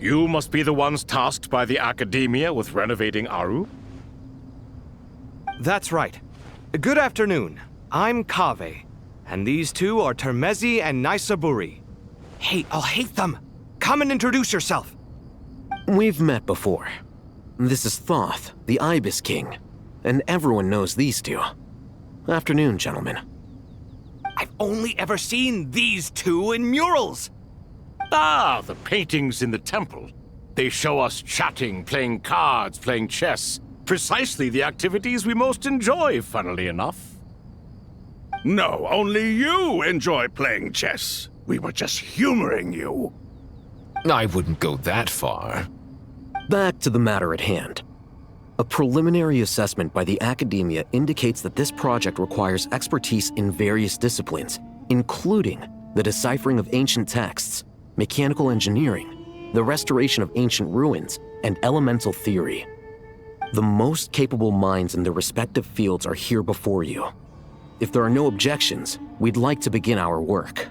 You must be the ones tasked by the Academia with renovating Aru? That's right. Good afternoon. I'm Kaveh, and these two are Termezi and Naisaburi. Hey, I'll hate them! Come and introduce yourself! We've met before. This is Thoth, the Ibis King, and everyone knows these two. Afternoon, gentlemen. I've only ever seen these two in murals! Ah, the paintings in the temple. They show us chatting, playing cards, playing chess. Precisely the activities we most enjoy, funnily enough. No, only you enjoy playing chess. We were just humoring you. I wouldn't go that far. Back to the matter at hand. A preliminary assessment by the Academia indicates that this project requires expertise in various disciplines, including the deciphering of ancient texts, mechanical engineering, the restoration of ancient ruins, and elemental theory. The most capable minds in their respective fields are here before you. If there are no objections, we'd like to begin our work.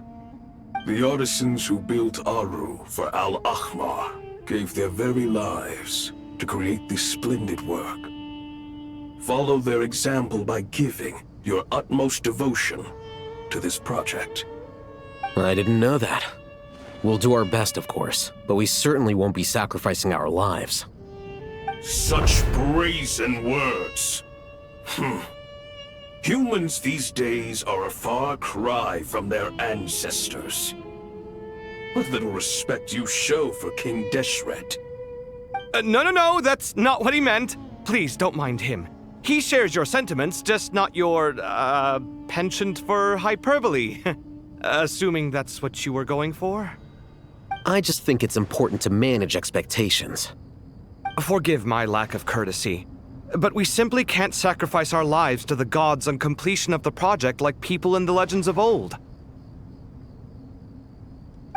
The artisans who built Aru for Al-Ahmar gave their very lives to create this splendid work. Follow their example by giving your utmost devotion to this project. I didn't know that. We'll do our best, of course, but we certainly won't be sacrificing our lives. Such brazen words. Humans these days are a far cry from their ancestors. What little respect you show for King Deshret. No, that's not what he meant. Please, don't mind him. He shares your sentiments, just not your, penchant for hyperbole. Assuming that's what you were going for? I just think it's important to manage expectations. Forgive my lack of courtesy, but we simply can't sacrifice our lives to the gods on completion of the project like people in the legends of old.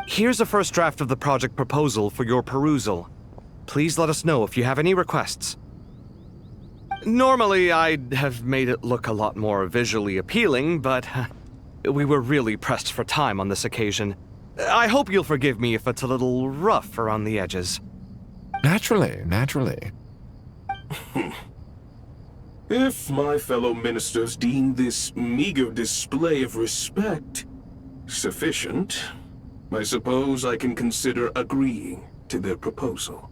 Here's a first draft of the project proposal for your perusal. Please let us know if you have any requests. Normally, I'd have made it look a lot more visually appealing, but we were really pressed for time on this occasion. I hope you'll forgive me if it's a little rough around the edges. Naturally. If my fellow ministers deem this meager display of respect sufficient, I suppose I can consider agreeing to their proposal.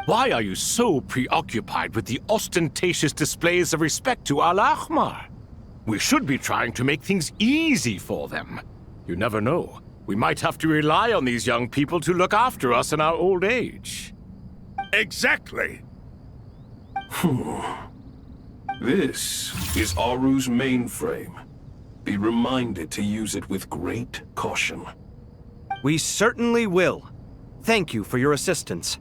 Why are you so preoccupied with the ostentatious displays of respect to Al-Ahmar? We should be trying to make things easy for them. You never know. We might have to rely on these young people to look after us in our old age. Exactly. This is Aru's mainframe. Be reminded to use it with great caution. We certainly will. Thank you for your assistance.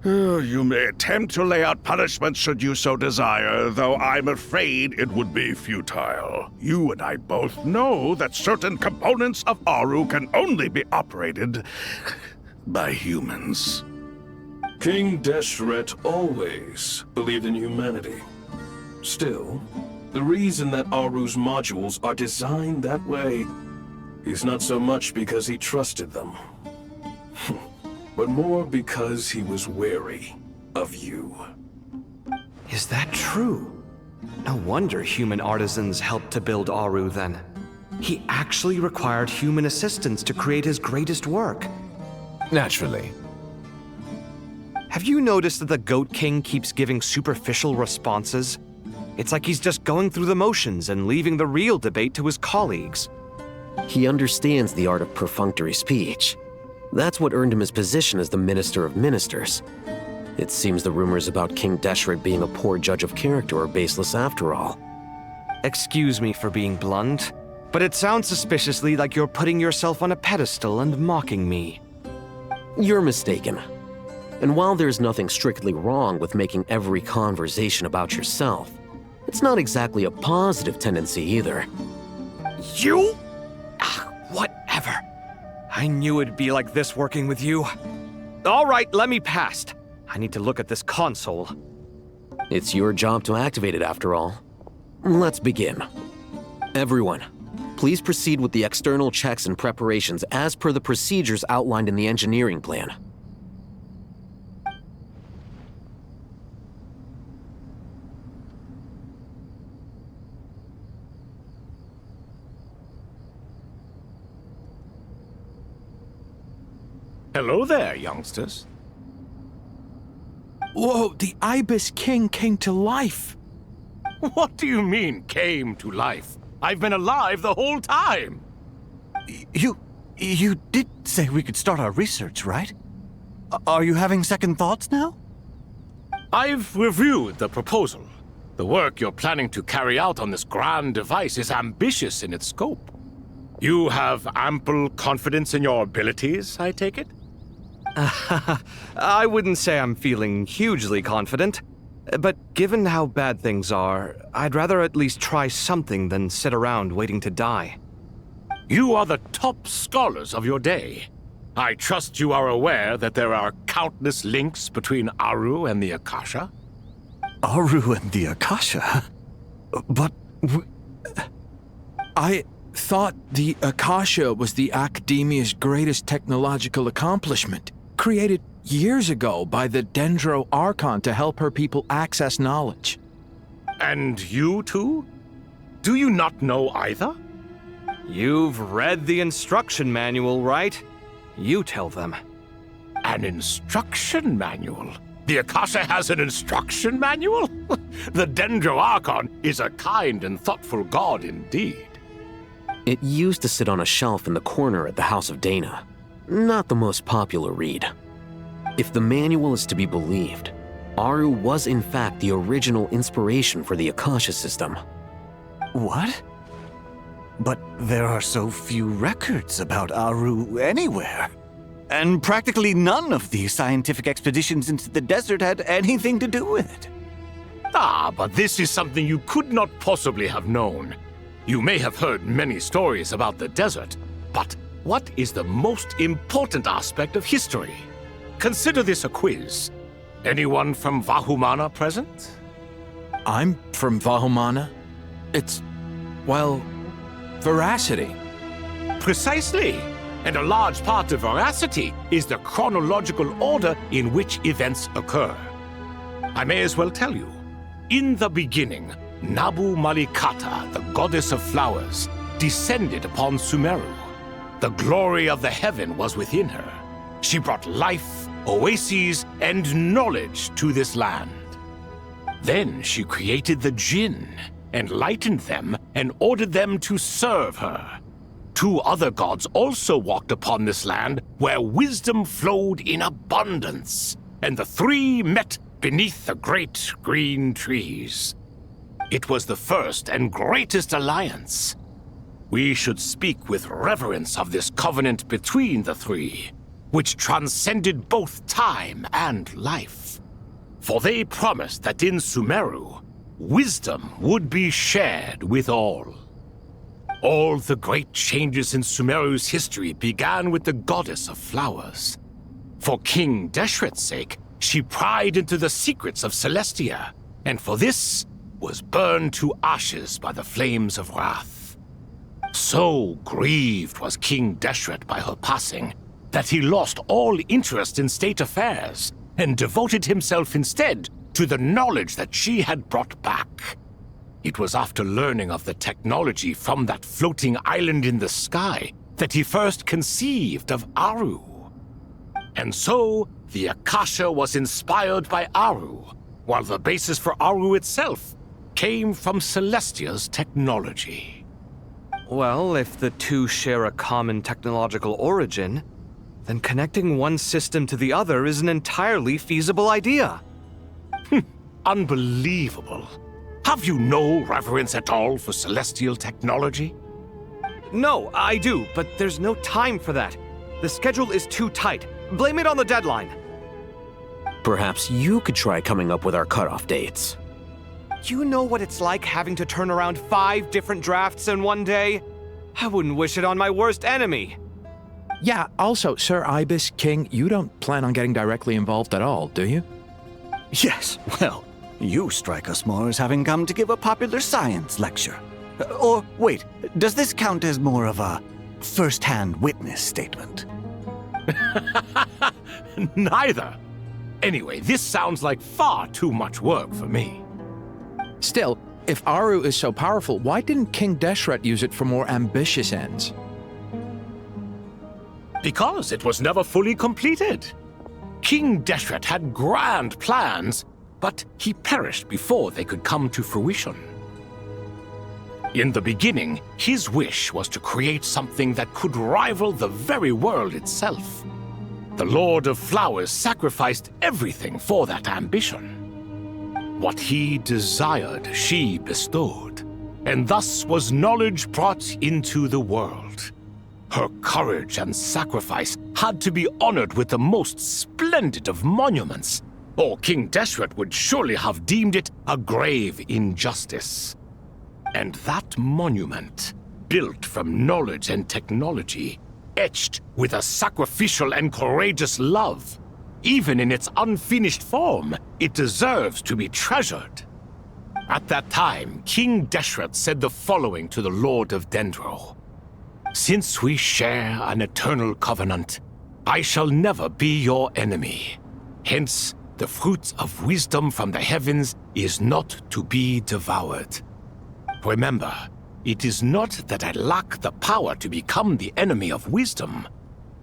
You may attempt to lay out punishments should you so desire, though I'm afraid it would be futile. You and I both know that certain components of Aru can only be operated by humans. King Deshret always believed in humanity. Still, the reason that Aru's modules are designed that way is not so much because he trusted them, but more because he was wary of you. Is that true? No wonder human artisans helped to build Aru then. He actually required human assistance to create his greatest work. Naturally. Have you noticed that the Goat King keeps giving superficial responses? It's like he's just going through the motions and leaving the real debate to his colleagues. He understands the art of perfunctory speech. That's what earned him his position as the Minister of Ministers. It seems the rumors about King Deshret being a poor judge of character are baseless after all. Excuse me for being blunt, but it sounds suspiciously like you're putting yourself on a pedestal and mocking me. You're mistaken. And while there's nothing strictly wrong with making every conversation about yourself, it's not exactly a positive tendency either. You? Whatever. I knew it'd be like this working with you. All right, let me past. I need to look at this console. It's your job to activate it after all. Let's begin. Everyone, please proceed with the external checks and preparations as per the procedures outlined in the engineering plan. Hello there, youngsters. Whoa, the Ibis King came to life. What do you mean, came to life? I've been alive the whole time. You did say we could start our research, right? Are you having second thoughts now? I've reviewed the proposal. The work you're planning to carry out on this grand device is ambitious in its scope. You have ample confidence in your abilities, I take it? I wouldn't say I'm feeling hugely confident, but given how bad things are, I'd rather at least try something than sit around waiting to die. You are the top scholars of your day. I trust you are aware that there are countless links between Aru and the Akasha? Aru and the Akasha? But I thought the Akasha was the Academia's greatest technological accomplishment, created years ago by the Dendro Archon to help her people access knowledge. And you too? Do you not know either? You've read the instruction manual, right? You tell them. An instruction manual? The Akasha has an instruction manual? The Dendro Archon is a kind and thoughtful god indeed. It used to sit on a shelf in the corner at the House of Dana. Not the most popular read. If the manual is to be believed, Aru was in fact the original inspiration for the Akasha system. what? But there are so few records about Aru anywhere. And practically none of these scientific expeditions into the desert had anything to do with it. Ah, but this is something you could not possibly have known. You may have heard many stories about the desert, but what is the most important aspect of history? Consider this a quiz. Anyone from Vahumana present? I'm from Vahumana. It's, well, veracity. Precisely. And a large part of veracity is the chronological order in which events occur. I may as well tell you. In the beginning, Nabu Malikata, the goddess of flowers, descended upon Sumeru. The glory of the heaven was within her. She brought life, oases, and knowledge to this land. Then she created the Jinn, enlightened them, and ordered them to serve her. Two other gods also walked upon this land where wisdom flowed in abundance, and the three met beneath the great green trees. It was the first and greatest alliance. We should speak with reverence of this covenant between the three, which transcended both time and life. For they promised that in Sumeru, wisdom would be shared with all. All the great changes in Sumeru's history began with the goddess of flowers. For King Deshret's sake, she pried into the secrets of Celestia, and for this was burned to ashes by the flames of wrath. So grieved was King Deshret by her passing that he lost all interest in state affairs and devoted himself instead to the knowledge that she had brought back. It was after learning of the technology from that floating island in the sky that he first conceived of Aru. And so, the Akasha was inspired by Aru, while the basis for Aru itself came from Celestia's technology. Well, if the two share a common technological origin, then connecting one system to the other is an entirely feasible idea. Unbelievable. Have you no reverence at all for celestial technology? No, I do, but there's no time for that. The schedule is too tight. Blame it on the deadline. Perhaps you could try coming up with our cutoff dates. You know what it's like having to turn around 5 different drafts in one day? I wouldn't wish it on my worst enemy. Yeah, also, Sir Ibis King, you don't plan on getting directly involved at all, do you? Yes, well, you strike us more as having come to give a popular science lecture. Or, wait, does this count as more of a first-hand witness statement? Neither. Anyway, this sounds like far too much work for me. Still, if Aru is so powerful, why didn't King Deshret use it for more ambitious ends? Because it was never fully completed. King Deshret had grand plans, but he perished before they could come to fruition. In the beginning, his wish was to create something that could rival the very world itself. The Lord of Flowers sacrificed everything for that ambition. What he desired, she bestowed, and thus was knowledge brought into the world. Her courage and sacrifice had to be honored with the most splendid of monuments, or King Deshret would surely have deemed it a grave injustice. And that monument, built from knowledge and technology, etched with a sacrificial and courageous love, even in its unfinished form, it deserves to be treasured. At that time, King Deshret said the following to the Lord of Dendro. Since we share an eternal covenant, I shall never be your enemy. Hence, the fruit of wisdom from the heavens is not to be devoured. Remember, it is not that I lack the power to become the enemy of wisdom.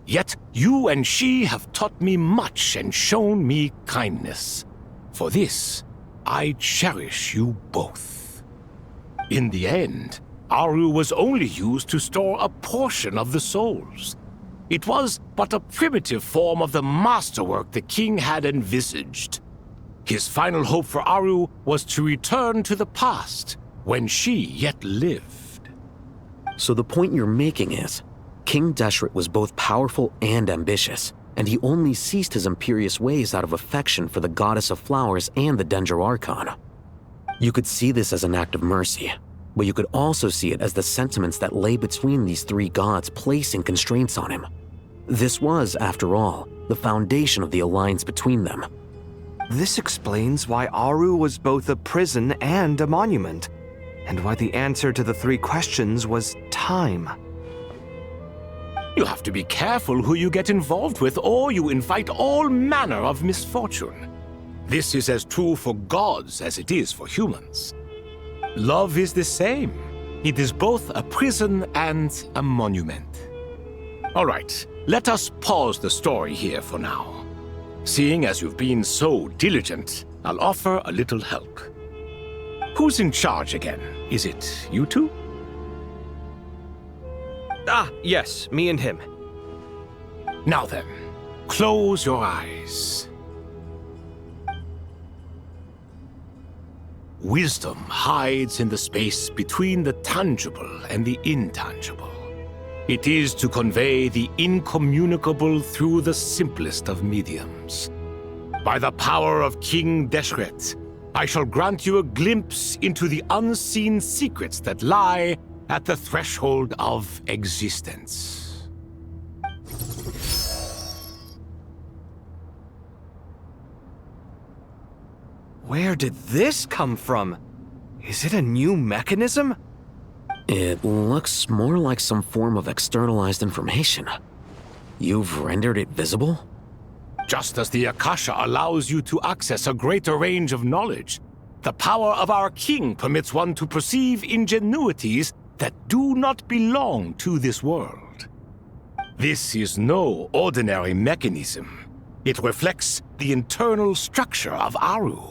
Yet you and she have taught me much and shown me kindness. For this, I cherish you both. In the end, Aru was only used to store a portion of the souls. It was but a primitive form of the masterwork the king had envisaged. His final hope for Aru was to return to the past, when she yet lived. So the point you're making is, King Deshret was both powerful and ambitious, and he only ceased his imperious ways out of affection for the goddess of flowers and the Dendro Archon. You could see this as an act of mercy, but you could also see it as the sentiments that lay between these three gods placing constraints on him. This was, after all, the foundation of the alliance between them. This explains why Aru was both a prison and a monument, and why the answer to the three questions was time. You have to be careful who you get involved with, or you invite all manner of misfortune. This is as true for gods as it is for humans. Love is the same. It is both a prison and a monument. All right, let us pause the story here for now. Seeing as you've been so diligent, I'll offer a little help. Who's in charge again? Is it you two? Ah, yes, me and him. Now then, close your eyes. Wisdom hides in the space between the tangible and the intangible. It is to convey the incommunicable through the simplest of mediums. By the power of King Deshret, I shall grant you a glimpse into the unseen secrets that lie at the threshold of existence. Where did this come from? Is it a new mechanism? It looks more like some form of externalized information. You've rendered it visible? Just as the Akasha allows you to access a greater range of knowledge, the power of our king permits one to perceive ingenuities that do not belong to this world. This is no ordinary mechanism. It reflects the internal structure of Aru.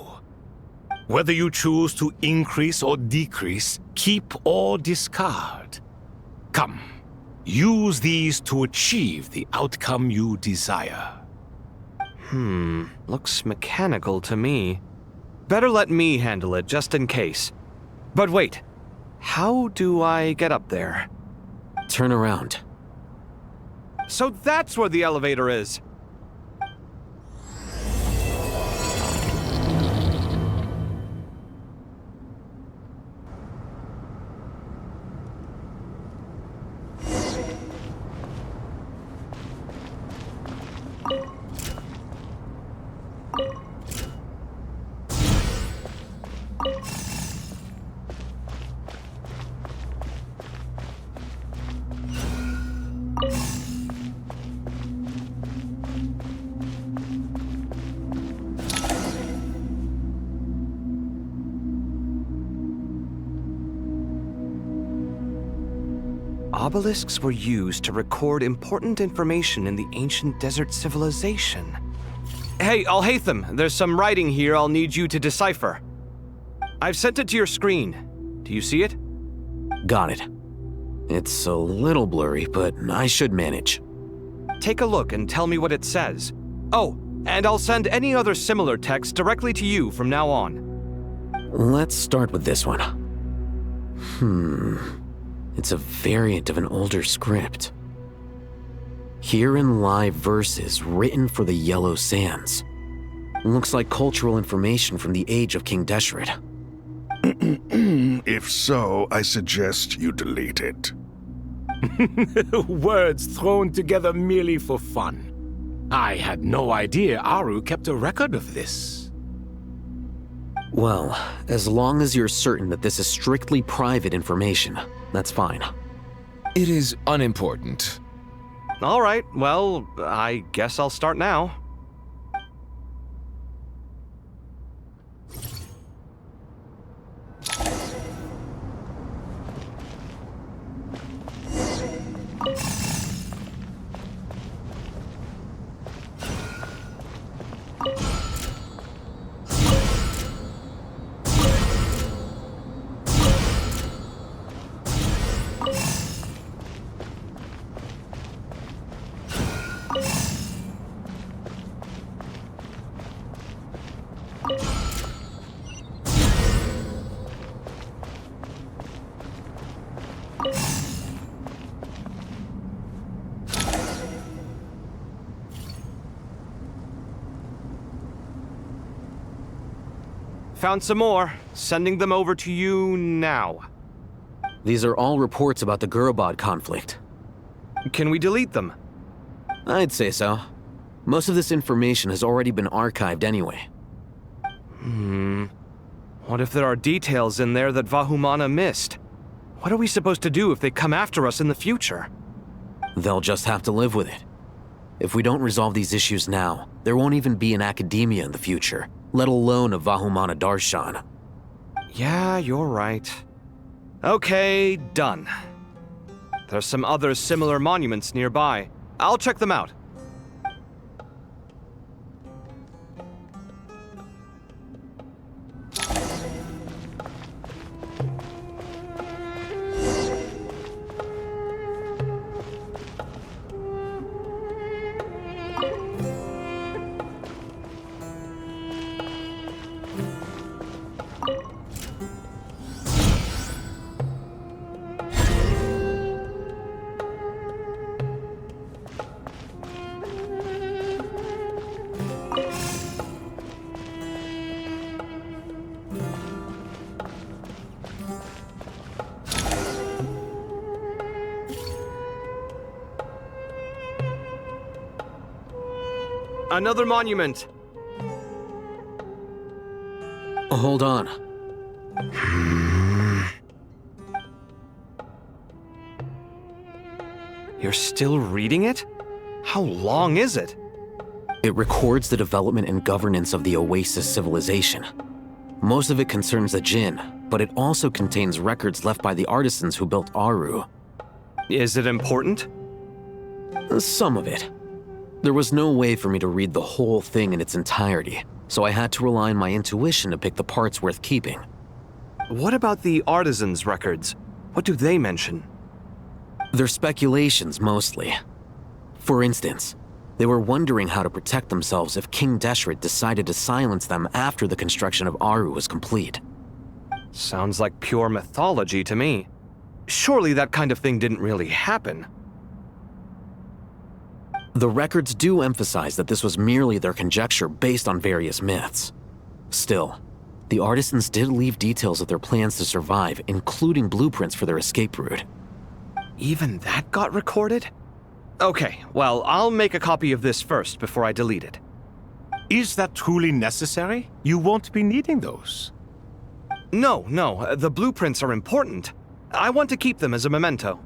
Whether you choose to increase or decrease, keep or discard. Come, use these to achieve the outcome you desire. Looks mechanical to me. Better let me handle it, just in case. But wait, how do I get up there? Turn around. So that's where the elevator is! Obelisks were used to record important information in the ancient desert civilization. Hey, Alhaitham, there's some writing here I'll need you to decipher. I've sent it to your screen. Do you see it? Got it. It's a little blurry, but I should manage. Take a look and tell me what it says. Oh, and I'll send any other similar text directly to you from now on. Let's start with this one. It's a variant of an older script. Herein lie verses written for the Yellow Sands. Looks like cultural information from the age of King Deshret. If so, I suggest you delete it. Words thrown together merely for fun. I had no idea Aru kept a record of this. Well, as long as you're certain that this is strictly private information, that's fine. It is unimportant. All right, well, I guess I'll start now. Found some more. Sending them over to you now. These are all reports about the Gurubad conflict. Can we delete them? I'd say so. Most of this information has already been archived anyway. What if there are details in there that Vahumana missed? What are we supposed to do if they come after us in the future? They'll just have to live with it. If we don't resolve these issues now, there won't even be an academia in the future, let alone a Vahumana Darshan. Yeah, you're right. Okay, done. There's some other similar monuments nearby. I'll check them out. Another monument. Hold on. You're still reading it? How long is it? It records the development and governance of the Oasis civilization. Most of it concerns the Jinn, but it also contains records left by the artisans who built Aru. Is it important? Some of it. There was no way for me to read the whole thing in its entirety, so I had to rely on my intuition to pick the parts worth keeping. What about the artisans' records? What do they mention? They're speculations, mostly. For instance, they were wondering how to protect themselves if King Deshret decided to silence them after the construction of Aru was complete. Sounds like pure mythology to me. Surely that kind of thing didn't really happen. The records do emphasize that this was merely their conjecture based on various myths. Still, the artisans did leave details of their plans to survive, including blueprints for their escape route. Even that got recorded? Okay, well, I'll make a copy of this first before I delete it. Is that truly necessary? You won't be needing those. No, the blueprints are important. I want to keep them as a memento.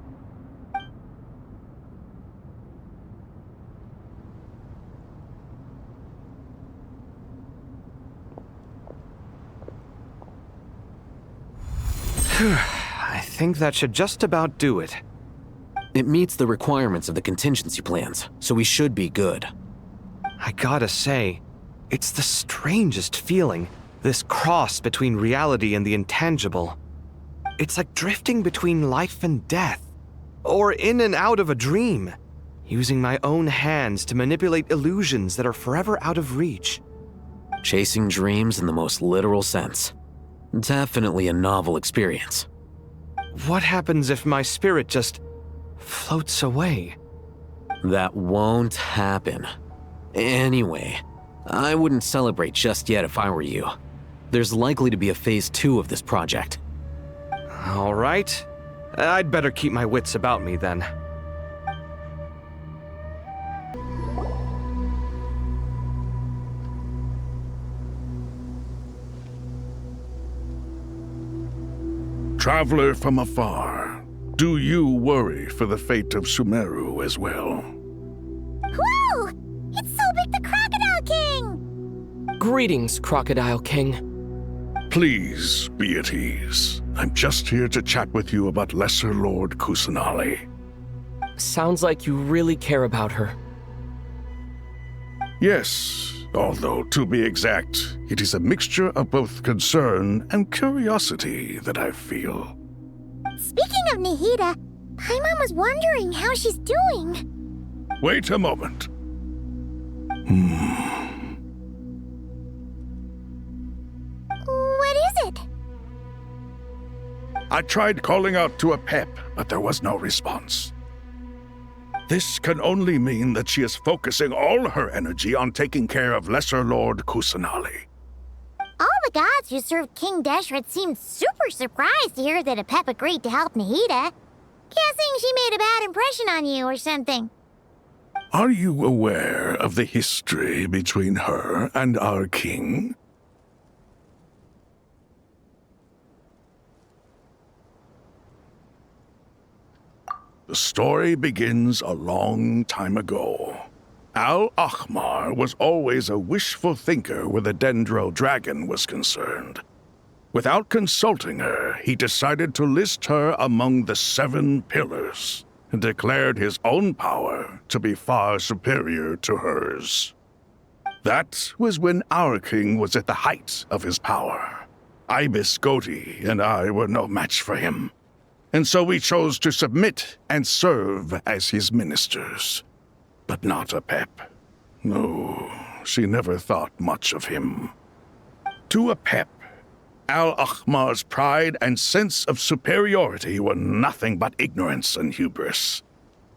I think that should just about do it. It meets the requirements of the contingency plans, so we should be good. I gotta say, it's the strangest feeling, this cross between reality and the intangible. It's like drifting between life and death, or in and out of a dream, using my own hands to manipulate illusions that are forever out of reach. Chasing dreams in the most literal sense. Definitely a novel experience. What happens if my spirit just floats away? That won't happen. Anyway, I wouldn't celebrate just yet if I were you. There's likely to be a phase 2 of this project. All right. I'd better keep my wits about me then. Traveler from afar, do you worry for the fate of Sumeru as well? Whoa! It's Sobek the Crocodile King! Greetings, Crocodile King. Please be at ease. I'm just here to chat with you about Lesser Lord Kusanali. Sounds like you really care about her. Yes, although to be exact, it is a mixture of both concern and curiosity that I feel. Speaking of Nahida, Paimon was wondering how she's doing. Wait a moment. What is it? I tried calling out to a pep, but there was no response. This can only mean that she is focusing all her energy on taking care of Lesser Lord Kusanali. All the gods who served King Deshret seemed super surprised to hear that a pep agreed to help Nahida. Guessing she made a bad impression on you or something. Are you aware of the history between her and our king? The story begins a long time ago. Al-Ahmar was always a wishful thinker where the Dendro dragon was concerned. Without consulting her, he decided to list her among the 7 pillars and declared his own power to be far superior to hers. That was when our king was at the height of his power. Ibis Goti and I were no match for him, and so we chose to submit and serve as his ministers. But not a pep. No, she never thought much of him. To a pep, Al-Ahmar's pride and sense of superiority were nothing but ignorance and hubris.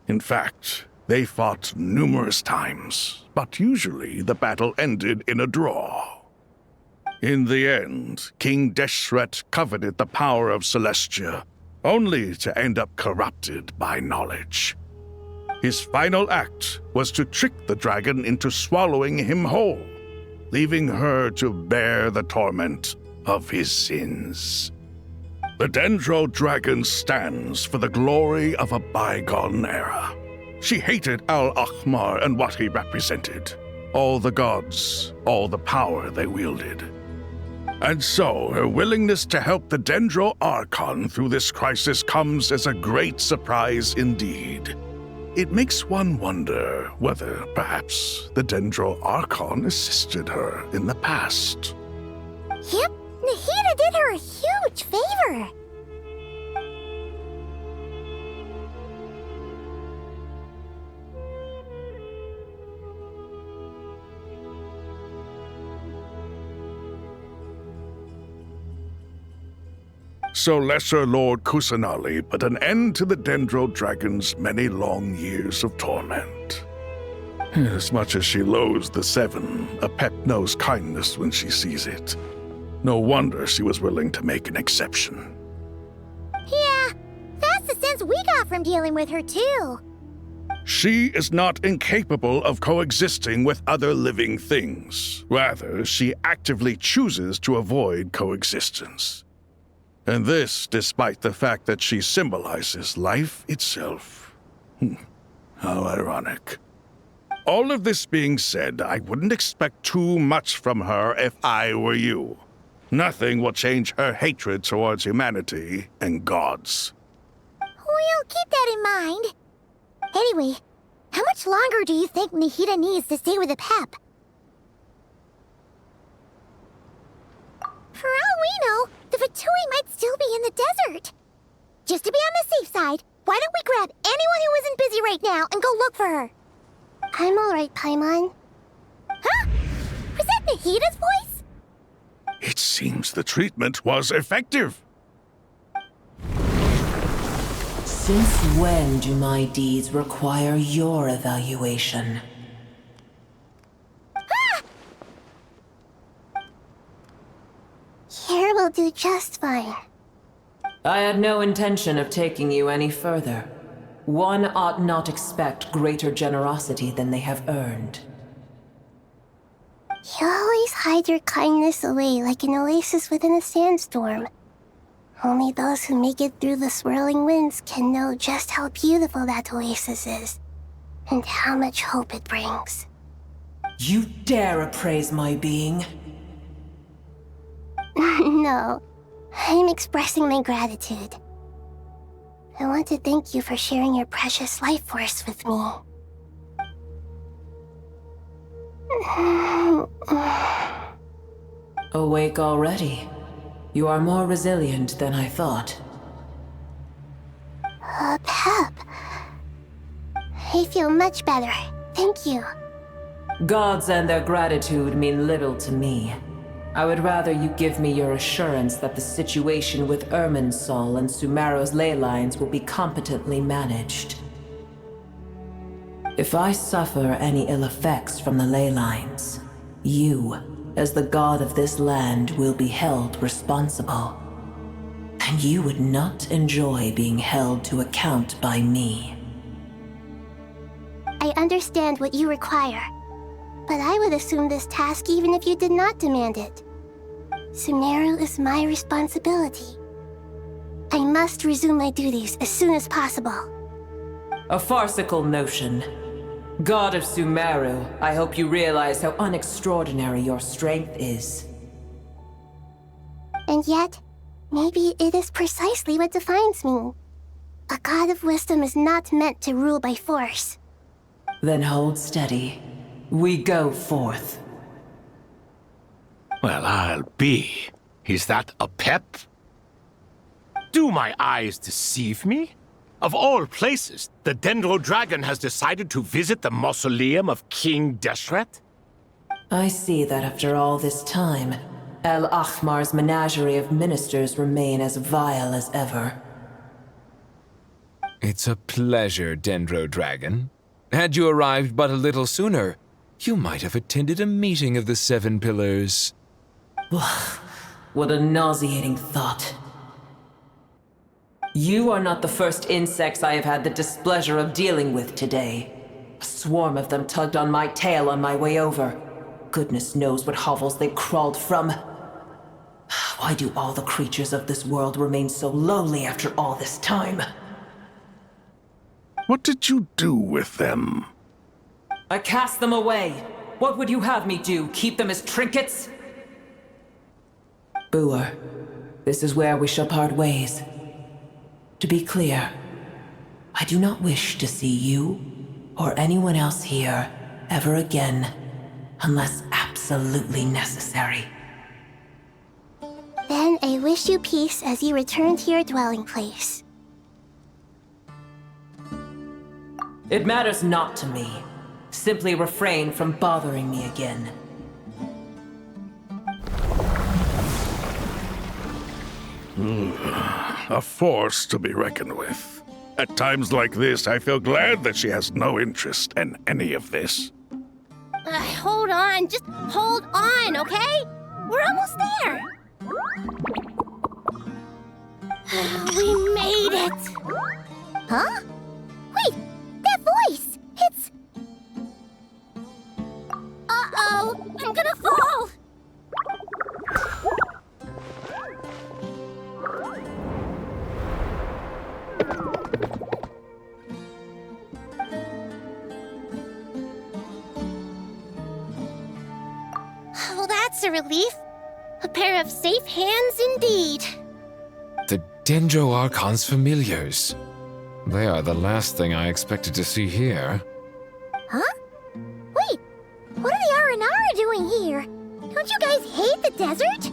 In fact, they fought numerous times, but usually the battle ended in a draw. In the end, King Deshret coveted the power of Celestia, only to end up corrupted by knowledge. His final act was to trick the dragon into swallowing him whole, leaving her to bear the torment of his sins. The Dendro dragon stands for the glory of a bygone era. She hated Al-Ahmar and what he represented, all the gods, all the power they wielded. And so her willingness to help the Dendro Archon through this crisis comes as a great surprise indeed. It makes one wonder whether, perhaps, the Dendro Archon assisted her in the past. Yep, Nahida did her a huge favor. So Lesser Lord Kusanali put an end to the Dendro Dragon's many long years of torment. As much as she loathes the 7, a pep knows kindness when she sees it. No wonder she was willing to make an exception. Yeah, that's the sense we got from dealing with her too. She is not incapable of coexisting with other living things. Rather, she actively chooses to avoid coexistence. And this despite the fact that she symbolizes life itself. How ironic. All of this being said, I wouldn't expect too much from her if I were you. Nothing will change her hatred towards humanity and gods. We'll keep that in mind. Anyway, how much longer do you think Nahida needs to stay with the Pep? For all we know, the putei might still be in the desert. Just to be on the safe side, why don't we grab anyone who isn't busy right now and go look for her? I'm alright, Paimon. Huh? Was that Nahida's voice? It seems the treatment was effective. Since when do my deeds require your evaluation? Here will do just fine. I had no intention of taking you any further. One ought not expect greater generosity than they have earned. You always hide your kindness away like an oasis within a sandstorm. Only those who make it through the swirling winds can know just how beautiful that oasis is, and how much hope it brings. You dare appraise my being? No, I'm expressing my gratitude. I want to thank you for sharing your precious life force with me. Awake already? You are more resilient than I thought. Pep. I feel much better. Thank you. Gods and their gratitude mean little to me. I would rather you give me your assurance that the situation with Irminsul and Sumeru's ley lines will be competently managed. If I suffer any ill effects from the ley lines, you, as the god of this land, will be held responsible. And you would not enjoy being held to account by me. I understand what you require, but I would assume this task even if you did not demand it. Sumeru is my responsibility. I must resume my duties as soon as possible. A farcical notion. God of Sumeru, I hope you realize how unextraordinary your strength is. And yet, maybe it is precisely what defines me. A god of wisdom is not meant to rule by force. Then hold steady. We go forth. Well, I'll be. Is that a Pep? Do my eyes deceive me? Of all places, the Dendro Dragon has decided to visit the mausoleum of King Deshret? I see that after all this time, El Ahmar's menagerie of ministers remain as vile as ever. It's a pleasure, Dendro Dragon. Had you arrived but a little sooner, you might have attended a meeting of the Seven Pillars. What a nauseating thought. You are not the first insects I have had the displeasure of dealing with today. A swarm of them tugged on my tail on my way over. Goodness knows what hovels they crawled from. Why do all the creatures of this world remain so lowly after all this time? What did you do with them? I cast them away. What would you have me do? Keep them as trinkets? Boer, this is where we shall part ways. To be clear, I do not wish to see you or anyone else here ever again, unless absolutely necessary. Then I wish you peace as you return to your dwelling place. It matters not to me. Simply refrain from bothering me again. A force to be reckoned with. At times like this, I feel glad that she has no interest in any of this. Hold on, just hold on, okay? We're almost there. We made it! Huh? Wait, that voice! It's... Uh-oh, I'm gonna fall! Well, that's a relief. A pair of safe hands indeed. The Dendro Archon's familiars. They are the last thing I expected to see here. Huh? Wait, what are the R&R doing here? Don't you guys hate the desert?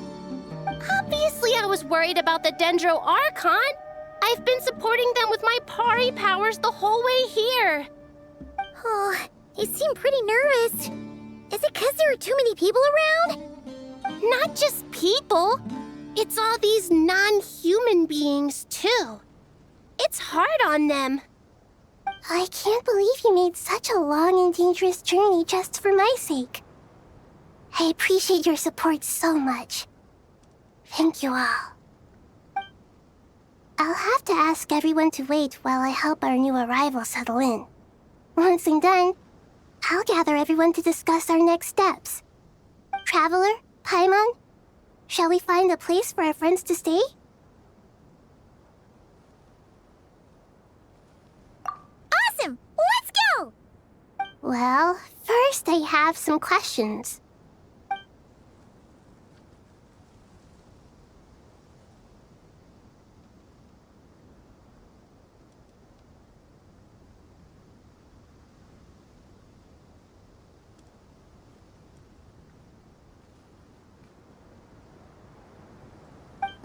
Obviously I was worried about the Dendro Archon. I've been supporting them with my Pari powers the whole way here. Oh, you seem pretty nervous. Is it because there are too many people around? Not just people. It's all these non-human beings, too. It's hard on them. I can't believe you made such a long and dangerous journey just for my sake. I appreciate your support so much. Thank you all. I'll have to ask everyone to wait while I help our new arrival settle in. Once I'm done, I'll gather everyone to discuss our next steps. Traveler, Paimon, shall we find a place for our friends to stay? Awesome! Let's go! Well, first I have some questions.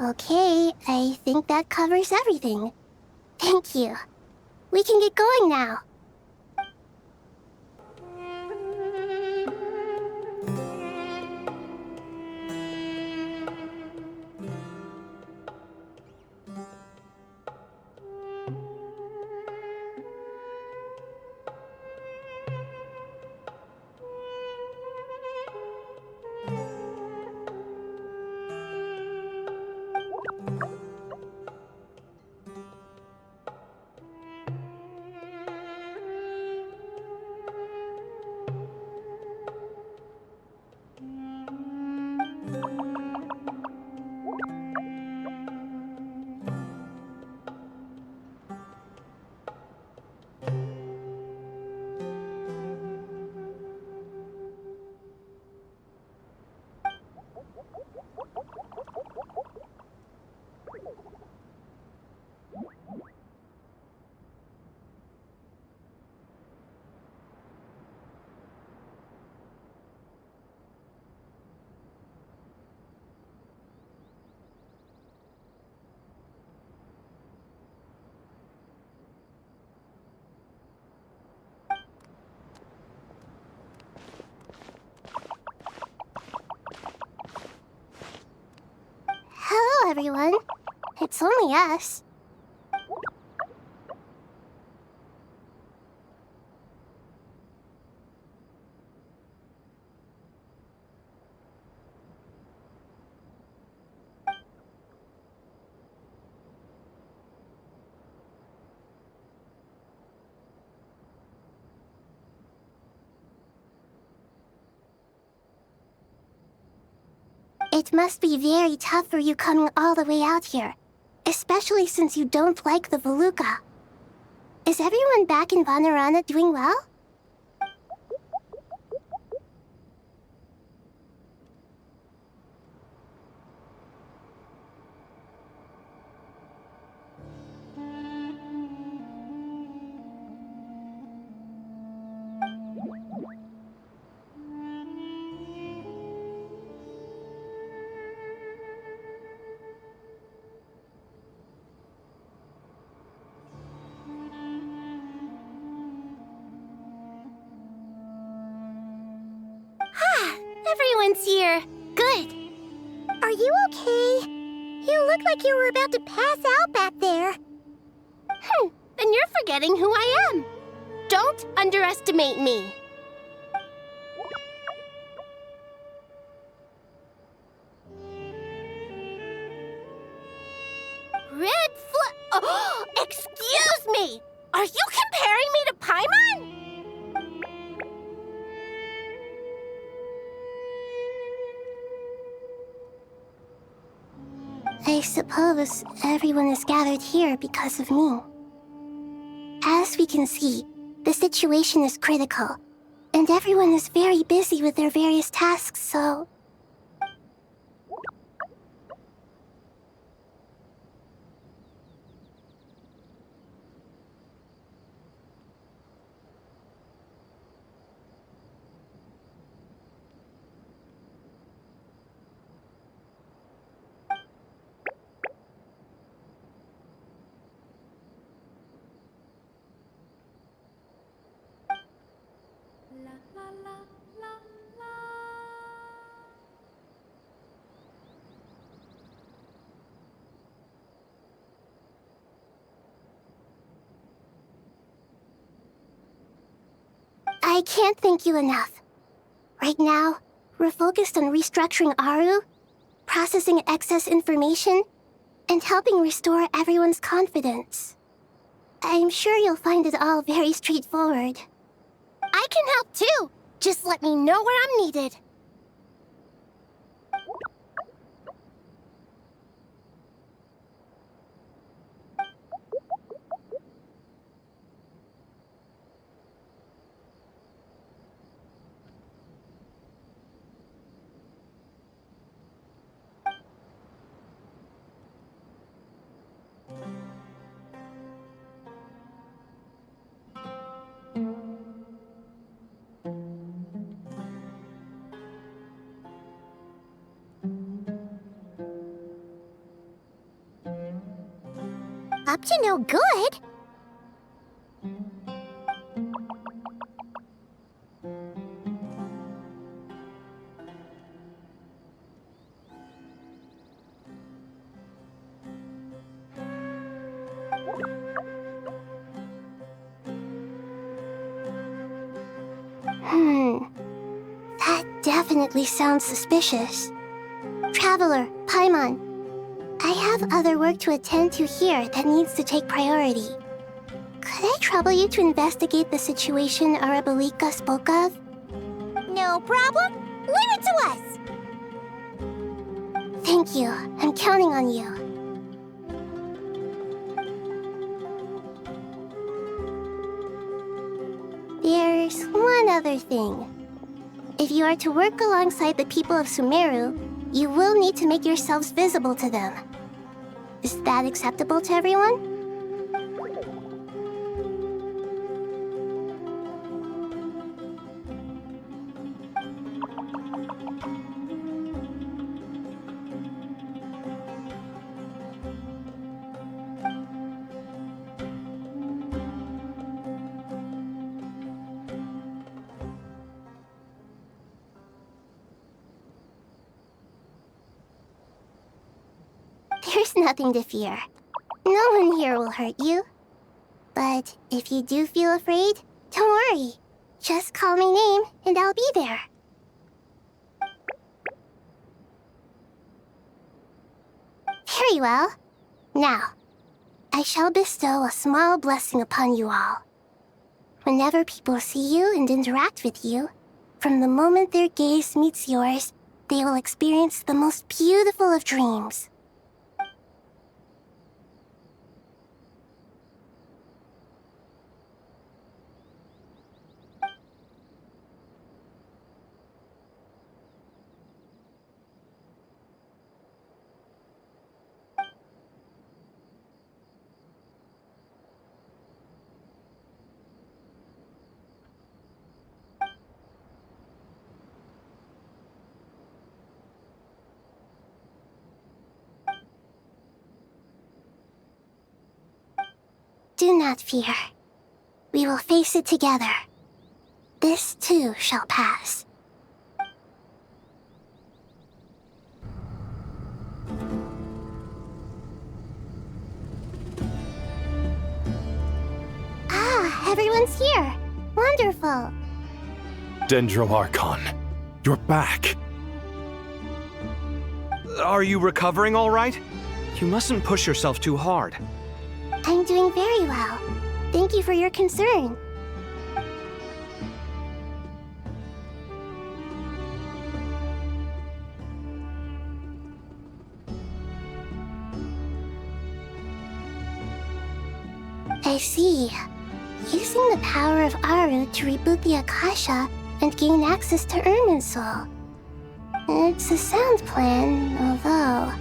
Okay, I think that covers everything. Thank you. We can get going now. Hello, everyone. It's only us. It must be very tough for you coming all the way out here, especially since you don't like the Voluka. Is everyone back in Vanarana doing well? Everyone's here. Good. Are you okay? You look like you were about to pass out back there. Then you're forgetting who I am. Don't underestimate me. Oh, excuse me! Are you comparing me to Paimon? I suppose everyone is gathered here because of me. As we can see, the situation is critical, and everyone is very busy with their various tasks, so... I can't thank you enough. Right now, we're focused on restructuring Aru, processing excess information, and helping restore everyone's confidence. I'm sure you'll find it all very straightforward. I can help too! Just let me know where I'm needed. Up to no good? That definitely sounds suspicious. Traveler, Paimon, I have other work to attend to here that needs to take priority. Could I trouble you to investigate the situation Arabalika spoke of? No problem. Leave it to us! Thank you. I'm counting on you. There's one other thing. If you are to work alongside the people of Sumeru, you will need to make yourselves visible to them. Is that acceptable to everyone? There's nothing to fear. No one here will hurt you. But if you do feel afraid, don't worry. Just call my name and I'll be there. Very well. Now, I shall bestow a small blessing upon you all. Whenever people see you and interact with you, from the moment their gaze meets yours, they will experience the most beautiful of dreams. Do not fear. We will face it together. This too shall pass. Ah, everyone's here. Wonderful. Dendro Archon, you're back. Are you recovering all right? You mustn't push yourself too hard. I'm doing very well. Thank you for your concern. I see. Using the power of Aru to reboot the Akasha and gain access to Irminsul. It's a sound plan, although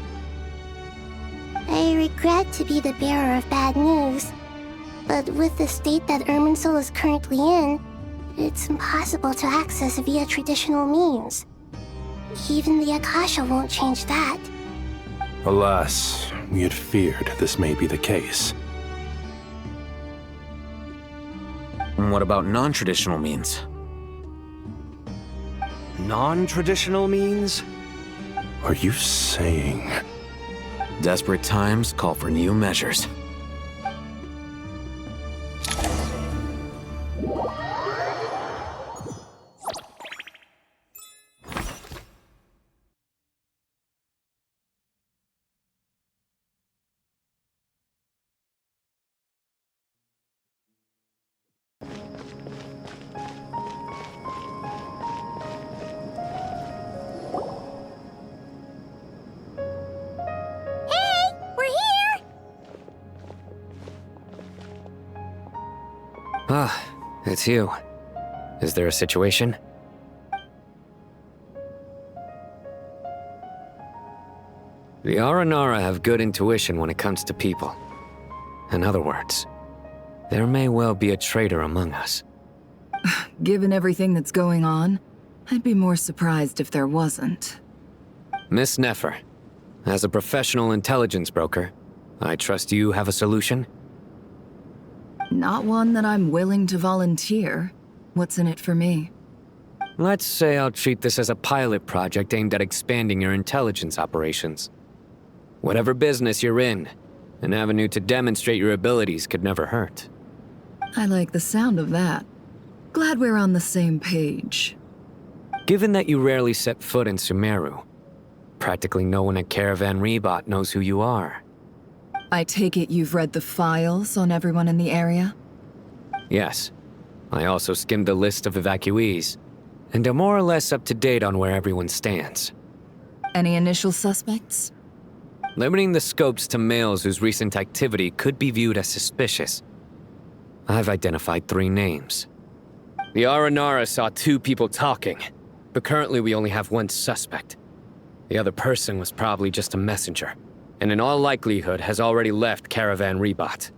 I regret to be the bearer of bad news, but with the state that Irminsul is currently in, it's impossible to access via traditional means. Even the Akasha won't change that. Alas, we had feared this may be the case. And what about non-traditional means? Non-traditional means? Are you saying... Desperate times call for new measures. Ah, it's you. Is there a situation? The Aranara have good intuition when it comes to people. In other words, there may well be a traitor among us. Given everything that's going on, I'd be more surprised if there wasn't. Miss Nefer, as a professional intelligence broker, I trust you have a solution? Not one that I'm willing to volunteer. What's in it for me? Let's say I'll treat this as a pilot project aimed at expanding your intelligence operations. Whatever business you're in, an avenue to demonstrate your abilities could never hurt. I like the sound of that. Glad we're on the same page. Given that you rarely set foot in Sumeru, practically no one at Caravan Rebot knows who you are. I take it you've read the files on everyone in the area? Yes. I also skimmed the list of evacuees, and am more or less up to date on where everyone stands. Any initial suspects? Limiting the scopes to males whose recent activity could be viewed as suspicious. I've identified 3 names. The Aranara saw 2 people talking, but currently we only have 1 suspect. The other person was probably just a messenger, and in all likelihood has already left Caravan Rebot.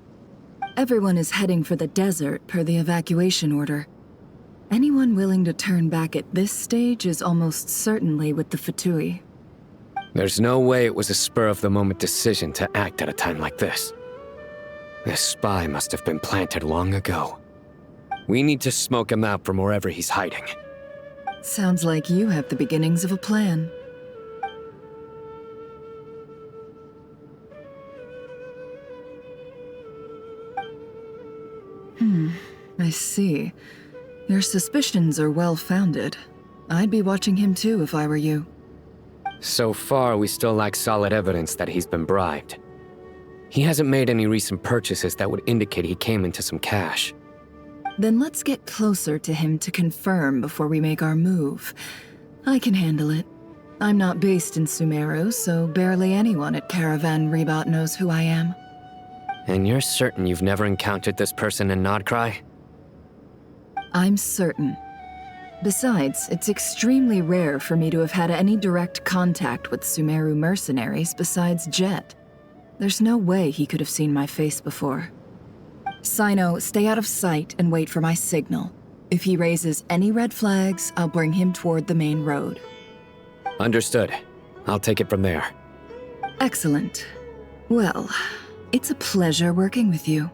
Everyone is heading for the desert per the evacuation order. Anyone willing to turn back at this stage is almost certainly with the Putei. There's no way it was a spur-of-the-moment decision to act at a time like this. This spy must have been planted long ago. We need to smoke him out from wherever he's hiding. Sounds like you have the beginnings of a plan. I see. Your suspicions are well-founded. I'd be watching him too if I were you. So far, we still lack solid evidence that he's been bribed. He hasn't made any recent purchases that would indicate he came into some cash. Then let's get closer to him to confirm before we make our move. I can handle it. I'm not based in Sumeru, so barely anyone at Caravan Rebot knows who I am. And you're certain you've never encountered this person in Nodcry? I'm certain. Besides, it's extremely rare for me to have had any direct contact with Sumeru mercenaries besides Jet. There's no way he could have seen my face before. Sino, stay out of sight and wait for my signal. If he raises any red flags, I'll bring him toward the main road. Understood. I'll take it from there. Excellent. Well, it's a pleasure working with you.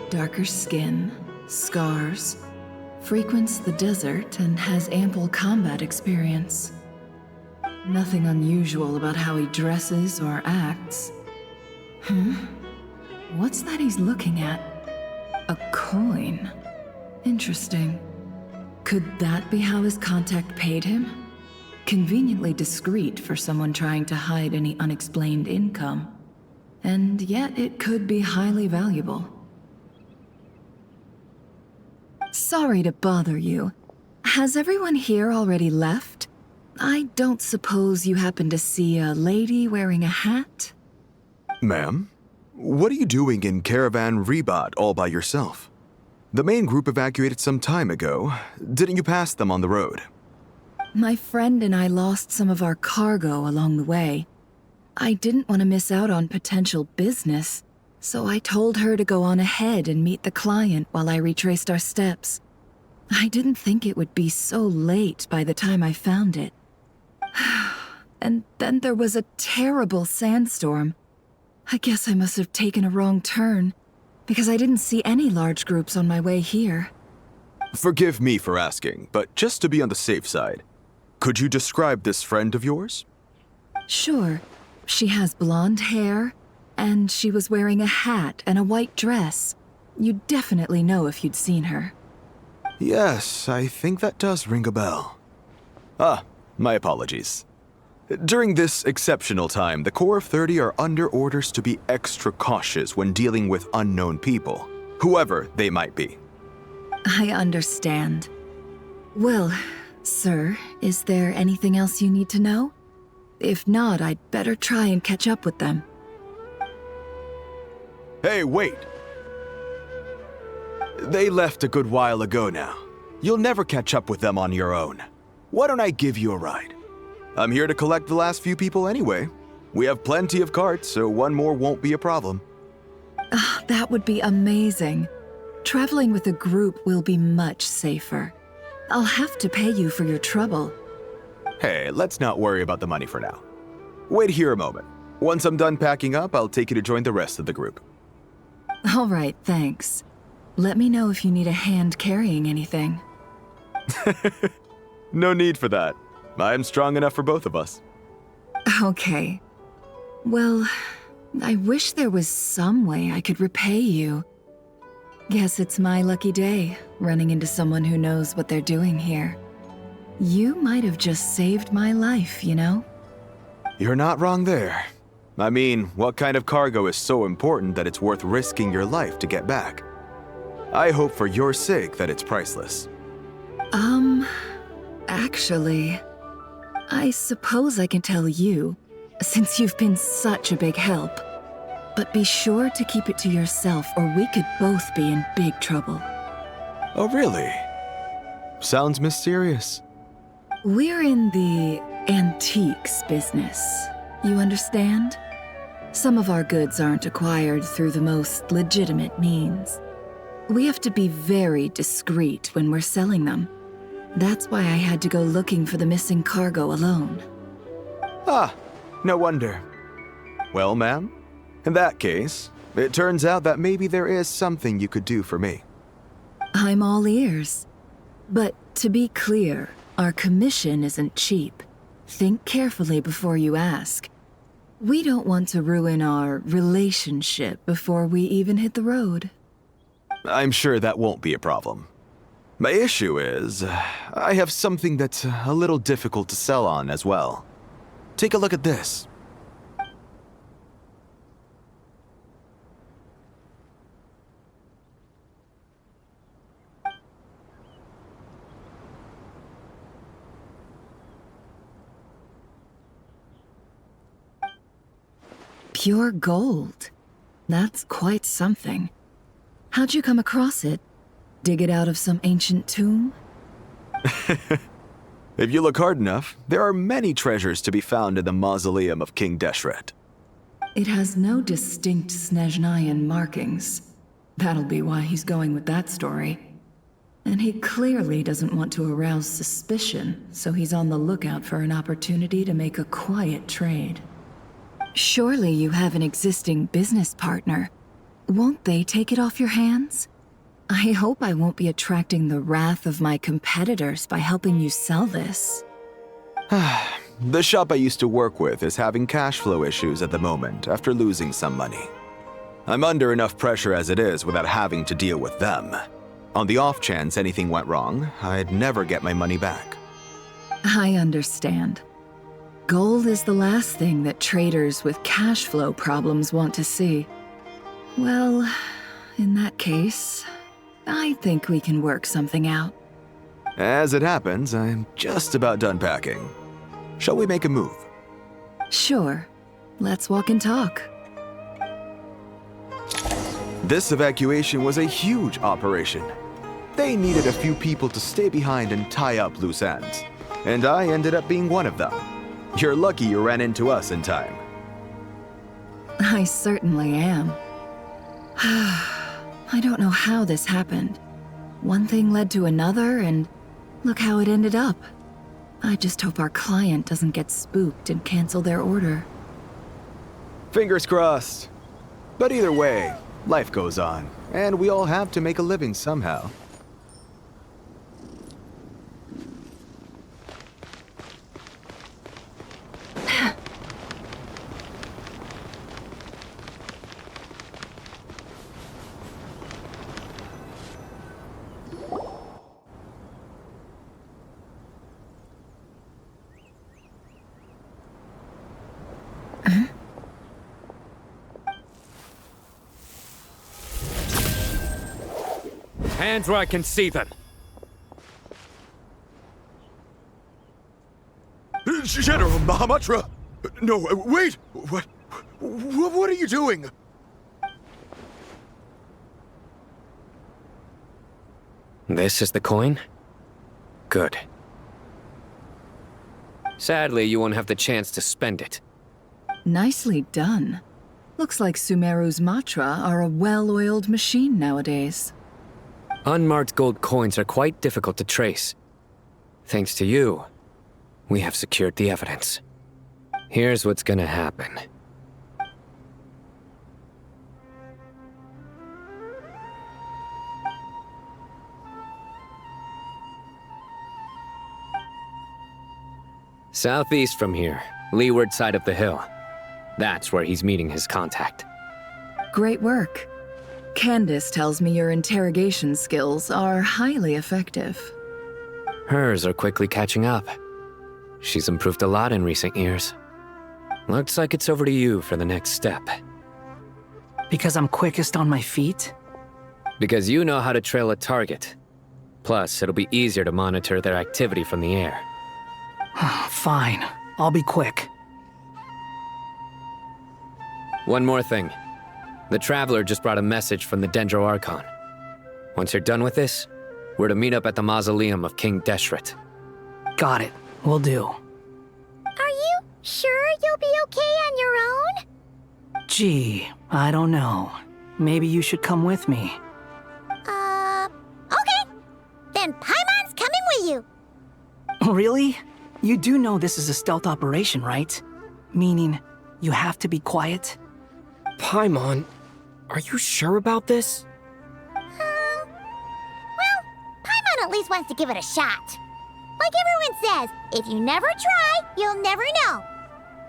Darker skin, scars, frequents the desert and has ample combat experience. Nothing unusual about how he dresses or acts. What's that he's looking at? A coin. Interesting. Could that be how his contact paid him? Conveniently discreet for someone trying to hide any unexplained income. And yet it could be highly valuable. Sorry to bother you. Has everyone here already left? I don't suppose you happen to see a lady wearing a hat? Ma'am, what are you doing in Caravan Rebot all by yourself? The main group evacuated some time ago. Didn't you pass them on the road? My friend and I lost some of our cargo along the way. I didn't want to miss out on potential business, so I told her to go on ahead and meet the client while I retraced our steps. I didn't think it would be so late by the time I found it. And then there was a terrible sandstorm. I guess I must have taken a wrong turn, because I didn't see any large groups on my way here. Forgive me for asking, but just to be on the safe side, could you describe this friend of yours? Sure. She has blonde hair, and she was wearing a hat and a white dress. You'd definitely know if you'd seen her. Yes, I think that does ring a bell. Ah, my apologies. During this exceptional time, the Core of 30 are under orders to be extra cautious when dealing with unknown people, whoever they might be. I understand. Well, sir, is there anything else you need to know? If not, I'd better try and catch up with them. Hey, wait! They left a good while ago now. You'll never catch up with them on your own. Why don't I give you a ride? I'm here to collect the last few people anyway. We have plenty of carts, so one more won't be a problem. That would be amazing. Traveling with a group will be much safer. I'll have to pay you for your trouble. Hey, let's not worry about the money for now. Wait here a moment. Once I'm done packing up, I'll take you to join the rest of the group. All right, thanks. Let me know if you need a hand carrying anything. No need for that. I'm strong enough for both of us. Okay. Well, I wish there was some way I could repay you. Guess it's my lucky day, running into someone who knows what they're doing here. You might have just saved my life, you know? You're not wrong there. I mean, what kind of cargo is so important that it's worth risking your life to get back? I hope for your sake that it's priceless. Actually, I suppose I can tell you, since you've been such a big help. But be sure to keep it to yourself, or we could both be in big trouble. Oh, really? Sounds mysterious. We're in the antiques business. You understand? Some of our goods aren't acquired through the most legitimate means. We have to be very discreet when we're selling them. That's why I had to go looking for the missing cargo alone. Ah, no wonder. Well, ma'am, in that case, it turns out that maybe there is something you could do for me. I'm all ears. But to be clear, our commission isn't cheap. Think carefully before you ask. We don't want to ruin our relationship before we even hit the road. I'm sure that won't be a problem. My issue is, I have something that's a little difficult to sell on as well. Take a look at this. Pure gold. That's quite something. How'd you come across it? Dig it out of some ancient tomb? If you look hard enough, there are many treasures to be found in the mausoleum of King Deshret. It has no distinct Snezhnayan markings. That'll be why he's going with that story. And he clearly doesn't want to arouse suspicion, so he's on the lookout for an opportunity to make a quiet trade. Surely you have an existing business partner. Won't they take it off your hands? I hope I won't be attracting the wrath of my competitors by helping you sell this. The shop I used to work with is having cash flow issues at the moment after losing some money. I'm under enough pressure as it is without having to deal with them. On the off chance anything went wrong, I'd never get my money back. I understand. Gold is the last thing that traders with cash flow problems want to see. Well, in that case, I think we can work something out. As it happens, I'm just about done packing. Shall we make a move? Sure. Let's walk and talk. This evacuation was a huge operation. They needed a few people to stay behind and tie up loose ends. And I ended up being one of them. You're lucky you ran into us in time. I certainly am. I don't know how this happened. One thing led to another, and look how it ended up. I just hope our client doesn't get spooked and cancel their order. Fingers crossed. But either way, life goes on, and we all have to make a living somehow. Hands where I can see them. General Mahamatra! No, wait! What are you doing? This is the coin? Good. Sadly, you won't have the chance to spend it. Nicely done. Looks like Sumeru's mantra are a well-oiled machine nowadays. Unmarked gold coins are quite difficult to trace. Thanks to you, we have secured the evidence. Here's what's gonna happen. Southeast from here, leeward side of the hill. That's where he's meeting his contact. Great work. Candace tells me your interrogation skills are highly effective. Hers are quickly catching up. She's improved a lot in recent years. Looks like it's over to you for the next step. Because I'm quickest on my feet? Because you know how to trail a target. Plus, it'll be easier to monitor their activity from the air. Fine. I'll be quick. One more thing. The Traveler just brought a message from the Dendro Archon. Once you're done with this, we're to meet up at the mausoleum of King Deshret. Got it. Will do. Are you sure you'll be okay on your own? Gee, I don't know. Maybe you should come with me. Okay. Then Paimon's coming with you. Really? You do know this is a stealth operation, right? Meaning, you have to be quiet? Paimon, are you sure about this? Well, Paimon at least wants to give it a shot. Like everyone says, if you never try, you'll never know.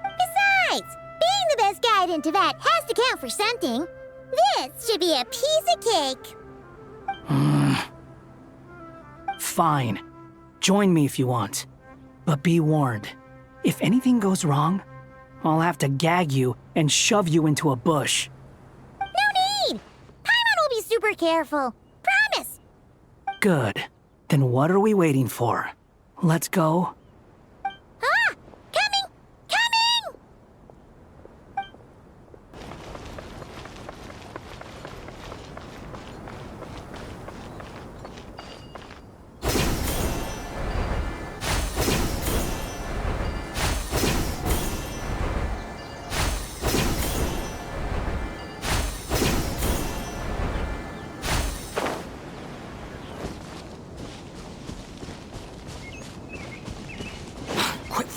Besides, being the best guide in Tibet has to count for something. This should be a piece of cake. Fine. Join me if you want. But be warned, if anything goes wrong, I'll have to gag you and shove you into a bush. No need! Paimon will be super careful. Promise! Good. Then what are we waiting for? Let's go. Ah! Coming! Coming!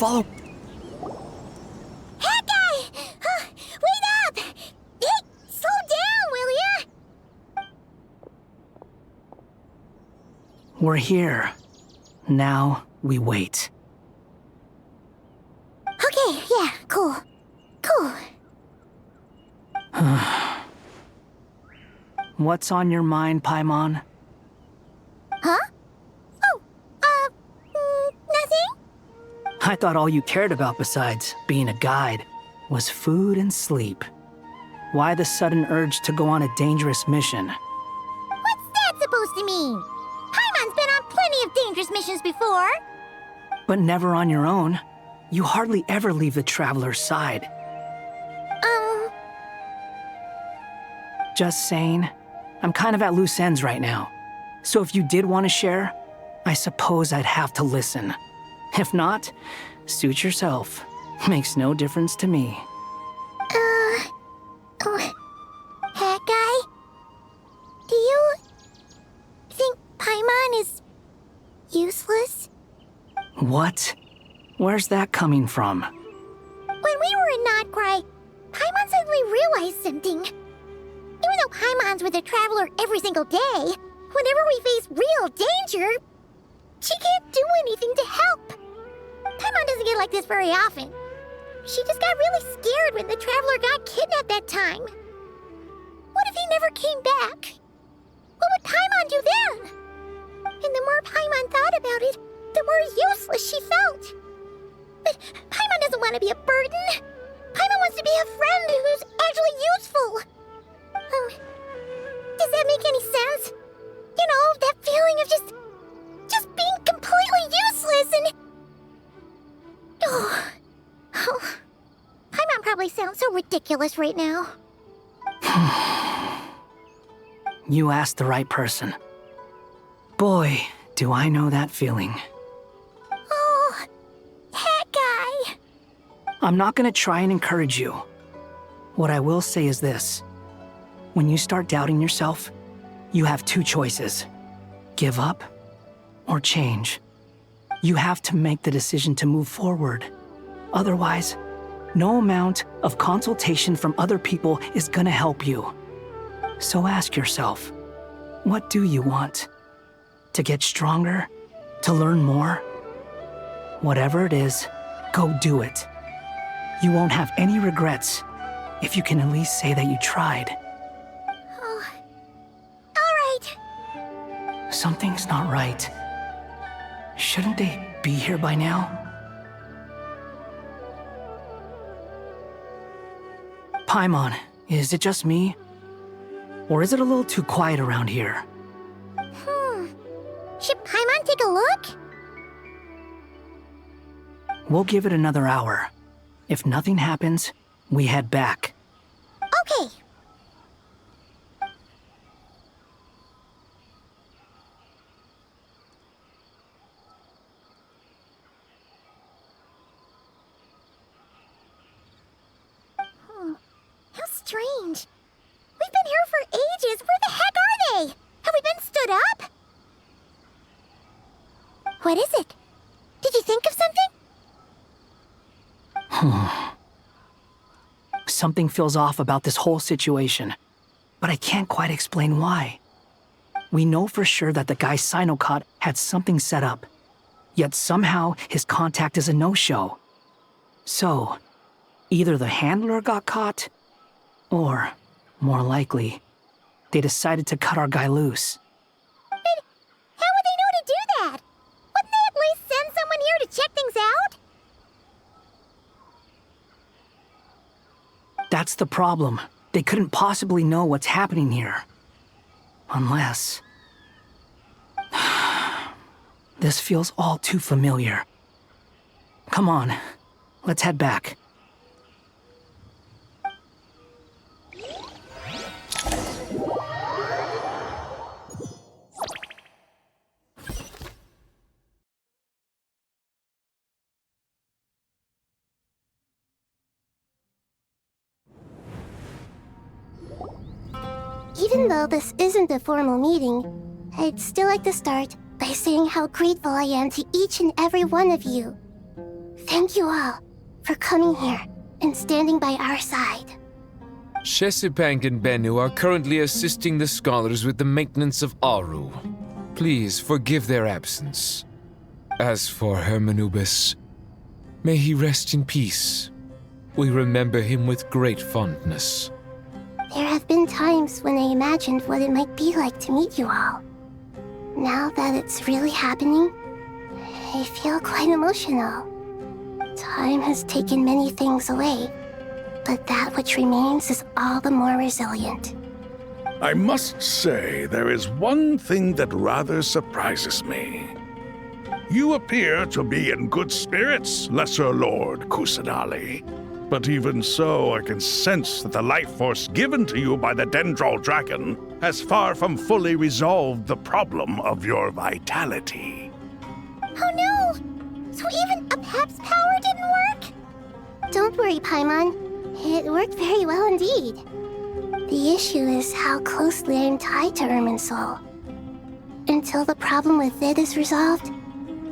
Follow. That guy! Wait up! Hey, slow down, will ya? We're here. Now we wait. Okay, yeah, cool. Cool. What's on your mind, Paimon? Huh? Oh, nothing? I thought all you cared about besides being a guide was food and sleep. Why the sudden urge to go on a dangerous mission? What's that supposed to mean? Paimon's been on plenty of dangerous missions before. But never on your own. You hardly ever leave the Traveler's side. Just saying. I'm kind of at loose ends right now. So if you did want to share, I suppose I'd have to listen. If not, suit yourself. Makes no difference to me. That guy? Do you think Paimon is useless? What? Where's that coming from? When we were in Notcry, Paimon suddenly realized something. Even though Paimon's with the Traveler every single day, whenever we face real danger, she can't do anything to help. Paimon doesn't get like this very often. She just got really scared when the Traveler got kidnapped that time. What if he never came back? What would Paimon do then? And the more Paimon thought about it, the more useless she felt. But Paimon doesn't want to be a burden. Paimon wants to be a friend who's actually useful. Does that make any sense? You know, probably sound so ridiculous right now. You asked the right person. Boy, do I know that feeling. Oh, that guy. I'm not gonna try and encourage you. What I will say is this. When you start doubting yourself, you have two choices. Give up or change. You have to make the decision to move forward. Otherwise, no amount of consultation from other people is gonna help you. So ask yourself, what do you want? To get stronger? To learn more? Whatever it is, go do it. You won't have any regrets if you can at least say that you tried. Oh, all right. Something's not right. Shouldn't they be here by now? Paimon, is it just me? Or is it a little too quiet around here? Should Paimon take a look? We'll give it another hour. If nothing happens, we head back. Okay. How strange. We've been here for ages. Where the heck are they? Have we been stood up? What is it? Did you think of something? Something feels off about this whole situation, but I can't quite explain why. We know for sure that the guy Sinocot had something set up, yet somehow his contact is a no-show. So, either the handler got caught, or, more likely, they decided to cut our guy loose. But how would they know to do that? Wouldn't they at least send someone here to check things out? That's the problem. They couldn't possibly know what's happening here. Unless... This feels all too familiar. Come on, let's head back. Even though this isn't a formal meeting, I'd still like to start by saying how grateful I am to each and every one of you. Thank you all for coming here and standing by our side. Shesipank and Bennu are currently assisting the scholars with the maintenance of Aru. Please forgive their absence. As for Hermanubis, may he rest in peace. We remember him with great fondness. There have been times when I imagined what it might be like to meet you all. Now that it's really happening, I feel quite emotional. Time has taken many things away, but that which remains is all the more resilient. I must say, there is one thing that rather surprises me. You appear to be in good spirits, Lesser Lord Kusanali. But even so, I can sense that the life force given to you by the Dendral Dragon has far from fully resolved the problem of your vitality. Oh no! So even Apep's power didn't work? Don't worry, Paimon. It worked very well indeed. The issue is how closely I'm tied to Irminsul. Until the problem with it is resolved,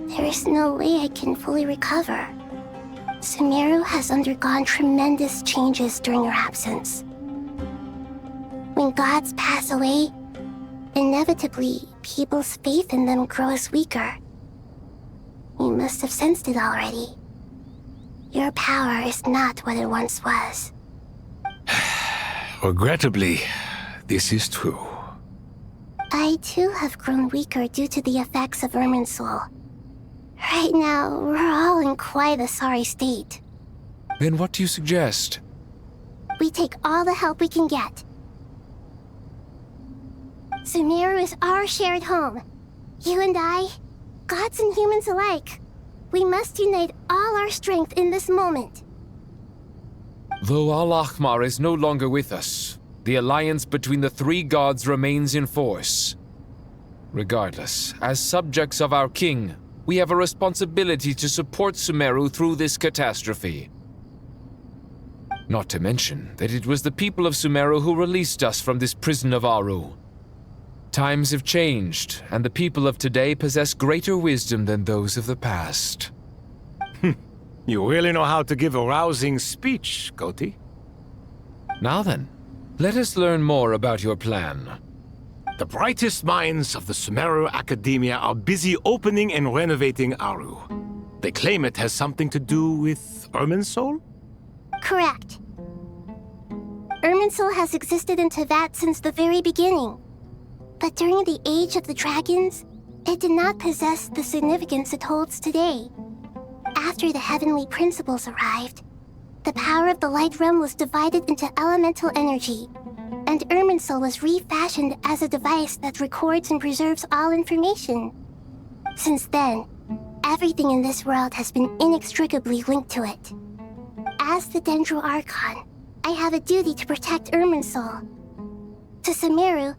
there is no way I can fully recover. Sumeru has undergone tremendous changes during your absence. When gods pass away, inevitably, people's faith in them grows weaker. You must have sensed it already. Your power is not what it once was. Regrettably, this is true. I too have grown weaker due to the effects of Irminsul. Right now, we're all in quite a sorry state. Then what do you suggest? We take all the help we can get. Sumeru is our shared home. You and I, gods and humans alike. We must unite all our strength in this moment. Though Al-Ahmar is no longer with us, the alliance between the three gods remains in force. Regardless, as subjects of our king, we have a responsibility to support Sumeru through this catastrophe. Not to mention that it was the people of Sumeru who released us from this prison of Aru. Times have changed, and the people of today possess greater wisdom than those of the past. You really know how to give a rousing speech, Koti. Now then, let us learn more about your plan. The brightest minds of the Sumeru Academia are busy opening and renovating Aru. They claim it has something to do with Irminsul? Correct. Irminsul has existed in Teyvat since the very beginning. But during the Age of the Dragons, it did not possess the significance it holds today. After the heavenly principles arrived, the power of the Light Realm was divided into elemental energy, and Irminsul was refashioned as a device that records and preserves all information. Since then, everything in this world has been inextricably linked to it. As the Dendro Archon, I have a duty to protect Irminsul. To Sumeru,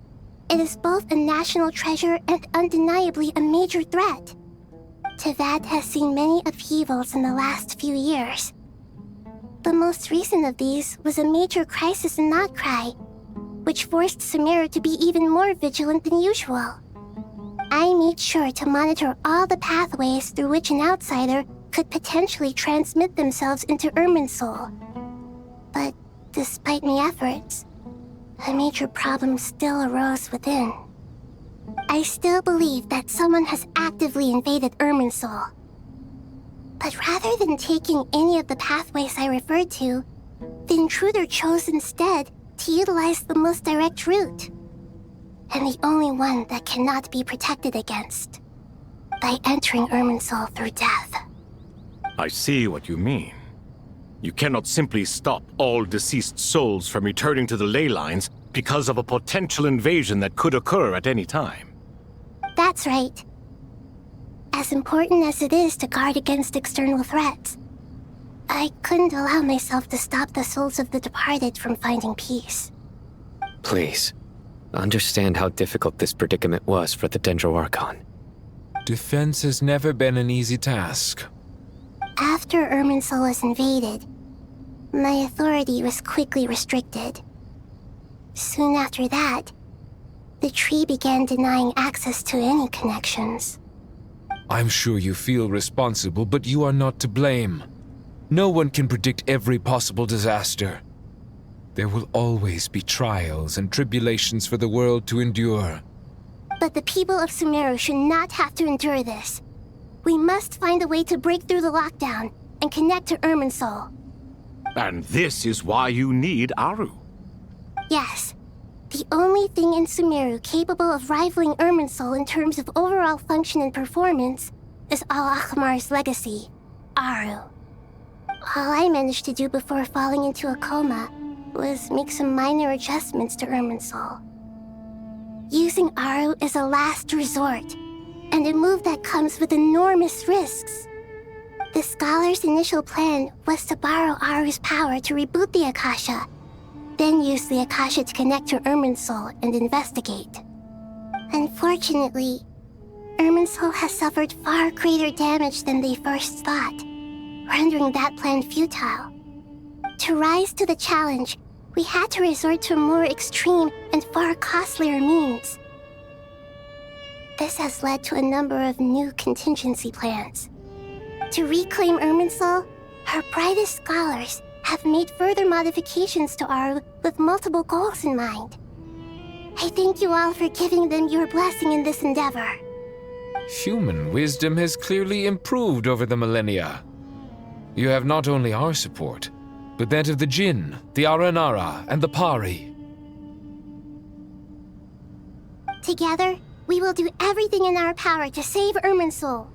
it is both a national treasure and undeniably a major threat. Teyvat has seen many upheavals in the last few years. The most recent of these was a major crisis in Notcry, which forced Sumeru to be even more vigilant than usual. I made sure to monitor all the pathways through which an outsider could potentially transmit themselves into Irminsul. But despite my efforts, a major problem still arose within. I still believe that someone has actively invaded Irminsul. But rather than taking any of the pathways I referred to, the intruder chose instead to utilize the most direct route, and the only one that cannot be protected against, by entering Irminsul through death. I see what you mean. You cannot simply stop all deceased souls from returning to the ley lines because of a potential invasion that could occur at any time. That's right. As important as it is to guard against external threats, I couldn't allow myself to stop the souls of the departed from finding peace. Please, understand how difficult this predicament was for the Dendro Archon. Defense has never been an easy task. After Irminsul was invaded, my authority was quickly restricted. Soon after that, the tree began denying access to any connections. I'm sure you feel responsible, but you are not to blame. No one can predict every possible disaster. There will always be trials and tribulations for the world to endure. But the people of Sumeru should not have to endure this. We must find a way to break through the lockdown and connect to Irminsul. And this is why you need Aru. Yes. The only thing in Sumeru capable of rivaling Irminsul in terms of overall function and performance is Al-Ahmar's legacy, Aru. All I managed to do before falling into a coma was make some minor adjustments to Irminsul. Using Aru is a last resort, and a move that comes with enormous risks. The scholar's initial plan was to borrow Aru's power to reboot the Akasha, then use the Akasha to connect to Irminsul and investigate. Unfortunately, Irminsul has suffered far greater damage than they first thought, rendering that plan futile. To rise to the challenge, we had to resort to a more extreme and far costlier means. This has led to a number of new contingency plans. To reclaim Irminsul, her brightest scholars have made further modifications to Aru with multiple goals in mind. I thank you all for giving them your blessing in this endeavor. Human wisdom has clearly improved over the millennia. You have not only our support, but that of the Jinn, the Aranara, and the Pari. Together, we will do everything in our power to save Irminsul.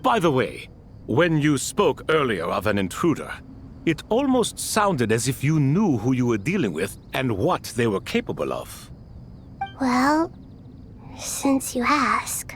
By the way, when you spoke earlier of an intruder, it almost sounded as if you knew who you were dealing with and what they were capable of. Well, since you ask.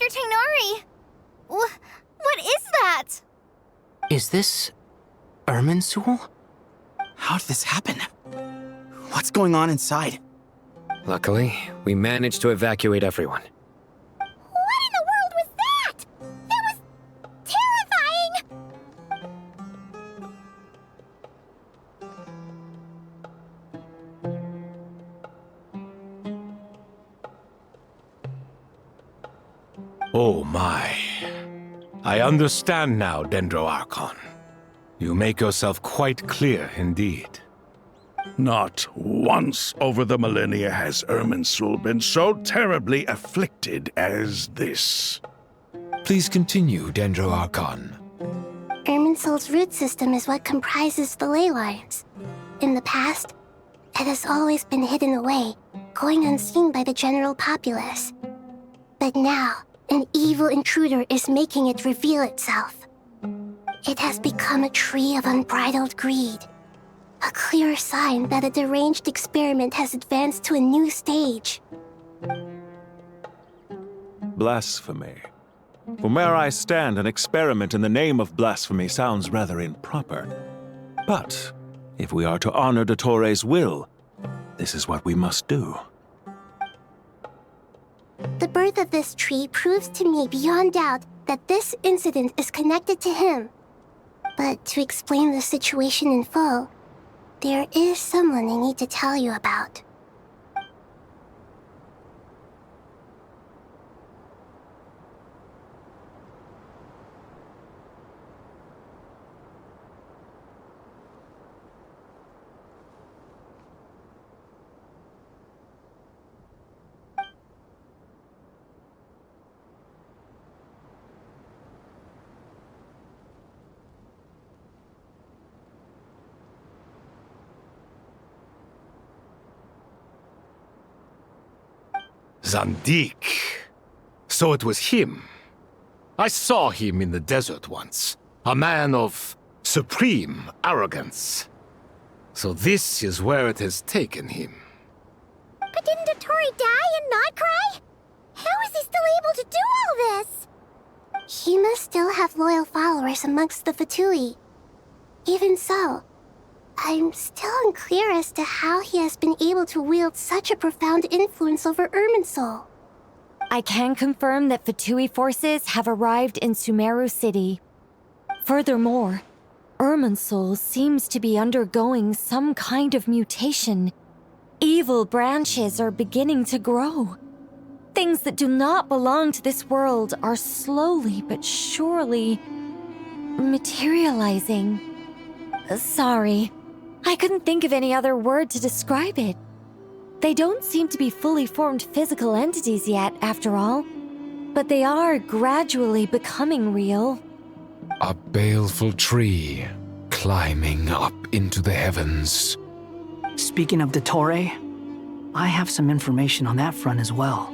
Dr. Tainari! What is that? Is this Irminsul? How did this happen? What's going on inside? Luckily, we managed to evacuate everyone. What in the world was that? That was terrifying! Oh my. I understand now, Dendro Archon. You make yourself quite clear indeed. Not once over the millennia has Irminsul been so terribly afflicted as this. Please continue, Dendro Archon. Irminsul's root system is what comprises the ley lines. In the past, it has always been hidden away, going unseen by the general populace. But now, an evil intruder is making it reveal itself. It has become a tree of unbridled greed. A clear sign that a deranged experiment has advanced to a new stage. Blasphemy. From where I stand, an experiment in the name of blasphemy sounds rather improper. But if we are to honor Dottore will, this is what we must do. The birth of this tree proves to me beyond doubt that this incident is connected to him. But to explain the situation in full, there is someone I need to tell you about. Zandik. So it was him. I saw him in the desert once. A man of supreme arrogance. So this is where it has taken him. But didn't Dottore die and not cry? How is he still able to do all this? He must still have loyal followers amongst the Fatui. Even so, I'm still unclear as to how he has been able to wield such a profound influence over Irminsul. I can confirm that Fatui forces have arrived in Sumeru City. Furthermore, Irminsul seems to be undergoing some kind of mutation. Evil branches are beginning to grow. Things that do not belong to this world are slowly but surely materializing. Sorry, I couldn't think of any other word to describe it. They don't seem to be fully formed physical entities yet, after all. But they are gradually becoming real. A baleful tree climbing up into the heavens. Speaking of Dottore, I have some information on that front as well.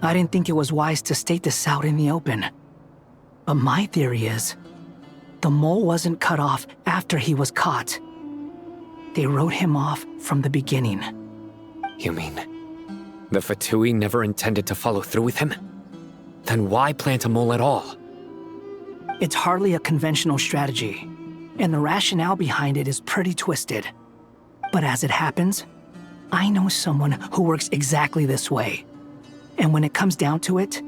I didn't think it was wise to state this out in the open. But my theory is, the mole wasn't cut off after he was caught. They wrote him off from the beginning. You mean, the Fatui never intended to follow through with him? Then why plant a mole at all? It's hardly a conventional strategy, and the rationale behind it is pretty twisted. But as it happens, I know someone who works exactly this way. And when it comes down to it,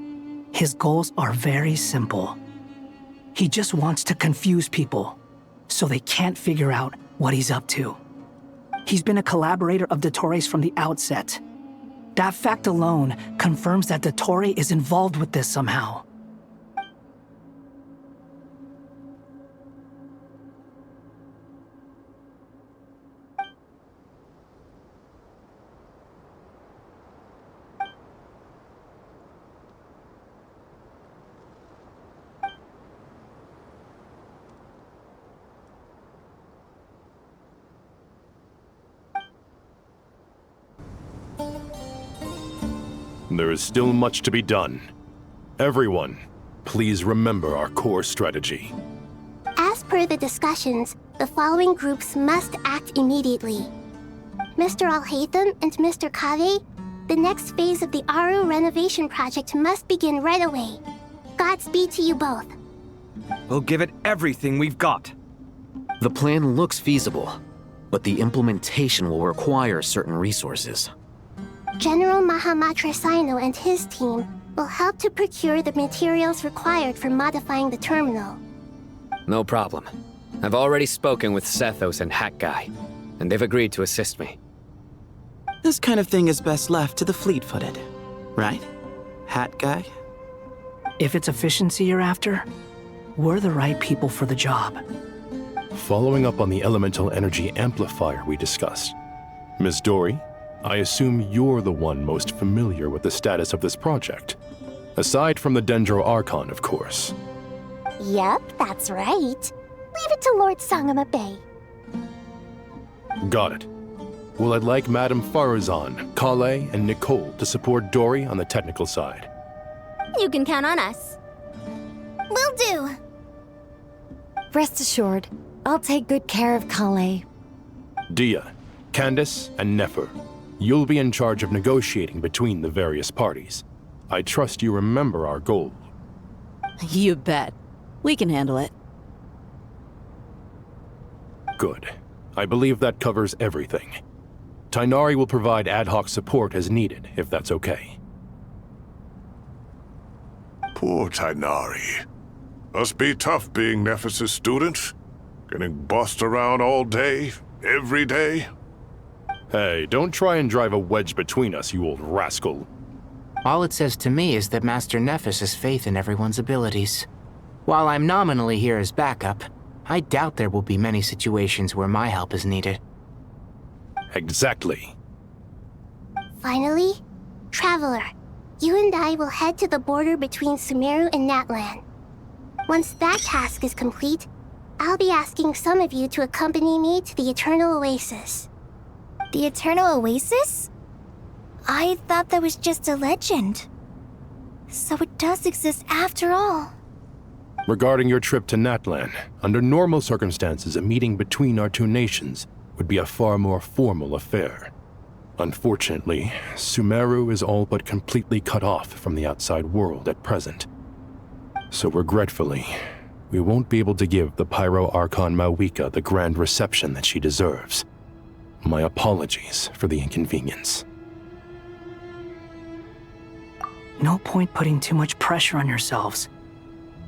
his goals are very simple. He just wants to confuse people, so they can't figure out what he's up to. He's been a collaborator of Dottore's from the outset. That fact alone confirms that Dottore is involved with this somehow. There is still much to be done. Everyone, please remember our core strategy. As per the discussions, the following groups must act immediately. Mr. Alhaitham and Mr. Kave, the next phase of the Aru renovation project must begin right away. Godspeed to you both. We'll give it everything we've got. The plan looks feasible, but the implementation will require certain resources. General Mahamatra Sino and his team will help to procure the materials required for modifying the terminal. No problem. I've already spoken with Sethos and Hat Guy, and they've agreed to assist me. This kind of thing is best left to the fleet-footed, right? Hat Guy? If it's efficiency you're after, we're the right people for the job. Following up on the elemental energy amplifier we discussed, Ms. Dory, I assume you're the one most familiar with the status of this project. Aside from the Dendro Archon, of course. Yep, that's right. Leave it to Lord Sangama Bay. Got it. Well, I'd like Madame Farazan, Kale, and Nicole to support Dory on the technical side. You can count on us. Will do. Rest assured, I'll take good care of Kale. Dia, Candace, and Nefer, you'll be in charge of negotiating between the various parties. I trust you remember our goal. You bet. We can handle it. Good. I believe that covers everything. Tainari will provide ad hoc support as needed, if that's okay. Poor Tainari. Must be tough being Nephis' student. Getting bossed around all day, every day. Hey, don't try and drive a wedge between us, you old rascal. All it says to me is that Master Nephis has faith in everyone's abilities. While I'm nominally here as backup, I doubt there will be many situations where my help is needed. Exactly. Finally, Traveler, you and I will head to the border between Sumeru and Natlan. Once that task is complete, I'll be asking some of you to accompany me to the Eternal Oasis. The Eternal Oasis? I thought that was just a legend. So it does exist after all. Regarding your trip to Natlan, under normal circumstances, a meeting between our two nations would be a far more formal affair. Unfortunately, Sumeru is all but completely cut off from the outside world at present. So regretfully, we won't be able to give the Pyro Archon Mawika the grand reception that she deserves. My apologies for the inconvenience. No point putting too much pressure on yourselves.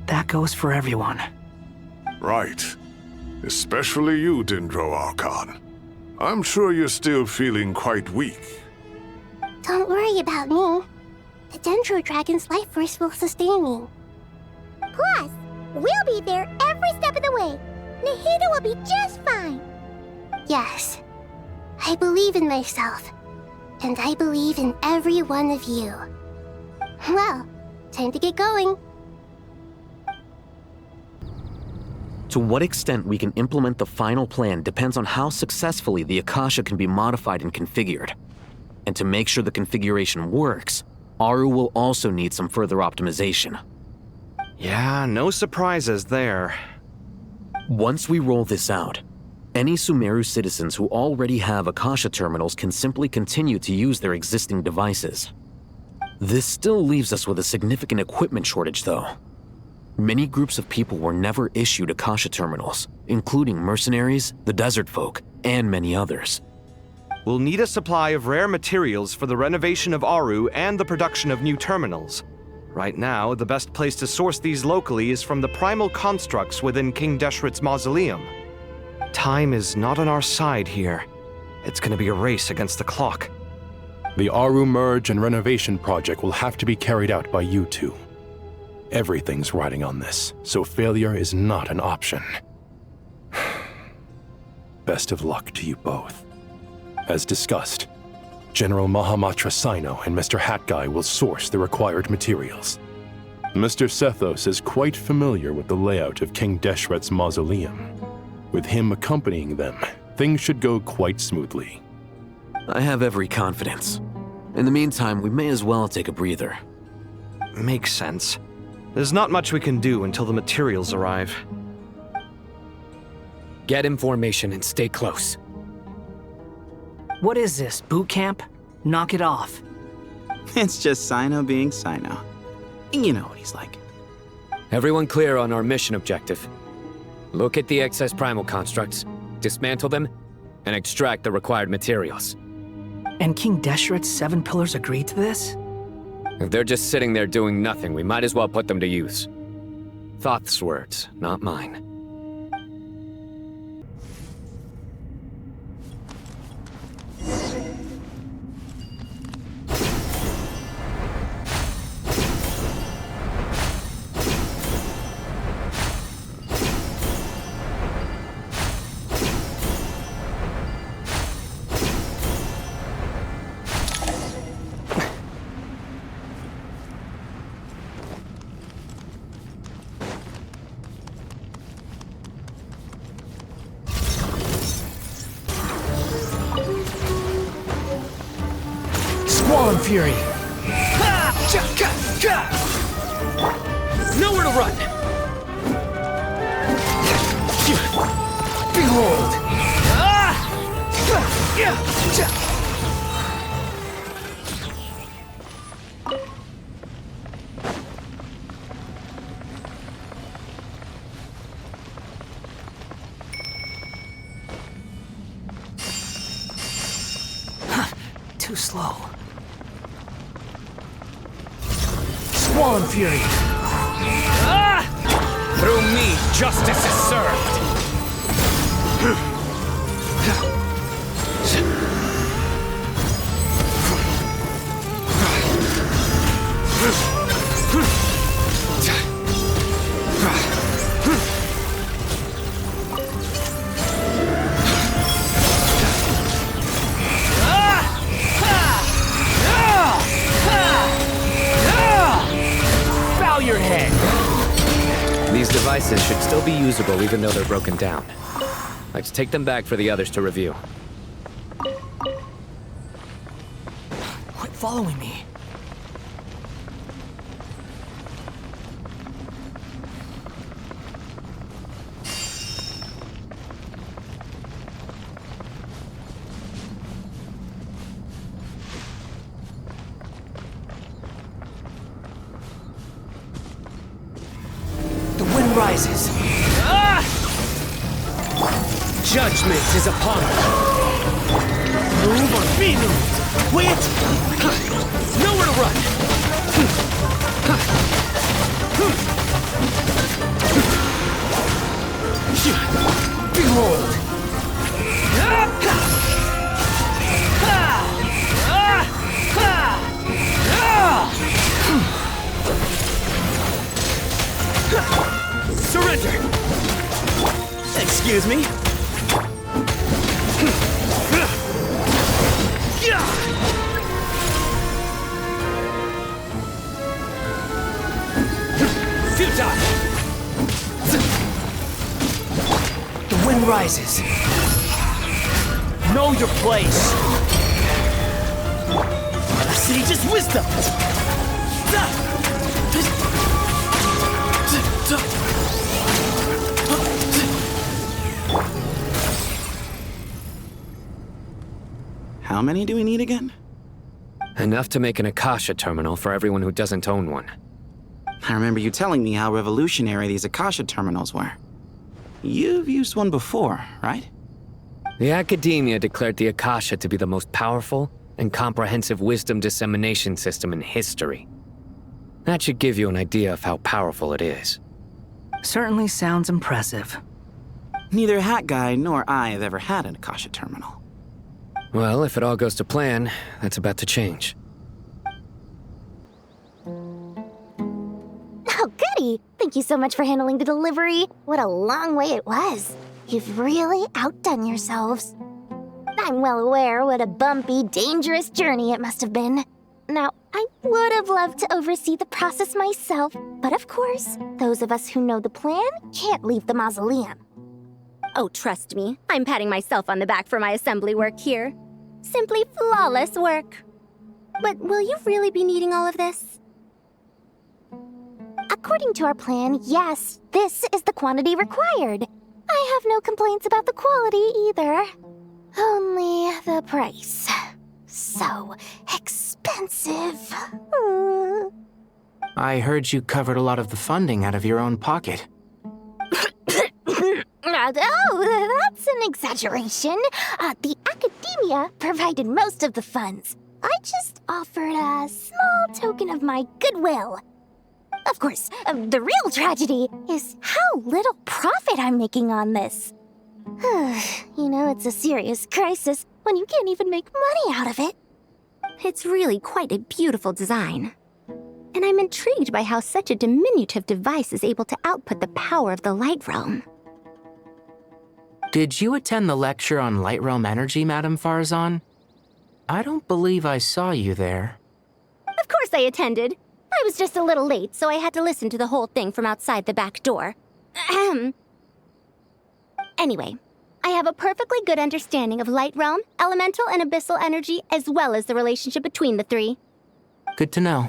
That goes for everyone. Right. Especially you, Dendro Archon. I'm sure you're still feeling quite weak. Don't worry about me. The Dendro Dragon's life force will sustain me. Plus, we'll be there every step of the way. Nahida will be just fine. Yes, I believe in myself. And I believe in every one of you. Well, time to get going. To what extent we can implement the final plan depends on how successfully the Akasha can be modified and configured. And to make sure the configuration works, Aru will also need some further optimization. Yeah, no surprises there. Once we roll this out, any Sumeru citizens who already have Akasha terminals can simply continue to use their existing devices. This still leaves us with a significant equipment shortage, though. Many groups of people were never issued Akasha terminals, including mercenaries, the desert folk, and many others. We'll need a supply of rare materials for the renovation of Aru and the production of new terminals. Right now, the best place to source these locally is from the primal constructs within King Deshret's mausoleum. Time is not on our side here. It's gonna be a race against the clock. The Aru merge and renovation project will have to be carried out by you two. Everything's riding on this, so failure is not an option. Best of luck to you both. As discussed, General Mahamatra Sino and Mr. Hat Guy will source the required materials. Mr. Sethos is quite familiar with the layout of King Deshret's mausoleum. With him accompanying them, things should go quite smoothly. I have every confidence. In the meantime, we may as well take a breather. Makes sense. There's not much we can do until the materials arrive. Get information and stay close. What is this, boot camp? Knock it off. It's just Sino being Sino. You know what he's like. Everyone clear on our mission objective. Look at the excess primal constructs, dismantle them, and extract the required materials. And King Deshret's 7 pillars agreed to this? If they're just sitting there doing nothing, we might as well put them to use. Thoth's words, not mine. Squall Fury! Nowhere to run! Behold! Too slow. Squall Fury! Through me, justice is served! Bow your head! These devices should still be usable even though they're broken down. Let's take them back for the others to review. Quit following me. The wind rises. Judgment is upon us. Move or be moved. Wait! Nowhere to run! Behold! Surrender! Excuse me? Futile! The wind rises. Know your place. Sage's wisdom! How many do we need again? Enough to make an Akasha terminal for everyone who doesn't own one. I remember you telling me how revolutionary these Akasha terminals were. You've used one before, right? The Academia declared the Akasha to be the most powerful and comprehensive wisdom dissemination system in history. That should give you an idea of how powerful it is. Certainly sounds impressive. Neither Hat Guy nor I have ever had an Akasha terminal. Well, if it all goes to plan, that's about to change. Oh, goody! Thank you so much for handling the delivery. What a long way it was. You've really outdone yourselves. I'm well aware what a bumpy, dangerous journey it must have been. Now, I would have loved to oversee the process myself, but of course, those of us who know the plan can't leave the mausoleum. Oh, trust me, I'm patting myself on the back for my assembly work here. Simply flawless work. But will you really be needing all of this? According to our plan, yes, this is the quantity required. I have no complaints about the quality either. Only the price. So expensive. I heard you covered a lot of the funding out of your own pocket. Oh, that's an exaggeration. The academia provided most of the funds. I just offered a small token of my goodwill. Of course, the real tragedy is how little profit I'm making on this. You know, it's a serious crisis when you can't even make money out of it. It's really quite a beautiful design. And I'm intrigued by how such a diminutive device is able to output the power of the Light Realm. Did you attend the lecture on Light Realm energy, Madame Farzan? I don't believe I saw you there. Of course I attended. I was just a little late, so I had to listen to the whole thing from outside the back door. Anyway, I have a perfectly good understanding of Light Realm, elemental and abyssal energy, as well as the relationship between the three. Good to know.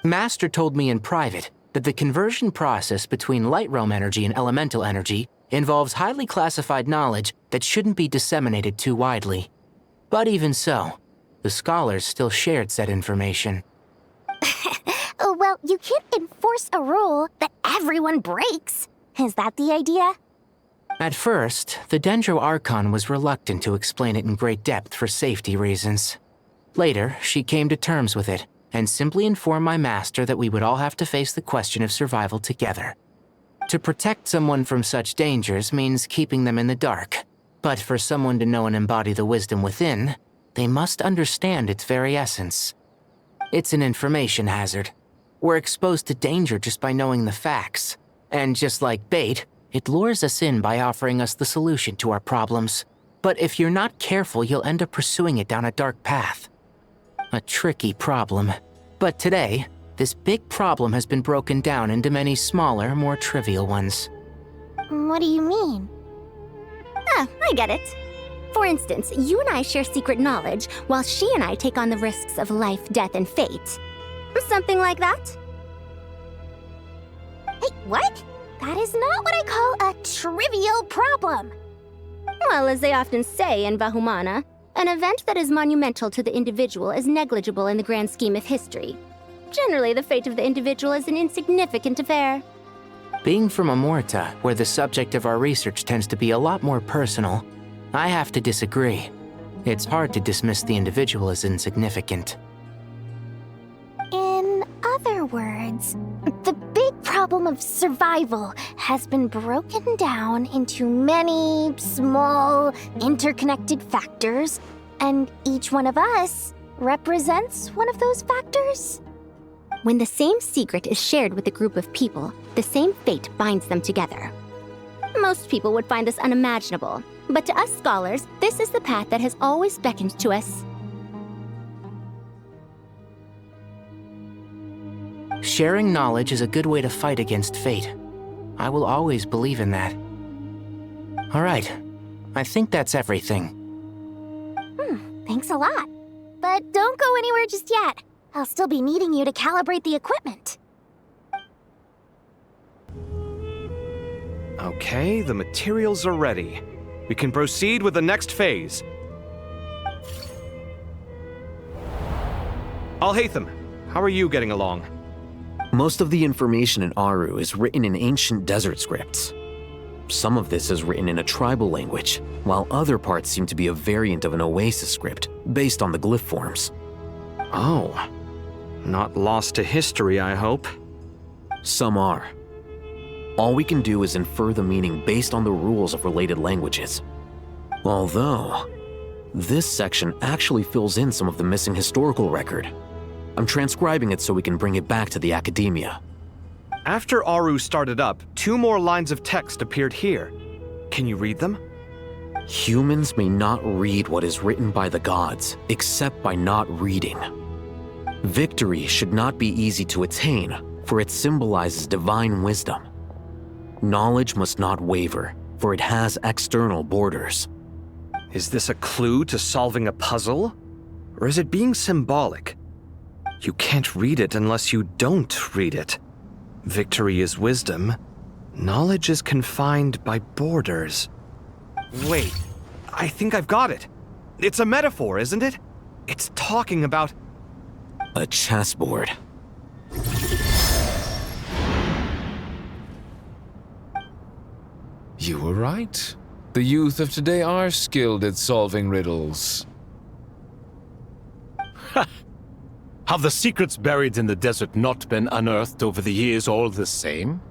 Master told me in private that the conversion process between Light Realm energy and elemental energy involves highly classified knowledge that shouldn't be disseminated too widely. But even so, the scholars still shared said information. Well, you can't enforce a rule that everyone breaks. Is that the idea? At first, the Dendro Archon was reluctant to explain it in great depth for safety reasons. Later, she came to terms with it and simply informed my master that we would all have to face the question of survival together. To protect someone from such dangers means keeping them in the dark, but for someone to know and embody the wisdom within, they must understand its very essence. It's an information hazard. We're exposed to danger just by knowing the facts. And just like bait, it lures us in by offering us the solution to our problems. But if you're not careful, you'll end up pursuing it down a dark path. A tricky problem. But today, this big problem has been broken down into many smaller, more trivial ones. What do you mean? Ah, I get it. For instance, you and I share secret knowledge, while she and I take on the risks of life, death, and fate. Something like that? Hey, what? That is not what I call a trivial problem. Well, as they often say in Vahumana, an event that is monumental to the individual is negligible in the grand scheme of history. Generally, the fate of the individual is an insignificant affair. Being from Amorta, where the subject of our research tends to be a lot more personal, I have to disagree. It's hard to dismiss the individual as insignificant. In other words, the big problem of survival has been broken down into many small, interconnected factors, and each one of us represents one of those factors. When the same secret is shared with a group of people, the same fate binds them together. Most people would find this unimaginable, but to us scholars, this is the path that has always beckoned to us. Sharing knowledge is a good way to fight against fate. I will always believe in that. All right, I think that's everything. Thanks a lot. But don't go anywhere just yet. I'll still be needing you to calibrate the equipment. Okay, the materials are ready. We can proceed with the next phase. Al-Haytham, how are you getting along? Most of the information in Aru is written in ancient desert scripts. Some of this is written in a tribal language, while other parts seem to be a variant of an oasis script based on the glyph forms. Oh. Not lost to history, I hope. Some are. All we can do is infer the meaning based on the rules of related languages. Although, this section actually fills in some of the missing historical record. I'm transcribing it so we can bring it back to the academia. After Aru started up, 2 more lines of text appeared here. Can you read them? Humans may not read what is written by the gods, except by not reading. Victory should not be easy to attain, for it symbolizes divine wisdom. Knowledge must not waver, for it has external borders. Is this a clue to solving a puzzle? Or is it being symbolic? You can't read it unless you don't read it. Victory is wisdom. Knowledge is confined by borders. Wait, I think I've got it. It's a metaphor, isn't it? It's talking about... A chessboard. You were right. The youth of today are skilled at solving riddles. Have the secrets buried in the desert not been unearthed over the years all the same?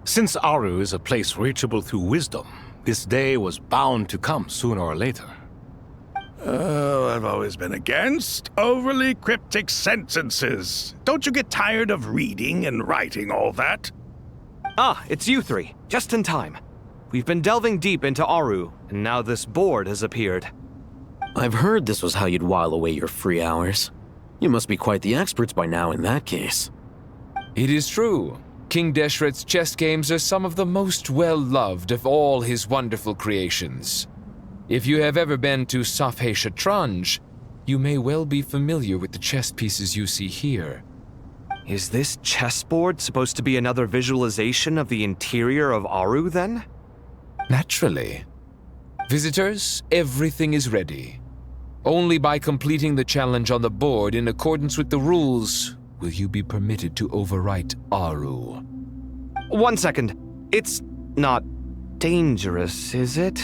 Since Aru is a place reachable through wisdom, this day was bound to come sooner or later. Oh, I've always been against overly cryptic sentences. Don't you get tired of reading and writing all that? Ah, it's you three. Just in time. We've been delving deep into Aru, and now this board has appeared. I've heard this was how you'd while away your free hours. You must be quite the experts by now in that case. It is true. King Deshret's chess games are some of the most well-loved of all his wonderful creations. If you have ever been to Safhe Shatranj, you may well be familiar with the chess pieces you see here. Is this chessboard supposed to be another visualization of the interior of Aru, then? Naturally. Visitors, everything is ready. Only by completing the challenge on the board in accordance with the rules will you be permitted to overwrite Aru. 1 second. It's not dangerous, is it?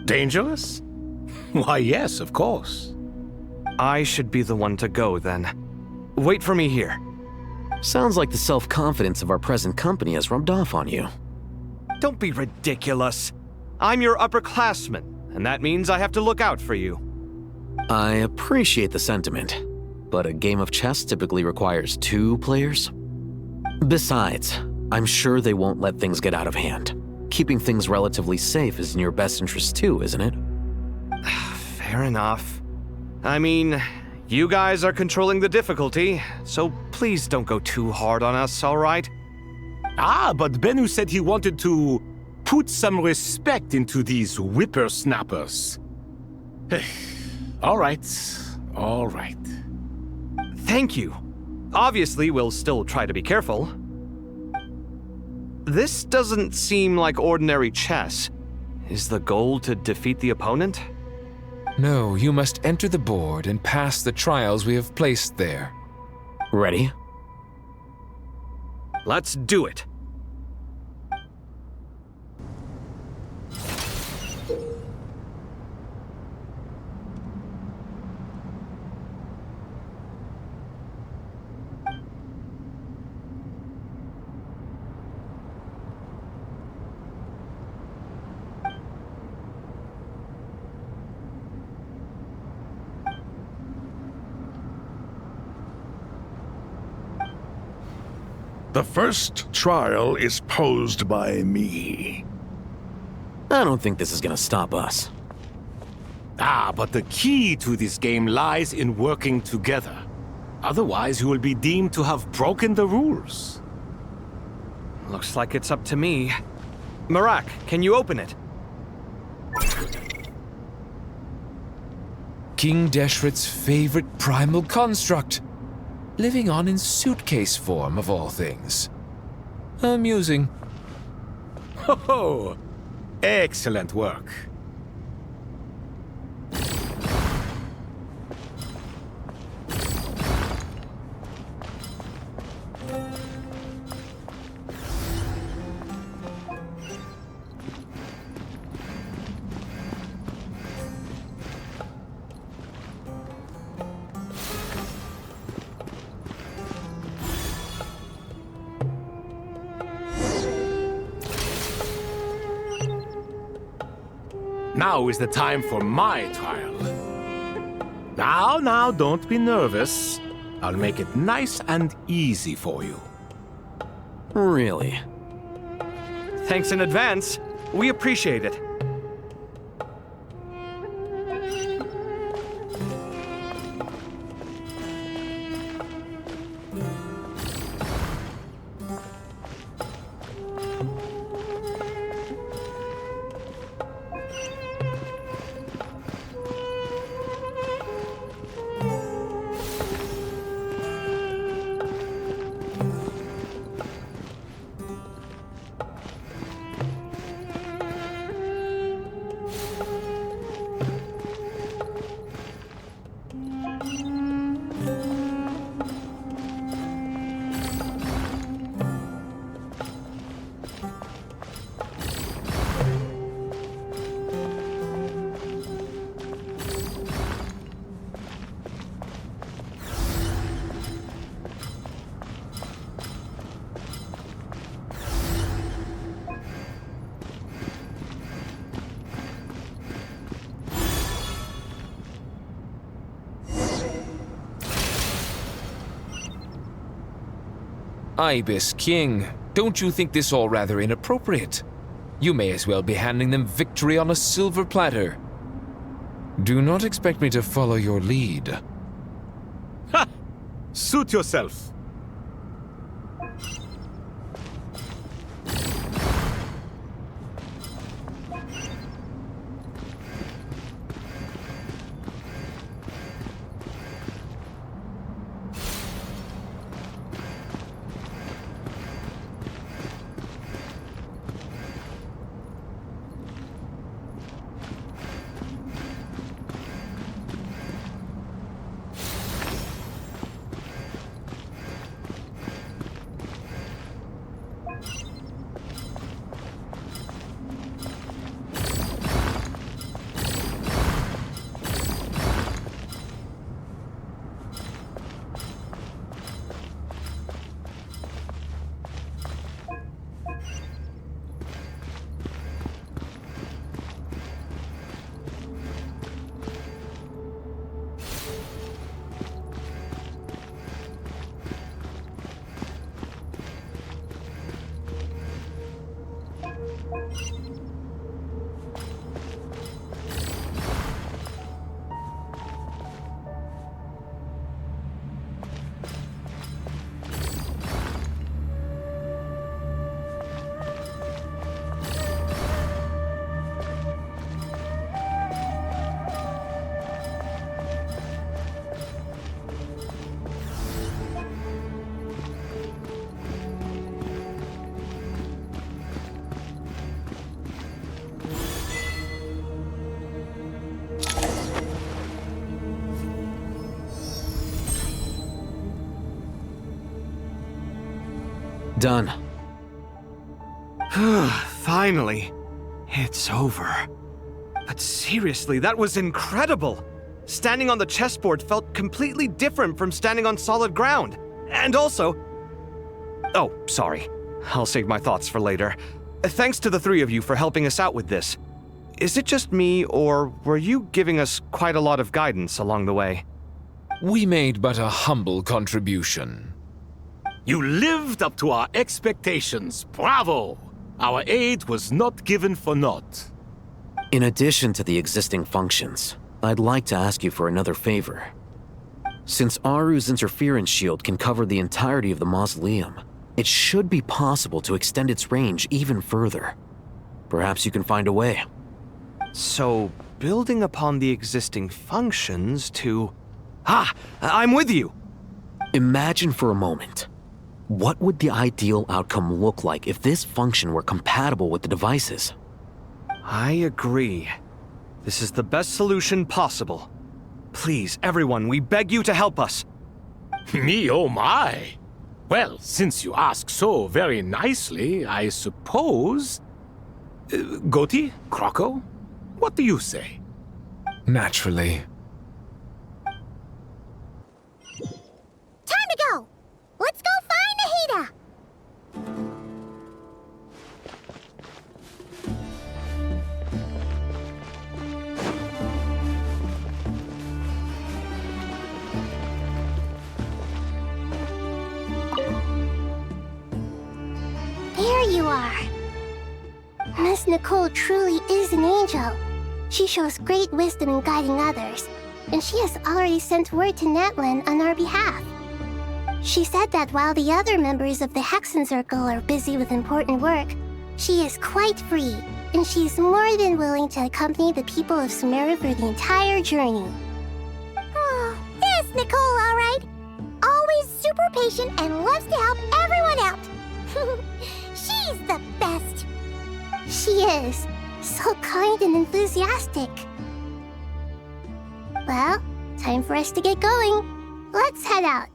Dangerous? Why, yes, of course. I should be the one to go, then. Wait for me here. Sounds like the self-confidence of our present company has rubbed off on you. Don't be ridiculous. I'm your upperclassman, and that means I have to look out for you. I appreciate the sentiment, but a game of chess typically requires 2 players. Besides, I'm sure they won't let things get out of hand. Keeping things relatively safe is in your best interest too, isn't it? Fair enough. I mean, you guys are controlling the difficulty, so please don't go too hard on us, all right? Ah, but Bennu said he wanted to put some respect into these whippersnappers. All right. Thank you. Obviously, we'll still try to be careful. This doesn't seem like ordinary chess. Is the goal to defeat the opponent? No, you must enter the board and pass the trials we have placed there. Ready? Let's do it. The first trial is posed by me. I don't think this is gonna stop us. Ah, but the key to this game lies in working together. Otherwise, you will be deemed to have broken the rules. Looks like it's up to me. Marak, can you open it? King Deshret's favorite primal construct. Living on in suitcase form, of all things. Amusing. Ho-ho! Excellent work. Now is the time for my trial. Now, don't be nervous. I'll make it nice and easy for you. Really? Thanks in advance. We appreciate it. Ibis King, don't you think this all rather inappropriate? You may as well be handing them victory on a silver platter. Do not expect me to follow your lead. Ha! Suit yourself. Done. Finally. It's over. But seriously, that was incredible. Standing on the chessboard felt completely different from standing on solid ground. And also... Oh, sorry. I'll save my thoughts for later. Thanks to the three of you for helping us out with this. Is it just me, or were you giving us quite a lot of guidance along the way? We made but a humble contribution. You lived up to our expectations. Bravo! Our aid was not given for naught. In addition to the existing functions, I'd like to ask you for another favor. Since Aru's interference shield can cover the entirety of the mausoleum, it should be possible to extend its range even further. Perhaps you can find a way. So, building upon the existing functions to... Ah! I'm with you! Imagine for a moment. What would the ideal outcome look like if this function were compatible with the devices? I agree. This is the best solution possible. Please, everyone, we beg you to help us. Me, oh my! Well, since you ask so very nicely, I suppose... Goti? Croco? What do you say? Naturally. Time to go! Let's go find Nahida! There you are. Miss Nicole truly is an angel. She shows great wisdom in guiding others, and she has already sent word to Natlan on our behalf. She said that while the other members of the Hexen Circle are busy with important work, she is quite free, and she is more than willing to accompany the people of Sumeru for the entire journey. Oh, yes, Nicole, all right. Always super patient and loves to help everyone out. She's the best. She is. So kind and enthusiastic. Well, time for us to get going. Let's head out.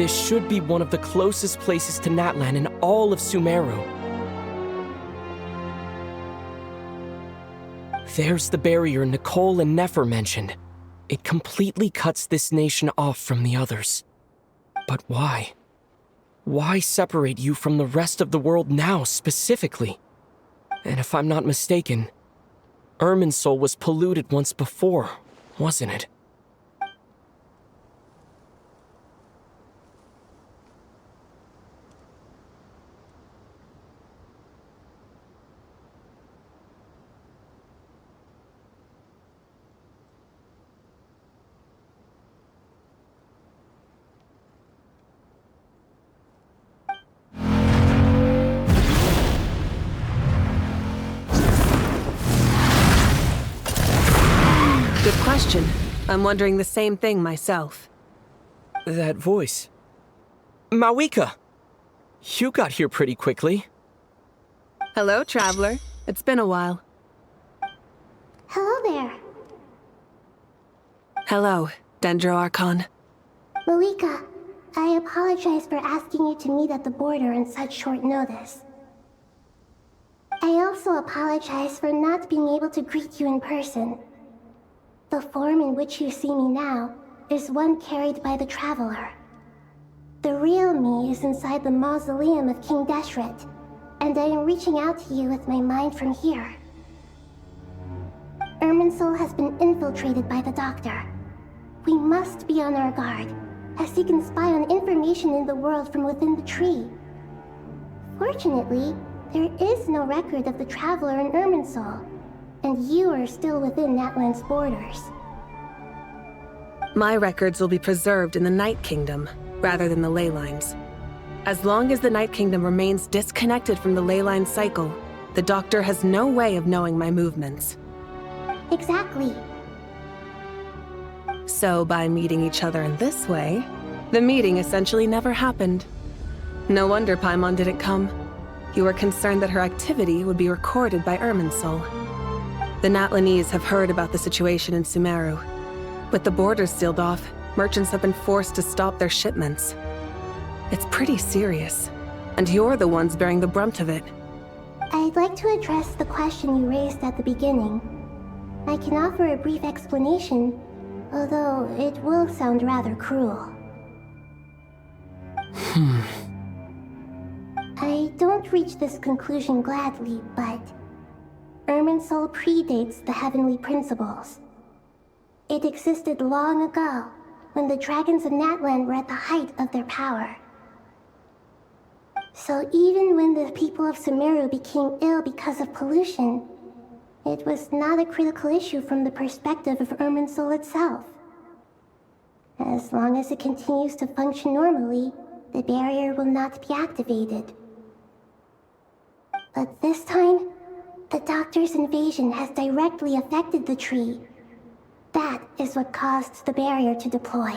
This should be one of the closest places to Natlan in all of Sumeru. There's the barrier Nicole and Nefer mentioned. It completely cuts this nation off from the others. But why? Why separate you from the rest of the world now, specifically? And if I'm not mistaken, Irminsul was polluted once before, wasn't it? Good question. I'm wondering the same thing myself. That voice. Mawika! You got here pretty quickly. Hello, traveler. It's been a while. Hello there. Hello, Dendro Archon. Mawika, I apologize for asking you to meet at the border on such short notice. I also apologize for not being able to greet you in person. The form in which you see me now is one carried by the Traveler. The real me is inside the mausoleum of King Deshret, and I am reaching out to you with my mind from here. Irminsul has been infiltrated by the Doctor. We must be on our guard, as he can spy on information in the world from within the tree. Fortunately, there is no record of the Traveler in Irminsul, and you are still within Natlan's borders. My records will be preserved in the Night Kingdom, rather than the ley lines. As long as the Night Kingdom remains disconnected from the ley line cycle, the Doctor has no way of knowing my movements. Exactly. So by meeting each other in this way, the meeting essentially never happened. No wonder Paimon didn't come. You were concerned that her activity would be recorded by Irminsul. The Natlanese have heard about the situation in Sumeru. With the borders sealed off, merchants have been forced to stop their shipments. It's pretty serious, and you're the ones bearing the brunt of it. I'd like to address the question you raised at the beginning. I can offer a brief explanation, although it will sound rather cruel. I don't reach this conclusion gladly, but Irminsul predates the heavenly principles. It existed long ago, when the dragons of Natlan were at the height of their power. So even when the people of Sumeru became ill because of pollution, it was not a critical issue from the perspective of Irminsul itself. As long as it continues to function normally, the barrier will not be activated. But this time, the Doctor's invasion has directly affected the tree. That is what caused the barrier to deploy.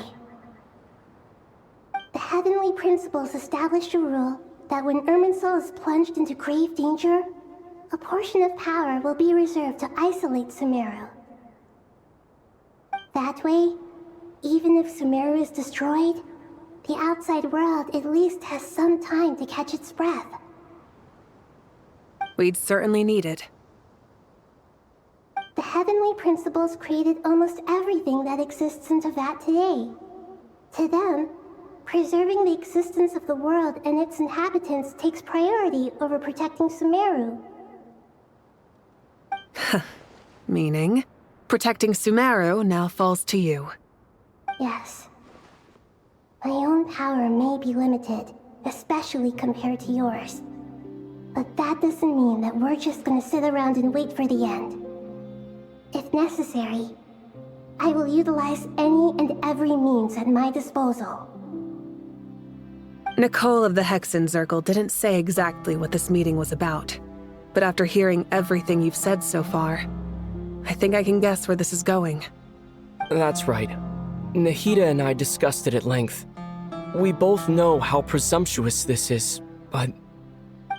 The heavenly principles established a rule that when Irminsul is plunged into grave danger, a portion of power will be reserved to isolate Sumeru. That way, even if Sumeru is destroyed, the outside world at least has some time to catch its breath. We'd certainly need it. The heavenly principles created almost everything that exists in Teyvat today. To them, preserving the existence of the world and its inhabitants takes priority over protecting Sumeru. Meaning, protecting Sumeru now falls to you. Yes. My own power may be limited, especially compared to yours. But that doesn't mean that we're just gonna sit around and wait for the end. If necessary, I will utilize any and every means at my disposal. Nicole of the Hexen Circle didn't say exactly what this meeting was about. But after hearing everything you've said so far, I think I can guess where this is going. That's right. Nahida and I discussed it at length. We both know how presumptuous this is, but...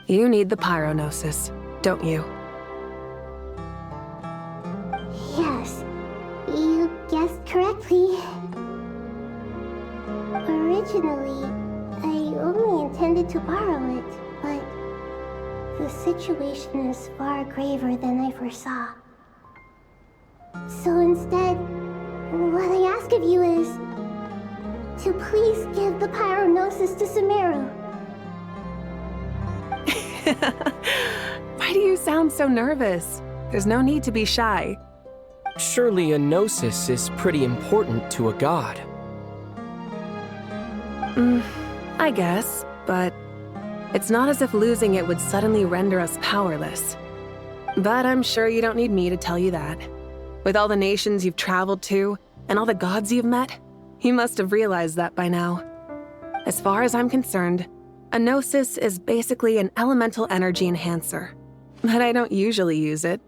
You need the pyronosis, don't you? Yes, you guessed correctly. Originally, intended to borrow it, but the situation is far graver than I foresaw. So instead, what I ask of you is to please give the pyronosis to Sumeru. Why do you sound so nervous? There's no need to be shy. Surely a gnosis is pretty important to a god. I guess, but it's not as if losing it would suddenly render us powerless. But I'm sure you don't need me to tell you that. With all the nations you've traveled to, and all the gods you've met, you must have realized that by now. As far as I'm concerned, a gnosis is basically an elemental energy enhancer. But I don't usually use it.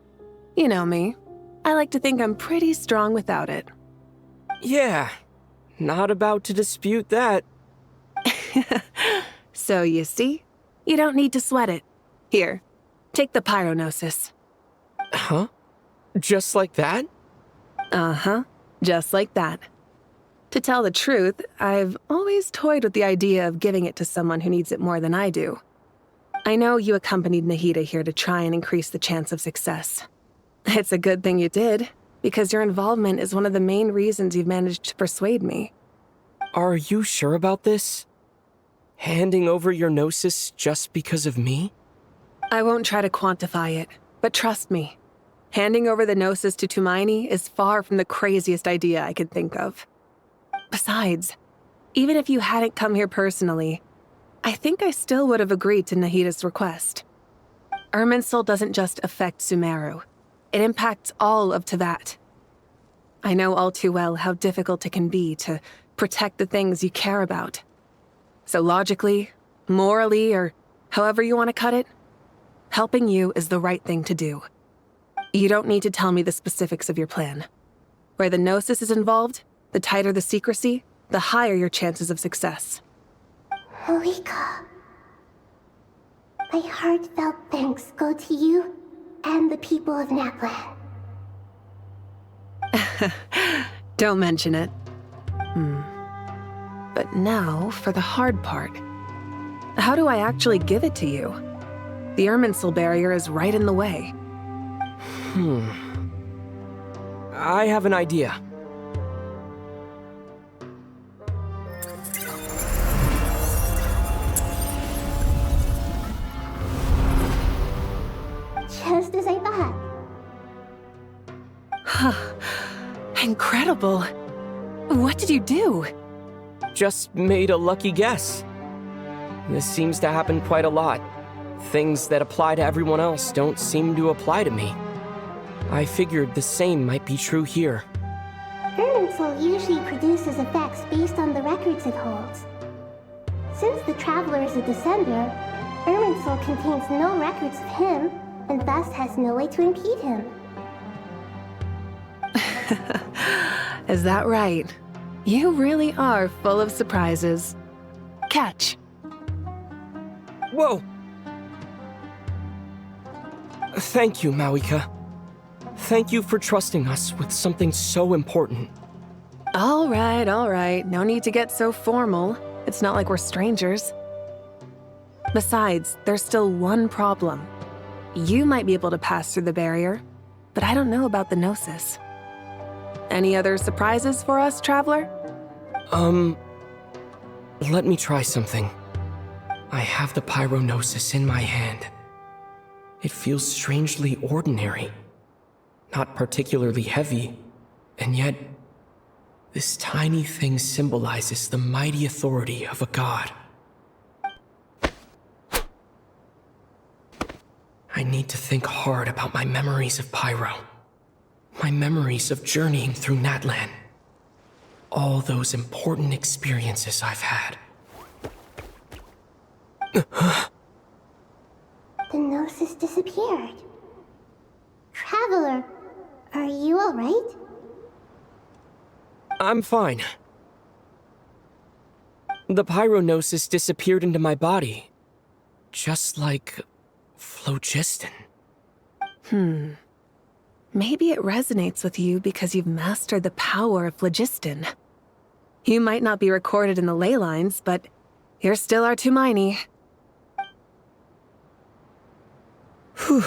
You know me. I like to think I'm pretty strong without it. Yeah, not about to dispute that. So you see, you don't need to sweat it. Here, take the pyronosis. Huh? Just like that? Uh-huh, just like that. To tell the truth, I've always toyed with the idea of giving it to someone who needs it more than I do. I know you accompanied Nahida here to try and increase the chance of success. It's a good thing you did, because your involvement is one of the main reasons you've managed to persuade me. Are you sure about this? Handing over your gnosis just because of me? I won't try to quantify it, but trust me. Handing over the gnosis to Tumaini is far from the craziest idea I could think of. Besides, even if you hadn't come here personally, I think I still would have agreed to Nahida's request. Irminsul doesn't just affect Sumeru. It impacts all of Teyvat. I know all too well how difficult it can be to protect the things you care about. So logically, morally, or however you want to cut it, helping you is the right thing to do. You don't need to tell me the specifics of your plan. Where the gnosis is involved, the tighter the secrecy, the higher your chances of success. Malika, my heartfelt thanks go to you and the people of Natlan. Don't mention it. But now for the hard part. How do I actually give it to you? The Irminsul barrier is right in the way. I have an idea. Just as I thought. Incredible. What did you do? Just made a lucky guess. This seems to happen quite a lot. Things that apply to everyone else don't seem to apply to me. I figured the same might be true here. Irminsul usually produces effects based on the records it holds. Since the Traveler is a descender, Irminsul contains no records of him, and thus has no way to impede him. Is that right? You really are full of surprises. Catch. Whoa! Thank you, Mawika. Thank you for trusting us with something so important. All right. No need to get so formal. It's not like we're strangers. Besides, there's still one problem. You might be able to pass through the barrier, but I don't know about the gnosis. Any other surprises for us, Traveler? Let me try something. I have the pyronosis in my hand. It feels strangely ordinary. Not particularly heavy, and yet this tiny thing symbolizes the mighty authority of a god. I need to think hard about my memories of Pyro. My memories of journeying through Natlan. All those important experiences I've had. The gnosis disappeared. Traveler, are you alright? I'm fine. The pyronosis disappeared into my body. Just like phlogiston. Maybe it resonates with you because you've mastered the power of phlogiston. You might not be recorded in the ley lines, but You're still our Tumaini. Whew.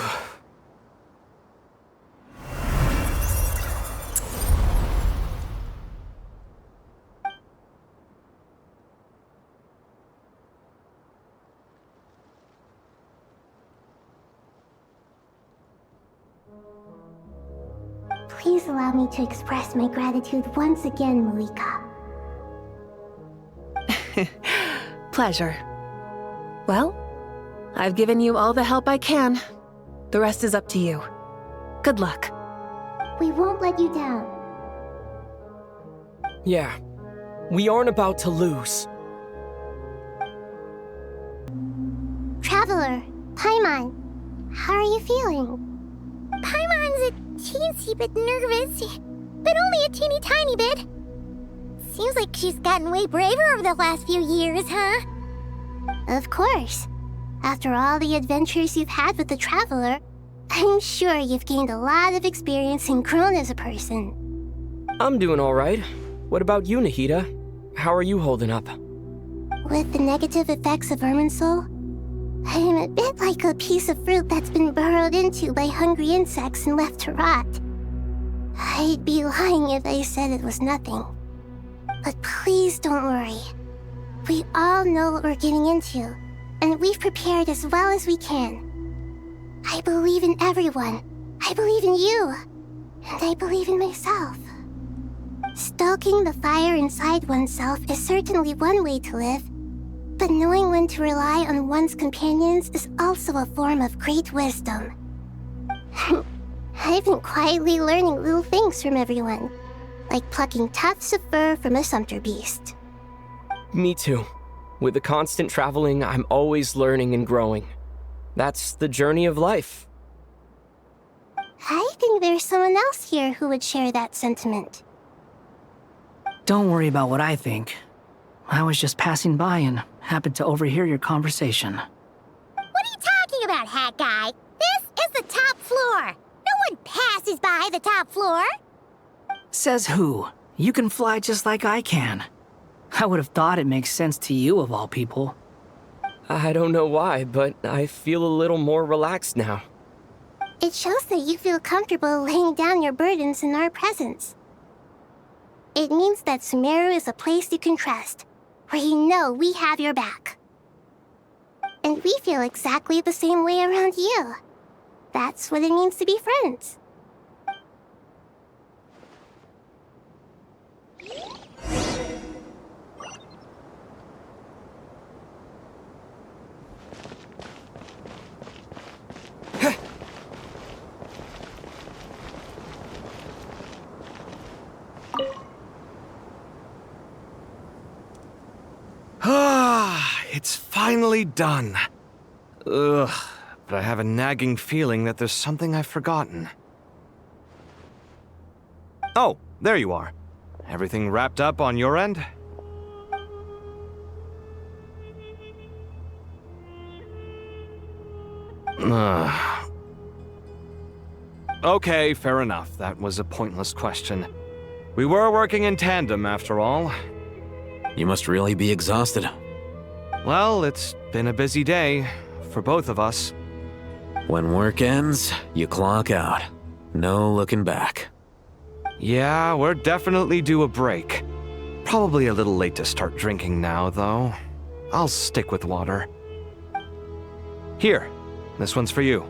Please allow me to express my gratitude once again, Malika. Pleasure. Well, I've given you all the help I can. The rest is up to you. Good luck. We won't let you down. Yeah, we aren't about to lose. Traveler, Paimon, how are you feeling? Paimon's a teensy bit nervous, but only a teeny tiny bit. Seems like she's gotten way braver over the last few years, huh? Of course. After all the adventures you've had with the Traveler, I'm sure you've gained a lot of experience and grown as a person. I'm doing all right. What about you, Nahida? How are you holding up? With the negative effects of Irminsul, I'm a bit like a piece of fruit that's been burrowed into by hungry insects and left to rot. I'd be lying if I said it was nothing. But please don't worry. We all know what we're getting into, and we've prepared as well as we can. I believe in everyone. I believe in you. And I believe in myself. Stoking the fire inside oneself is certainly one way to live, but knowing when to rely on one's companions is also a form of great wisdom. I've been quietly learning little things from everyone, like plucking tufts of fur from a sumpter beast. Me too. With the constant traveling, I'm always learning and growing. That's the journey of life. I think there's someone else here who would share that sentiment. Don't worry about what I think. I was just passing by and happened to overhear your conversation. What are you talking about, Hat Guy? This is the top floor. No one passes by the top floor. Says who? You can fly just like I can. I would have thought it makes sense to you of all people. I don't know why, but I feel a little more relaxed now. It shows that you feel comfortable laying down your burdens in our presence. It means that Sumeru is a place you can trust, where you know we have your back. And we feel exactly the same way around you. That's what it means to be friends. It's finally done. Ugh, but I have a nagging feeling that there's something I've forgotten. Oh, there you are. Everything wrapped up on your end? Okay, fair enough. That was a pointless question. We were working in tandem, after all. You must really be exhausted. Well, it's been a busy day for both of us. When work ends, you clock out. No looking back. Yeah, we're definitely due a break. Probably a little late to start drinking now, though. I'll stick with water. Here, this one's for you.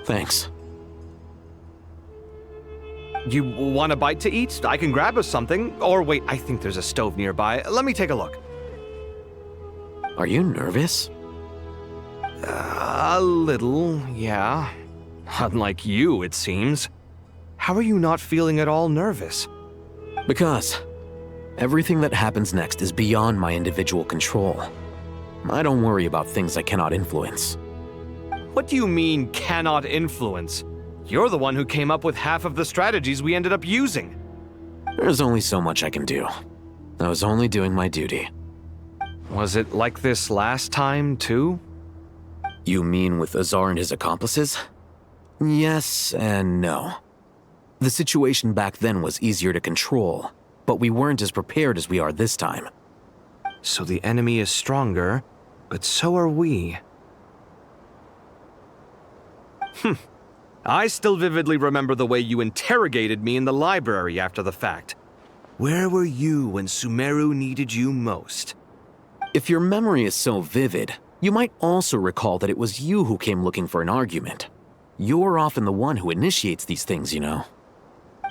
Thanks. You want a bite to eat? I can grab us something. Or wait, I think there's a stove nearby. Let me take a look. Are you nervous? A little, yeah. Unlike you, it seems. How are you not feeling at all nervous? Because everything that happens next is beyond my individual control. I don't worry about things I cannot influence. What do you mean, cannot influence? You're the one who came up with half of the strategies we ended up using. There's only so much I can do. I was only doing my duty. Was it like this last time, too? You mean with Azar and his accomplices? Yes and no. The situation back then was easier to control, but we weren't as prepared as we are this time. So the enemy is stronger, but so are we. I still vividly remember the way you interrogated me in the library after the fact. Where were you when Sumeru needed you most? If your memory is so vivid, you might also recall that it was you who came looking for an argument. You're often the one who initiates these things, you know.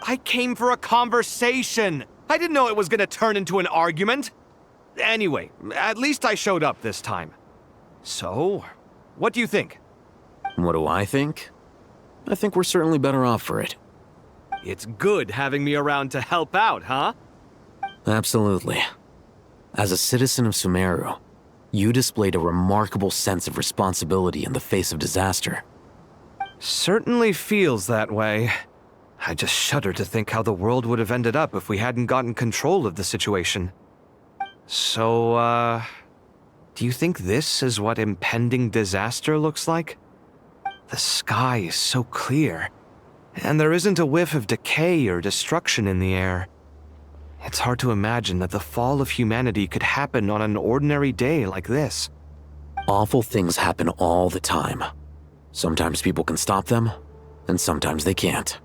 I came for a conversation! I didn't know it was gonna turn into an argument! Anyway, at least I showed up this time. So, what do you think? What do I think? I think we're certainly better off for it. It's good having me around to help out, huh? Absolutely. As a citizen of Sumeru, you displayed a remarkable sense of responsibility in the face of disaster. Certainly feels that way. I just shudder to think how the world would have ended up if we hadn't gotten control of the situation. So, do you think this is what impending disaster looks like? The sky is so clear, and there isn't a whiff of decay or destruction in the air. It's hard to imagine that the fall of humanity could happen on an ordinary day like this. Awful things happen all the time. Sometimes people can stop them, and sometimes they can't.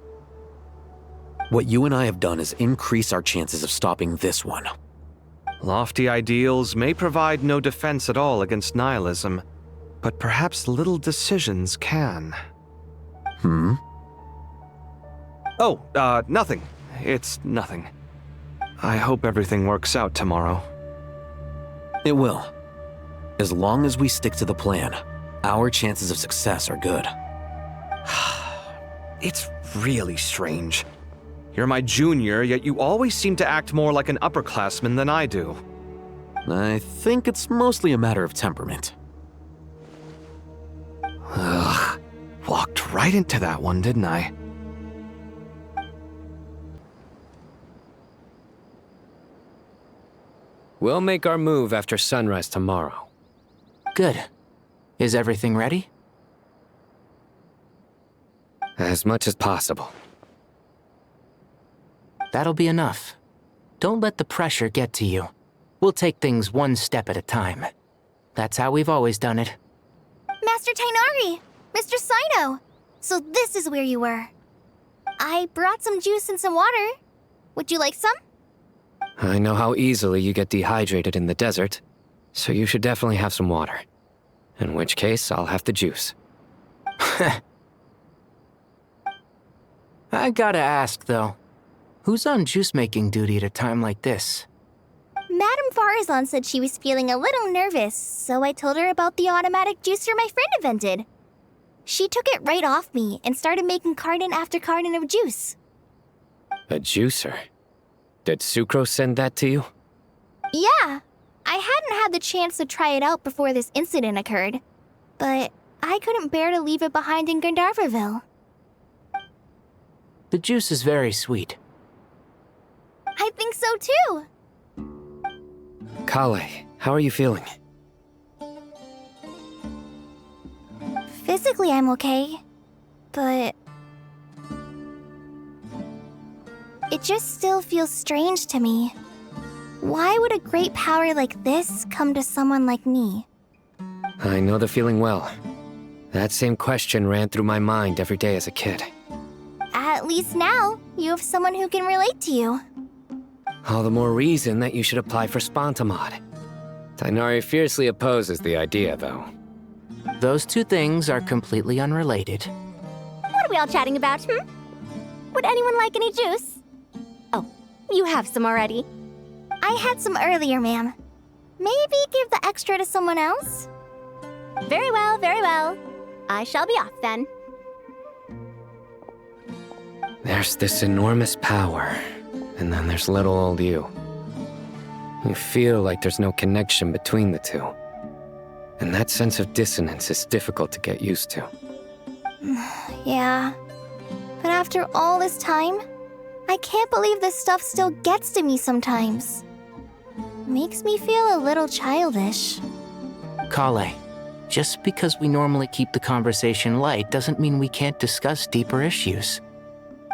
What you and I have done is increase our chances of stopping this one. Lofty ideals may provide no defense at all against nihilism, but perhaps little decisions can. Oh, nothing. It's nothing. I hope everything works out tomorrow. It will. As long as we stick to the plan, our chances of success are good. It's really strange. You're my junior, yet you always seem to act more like an upperclassman than I do. I think it's mostly a matter of temperament. Ugh. Walked right into that one, didn't I? We'll make our move after sunrise tomorrow. Good. Is everything ready? As much as possible. That'll be enough. Don't let the pressure get to you. We'll take things one step at a time. That's how we've always done it. Master Tainari! Mr. Sino! So this is where you were. I brought some juice and some water. Would you like some? I know how easily you get dehydrated in the desert, so you should definitely have some water. In which case, I'll have the juice. I gotta ask, though. Who's on juice-making duty at a time like this? Madame Farazan said she was feeling a little nervous, so I told her about the automatic juicer my friend invented. She took it right off me and started making carton after carton of juice. A juicer? Did Sucrose send that to you? Yeah. I hadn't had the chance to try it out before this incident occurred, but I couldn't bear to leave it behind in Gandharvaville. The juice is very sweet. I think so too. Kale, how are you feeling? Physically, I'm okay, but it just still feels strange to me. Why would a great power like this come to someone like me? I know the feeling well. That same question ran through my mind every day as a kid. At least now, you have someone who can relate to you. All the more reason that you should apply for Spontamod. Tainari fiercely opposes the idea, though. Those two things are completely unrelated. What are we all chatting about, Would anyone like any juice? Oh, you have some already. I had some earlier, ma'am. Maybe give the extra to someone else? Very well, very well. I shall be off then. There's this enormous power, and then there's little old you. You feel like there's no connection between the two. And that sense of dissonance is difficult to get used to. Yeah. But after all this time, I can't believe this stuff still gets to me sometimes. Makes me feel a little childish. Kale, just because we normally keep the conversation light doesn't mean we can't discuss deeper issues.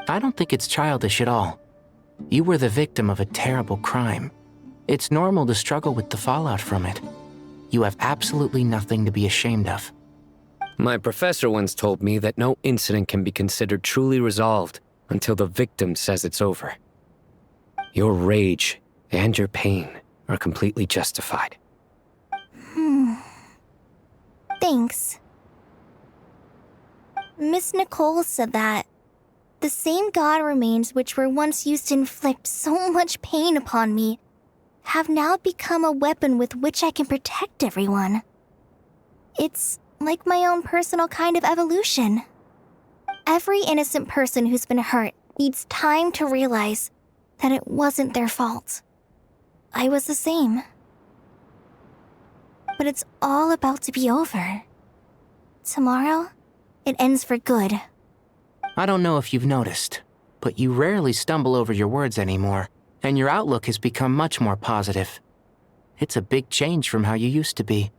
I don't think it's childish at all. You were the victim of a terrible crime. It's normal to struggle with the fallout from it. You have absolutely nothing to be ashamed of. My professor once told me that no incident can be considered truly resolved until the victim says it's over. Your rage and your pain are completely justified. Thanks. Miss Nicole said that the same god remains which were once used to inflict so much pain upon me have now become a weapon with which I can protect everyone. It's like my own personal kind of evolution. Every innocent person who's been hurt needs time to realize that it wasn't their fault. I was the same. But it's all about to be over. Tomorrow, it ends for good. I don't know if you've noticed, but you rarely stumble over your words anymore, and your outlook has become much more positive. It's a big change from how you used to be.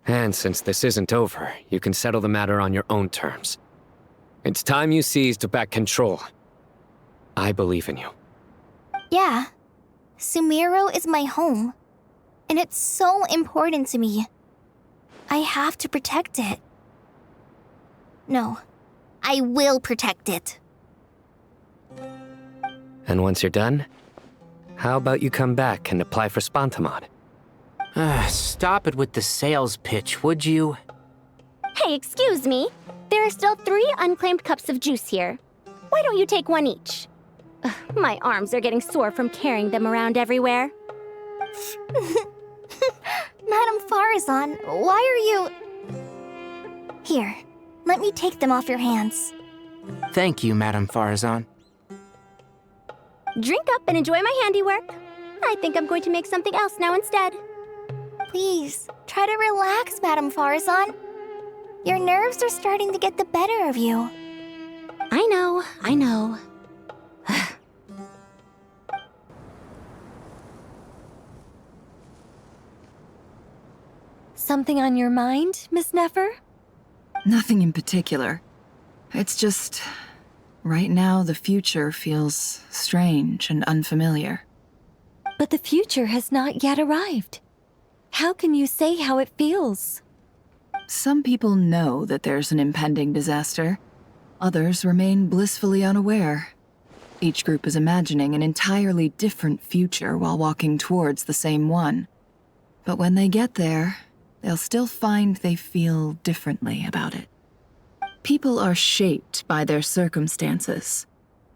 And since this isn't over, you can settle the matter on your own terms. It's time you seized back control. I believe in you. Yeah. Sumeru is my home. And it's so important to me. I have to protect it. No, I will protect it. And once you're done, how about you come back and apply for Spantamod? Stop it with the sales pitch, would you? Hey, excuse me. There are still 3 unclaimed cups of juice here. Why don't you take one each? Ugh, my arms are getting sore from carrying them around everywhere. Madame Farazan, why are you... Here, let me take them off your hands. Thank you, Madame Farazan. Drink up and enjoy my handiwork. I think I'm going to make something else now instead. Please, try to relax, Madame Farazan. Your nerves are starting to get the better of you. I know. Something on your mind, Miss Nefer? Nothing in particular. It's just... right now, the future feels strange and unfamiliar. But the future has not yet arrived. How can you say how it feels? Some people know that there's an impending disaster. Others remain blissfully unaware. Each group is imagining an entirely different future while walking towards the same one. But when they get there, they'll still find they feel differently about it. People are shaped by their circumstances.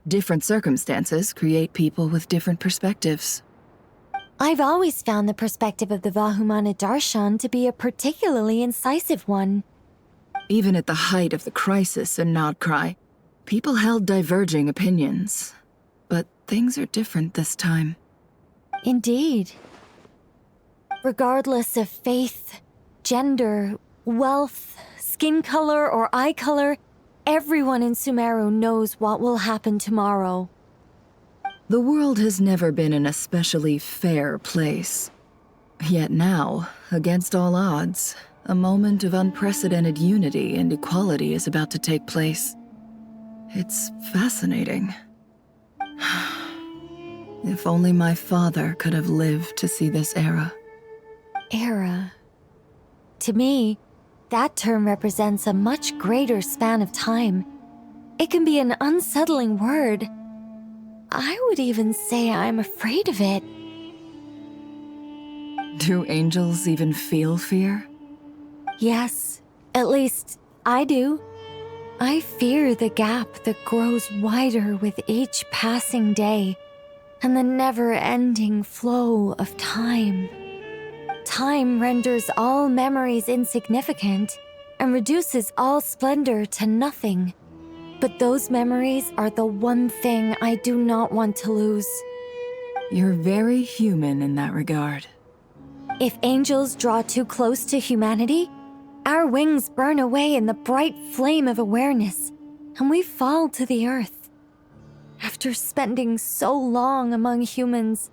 Different circumstances create people with different perspectives. I've always found the perspective of the Vahumana Darshan to be a particularly incisive one. Even at the height of the crisis in Nodcry, people held diverging opinions. But things are different this time. Indeed. Regardless of faith, gender, wealth, skin color, or eye color, everyone in Sumeru knows what will happen tomorrow. The world has never been an especially fair place. Yet now, against all odds, a moment of unprecedented unity and equality is about to take place. It's fascinating. If only my father could have lived to see this era. Era. To me, that term represents a much greater span of time. It can be an unsettling word. I would even say I'm afraid of it. Do angels even feel fear? Yes, at least I do. I fear the gap that grows wider with each passing day, and the never-ending flow of time. Time renders all memories insignificant and reduces all splendor to nothing. But those memories are the one thing I do not want to lose. You're very human in that regard. If angels draw too close to humanity, our wings burn away in the bright flame of awareness, and we fall to the earth. After spending so long among humans,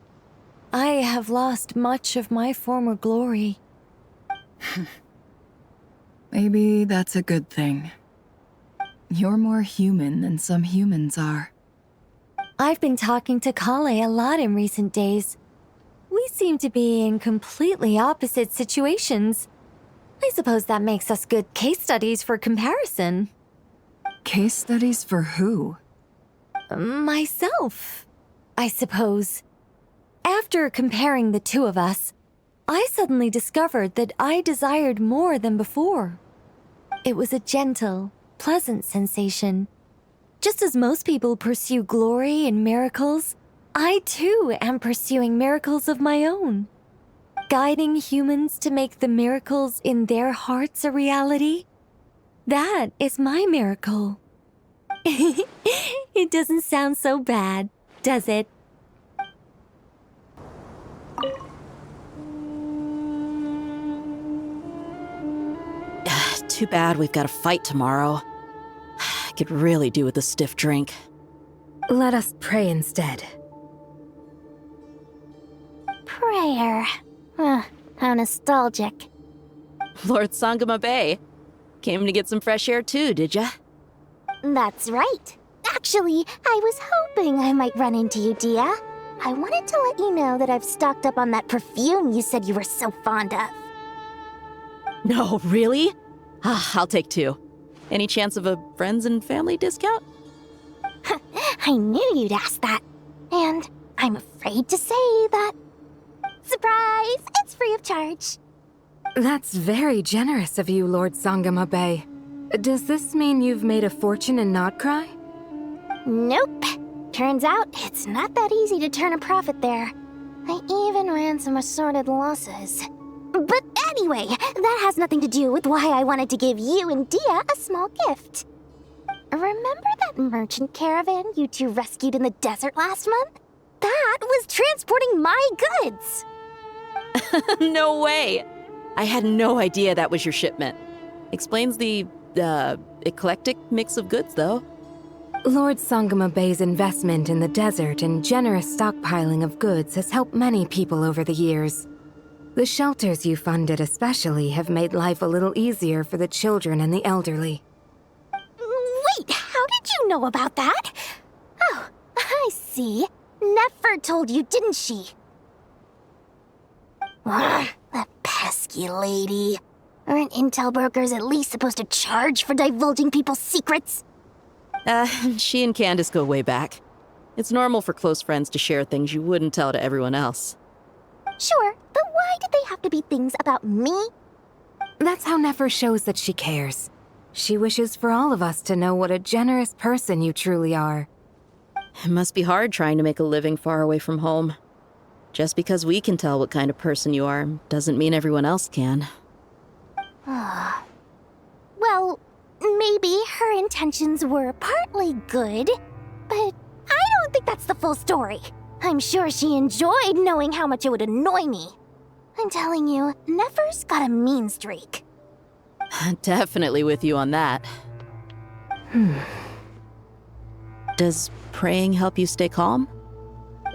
I have lost much of my former glory. Maybe that's a good thing. You're more human than some humans are. I've been talking to Kale a lot in recent days. We We seem to be in completely opposite situations. I suppose that makes us good case studies for comparison. Case studies for who? Myself, I suppose. After comparing the two of us, I suddenly discovered that I desired more than before. It was a gentle, pleasant sensation. Just as most people pursue glory and miracles, I too am pursuing miracles of my own. Guiding humans to make the miracles in their hearts a reality. That is my miracle. It doesn't sound so bad, does it? Too bad we've got a fight tomorrow. I could really do with a stiff drink. Let us pray instead. Prayer. How nostalgic. Lord Sangama Bay. Came to get some fresh air too, did ya? That's right. Actually, I was hoping I might run into you, Dia. I wanted to let you know that I've stocked up on that perfume you said you were so fond of. No, really? I'll take 2. Any chance of a friends and family discount? I knew you'd ask that. And I'm afraid to say that. Surprise! It's free of charge. That's very generous of you, Lord Sangama Bay. Does this mean you've made a fortune in Not Cry? Nope. Turns out it's not that easy to turn a profit there. I even ran some assorted losses. But anyway, that has nothing to do with why I wanted to give you and Dia a small gift. Remember that merchant caravan you two rescued in the desert last month? That was transporting my goods! No way! I had no idea that was your shipment. Explains the, eclectic mix of goods, though. Lord Sangama Bay's investment in the desert and generous stockpiling of goods has helped many people over the years. The shelters you funded especially have made life a little easier for the children and the elderly. Wait, how did you know about that? Oh, I see. Nefer told you, didn't she? That pesky lady. Aren't intel brokers at least supposed to charge for divulging people's secrets? She and Candace go way back. It's normal for close friends to share things you wouldn't tell to everyone else. Sure, but why did they have to be things about me? That's how Nefer shows that she cares. She wishes for all of us to know what a generous person you truly are. It must be hard trying to make a living far away from home. Just because we can tell what kind of person you are doesn't mean everyone else can. Well, maybe her intentions were partly good, but I don't think that's the full story. I'm sure she enjoyed knowing how much it would annoy me. I'm telling you, Nefer's got a mean streak. Definitely with you on that. Does praying help you stay calm?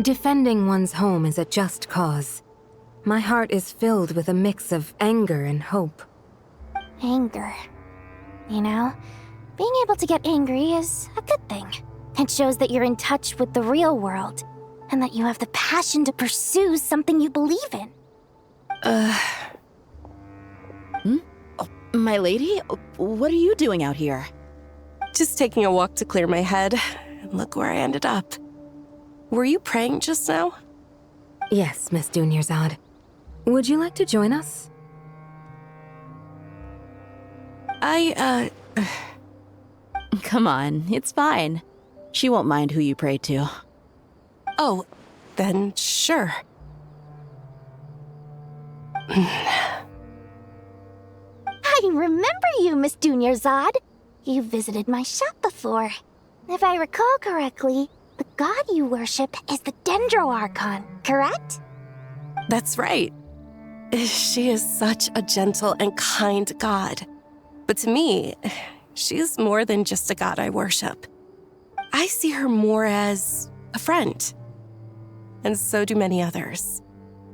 Defending one's home is a just cause. My heart is filled with a mix of anger and hope. Anger. You know, being able to get angry is a good thing. It shows that you're in touch with the real world, and that you have the passion to pursue something you believe in. My lady? What are you doing out here? Just taking a walk to clear my head. And look where I ended up. Were you praying just now? Yes, Miss Dunyarzad. Would you like to join us? Come on, it's fine. She won't mind who you pray to. Oh, then sure. I remember you, Miss Dunyarzad. You visited my shop before. If I recall correctly, the god you worship is the Dendro Archon, correct? That's right. She is such a gentle and kind god. But to me, she is more than just a god I worship. I see her more as a friend. And so do many others.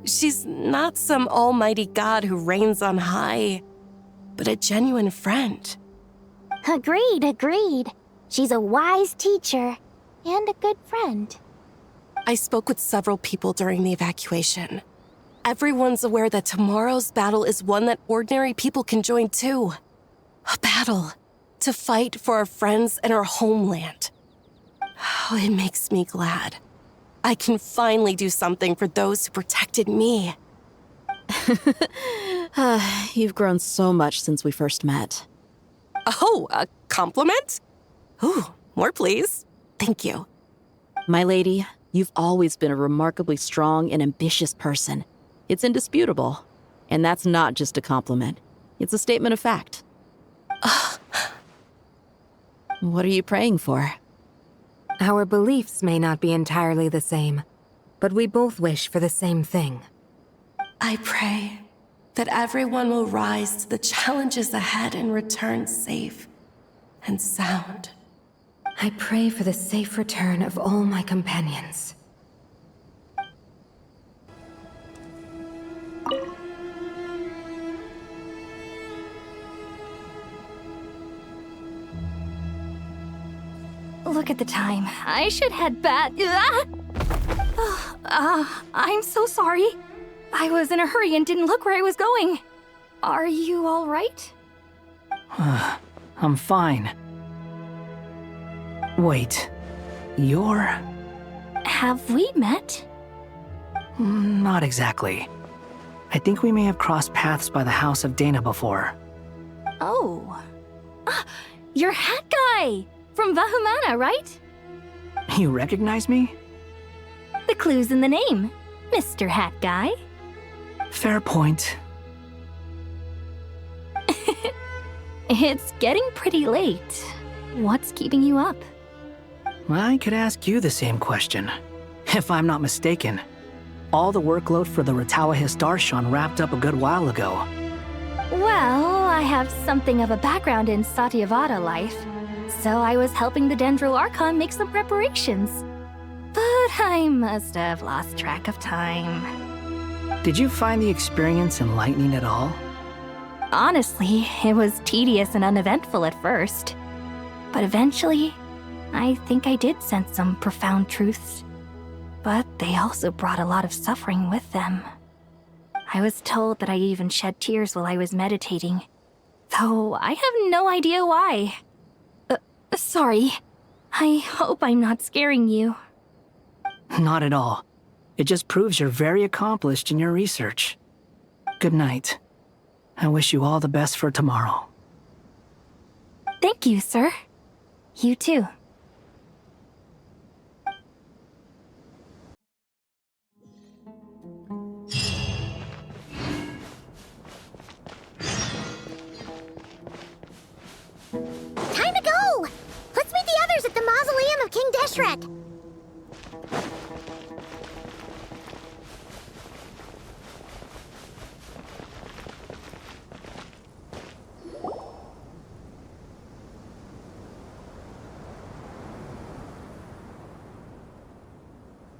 She's not some almighty god who reigns on high, but a genuine friend. Agreed. She's a wise teacher and a good friend. I spoke with several people during the evacuation. everyone's aware that tomorrow's battle is one that ordinary people can join too. A battle to fight for our friends and our homeland. Oh, it makes me glad. I can finally do something for those who protected me. You've grown so much since we first met. Oh, a compliment? Ooh, more please. Thank you. My lady, you've always been a remarkably strong and ambitious person. It's indisputable. And that's not just a compliment. It's a statement of fact. What are you praying for? Our beliefs may not be entirely the same, but we both wish for the same thing. I pray that everyone will rise to the challenges ahead and return safe and sound. I pray for the safe return of all my companions. Look at the time. I should head back. I'm so sorry. I was in a hurry and didn't look where I was going. Are you all right? I'm fine. Wait, you're... Have we met? Not exactly. I think we may have crossed paths by the house of Dana before. Oh. You're Hat Guy! From Vahumana, right? You recognize me? The clue's in the name, Mr. Hat Guy. Fair point. It's getting pretty late. What's keeping you up? I could ask you the same question. If I'm not mistaken, all the workload for the Ratawa Hisdarshan wrapped up a good while ago. Well, I have something of a background in Satyavada life, so I was helping the Dendro Archon make some preparations. But I must have lost track of time. Did you find the experience enlightening at all? Honestly, it was tedious and uneventful at first. But eventually, I think I did sense some profound truths. But they also brought a lot of suffering with them. I was told that I even shed tears while I was meditating, though I have no idea why. Sorry. I hope I'm not scaring you. Not at all. It just proves you're very accomplished in your research. Good night. I wish you all the best for tomorrow. Thank you, sir. You too. Time to go! Let's meet the others at the mausoleum of King Deshret.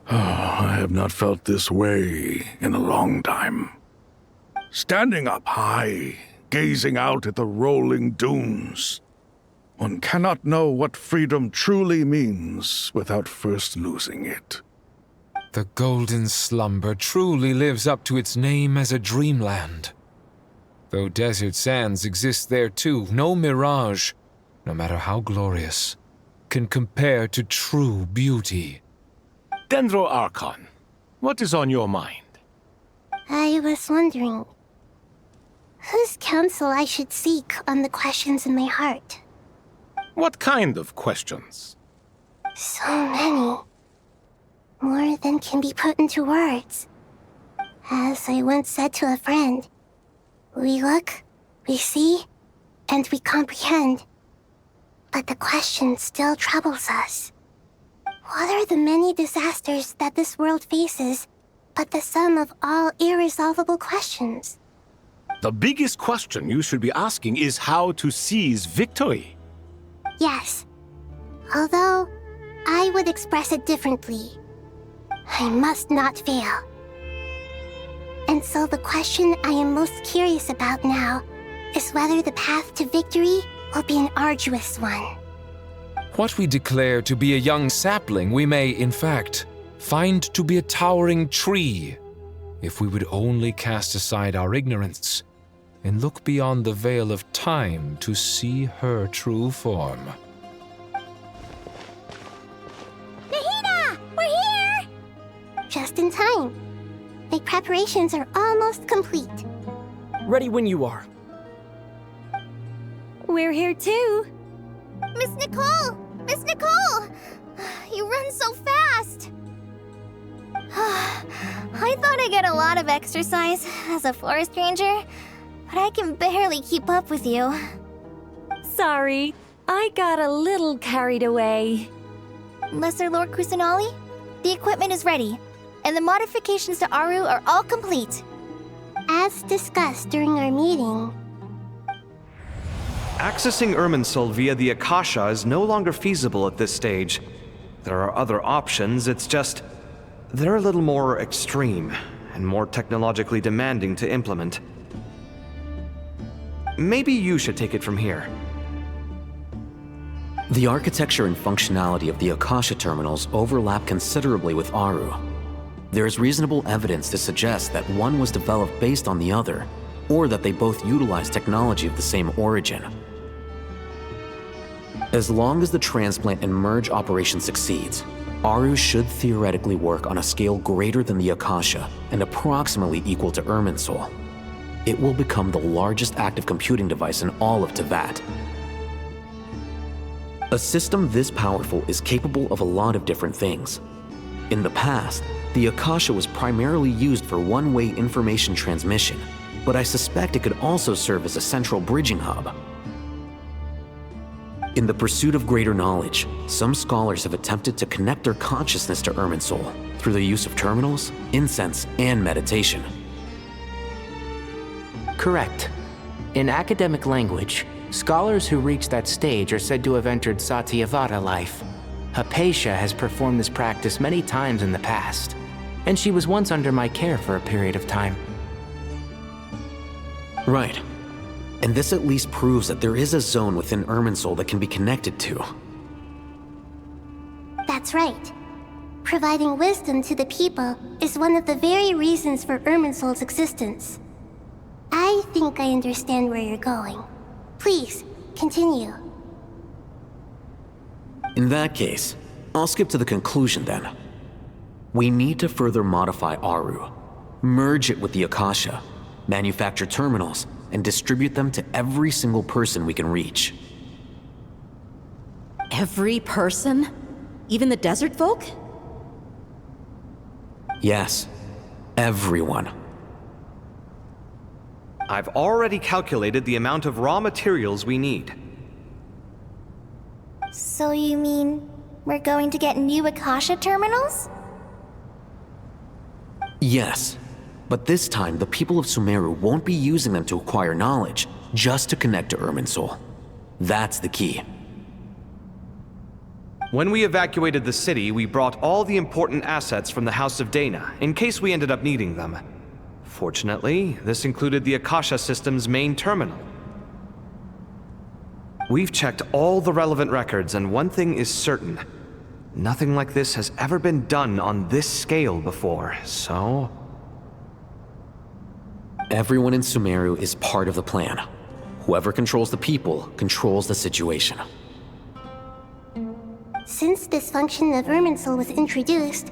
I have not felt this way in a long time. Standing up high, gazing out at the rolling dunes. One cannot know what freedom truly means without first losing it. The golden slumber truly lives up to its name as a dreamland. Though desert sands exist there too, no mirage, no matter how glorious, can compare to true beauty. Dendro Archon, what is on your mind? I was wondering, whose counsel I should seek on the questions in my heart. What kind of questions? So many. More than can be put into words. As I once said to a friend, we look, we see, and we comprehend. But the question still troubles us. What are the many disasters that this world faces, but the sum of all irresolvable questions? The biggest question you should be asking is how to seize victory. Yes. Although, I would express it differently. I must not fail. And so the question I am most curious about now is whether the path to victory will be an arduous one. What we declare to be a young sapling, we may, in fact, find to be a towering tree. If we would only cast aside our ignorance and look beyond the veil of time to see her true form. Nahida! We're here! Just in time. The preparations are almost complete. Ready when you are. We're here too. Miss Nicole! Miss Nicole! You run so fast! I thought I'd get a lot of exercise as a forest ranger, but I can barely keep up with you. Sorry, I got a little carried away. Lesser Lord Kusanali, the equipment is ready, and the modifications to Aru are all complete. As discussed during our meeting, Accessing Irminsul via the Akasha is no longer feasible at this stage. There are other options, it's just... they're a little more extreme, and more technologically demanding to implement. Maybe you should take it from here. The architecture and functionality of the Akasha terminals overlap considerably with Aru. There is reasonable evidence to suggest that one was developed based on the other, or that they both utilize technology of the same origin. As long as the transplant and merge operation succeeds, Aru should theoretically work on a scale greater than the Akasha and approximately equal to Irminsul. It will become the largest active computing device in all of Teyvat. A system this powerful is capable of a lot of different things. In the past, the Akasha was primarily used for one-way information transmission, but I suspect it could also serve as a central bridging hub. In the pursuit of greater knowledge, some scholars have attempted to connect their consciousness to Irminsul through the use of terminals, incense, and meditation. Correct. In academic language, scholars who reach that stage are said to have entered Satyavada life. Hypatia has performed this practice many times in the past, and she was once under my care for a period of time. Right. And this at least proves that there is a zone within Irminsul that can be connected to. That's right. Providing wisdom to the people is one of the very reasons for Irminsul's existence. I think I understand where you're going. Please, continue. In that case, I'll skip to the conclusion then. We need to further modify Aru, merge it with the Akasha, manufacture terminals, and distribute them to every single person we can reach. Every person? Even the desert folk? Yes, everyone. I've already calculated the amount of raw materials we need. So you mean we're going to get new Akasha terminals? Yes, but this time the people of Sumeru won't be using them to acquire knowledge, just to connect to Irminsul. That's the key. When we evacuated the city, we brought all the important assets from the House of Dana, in case we ended up needing them. Fortunately, this included the Akasha system's main terminal. We've checked all the relevant records, and one thing is certain. Nothing like this has ever been done on this scale before, so... Everyone in Sumeru is part of the plan. Whoever controls the people controls the situation. Since this function of Irminsul was introduced,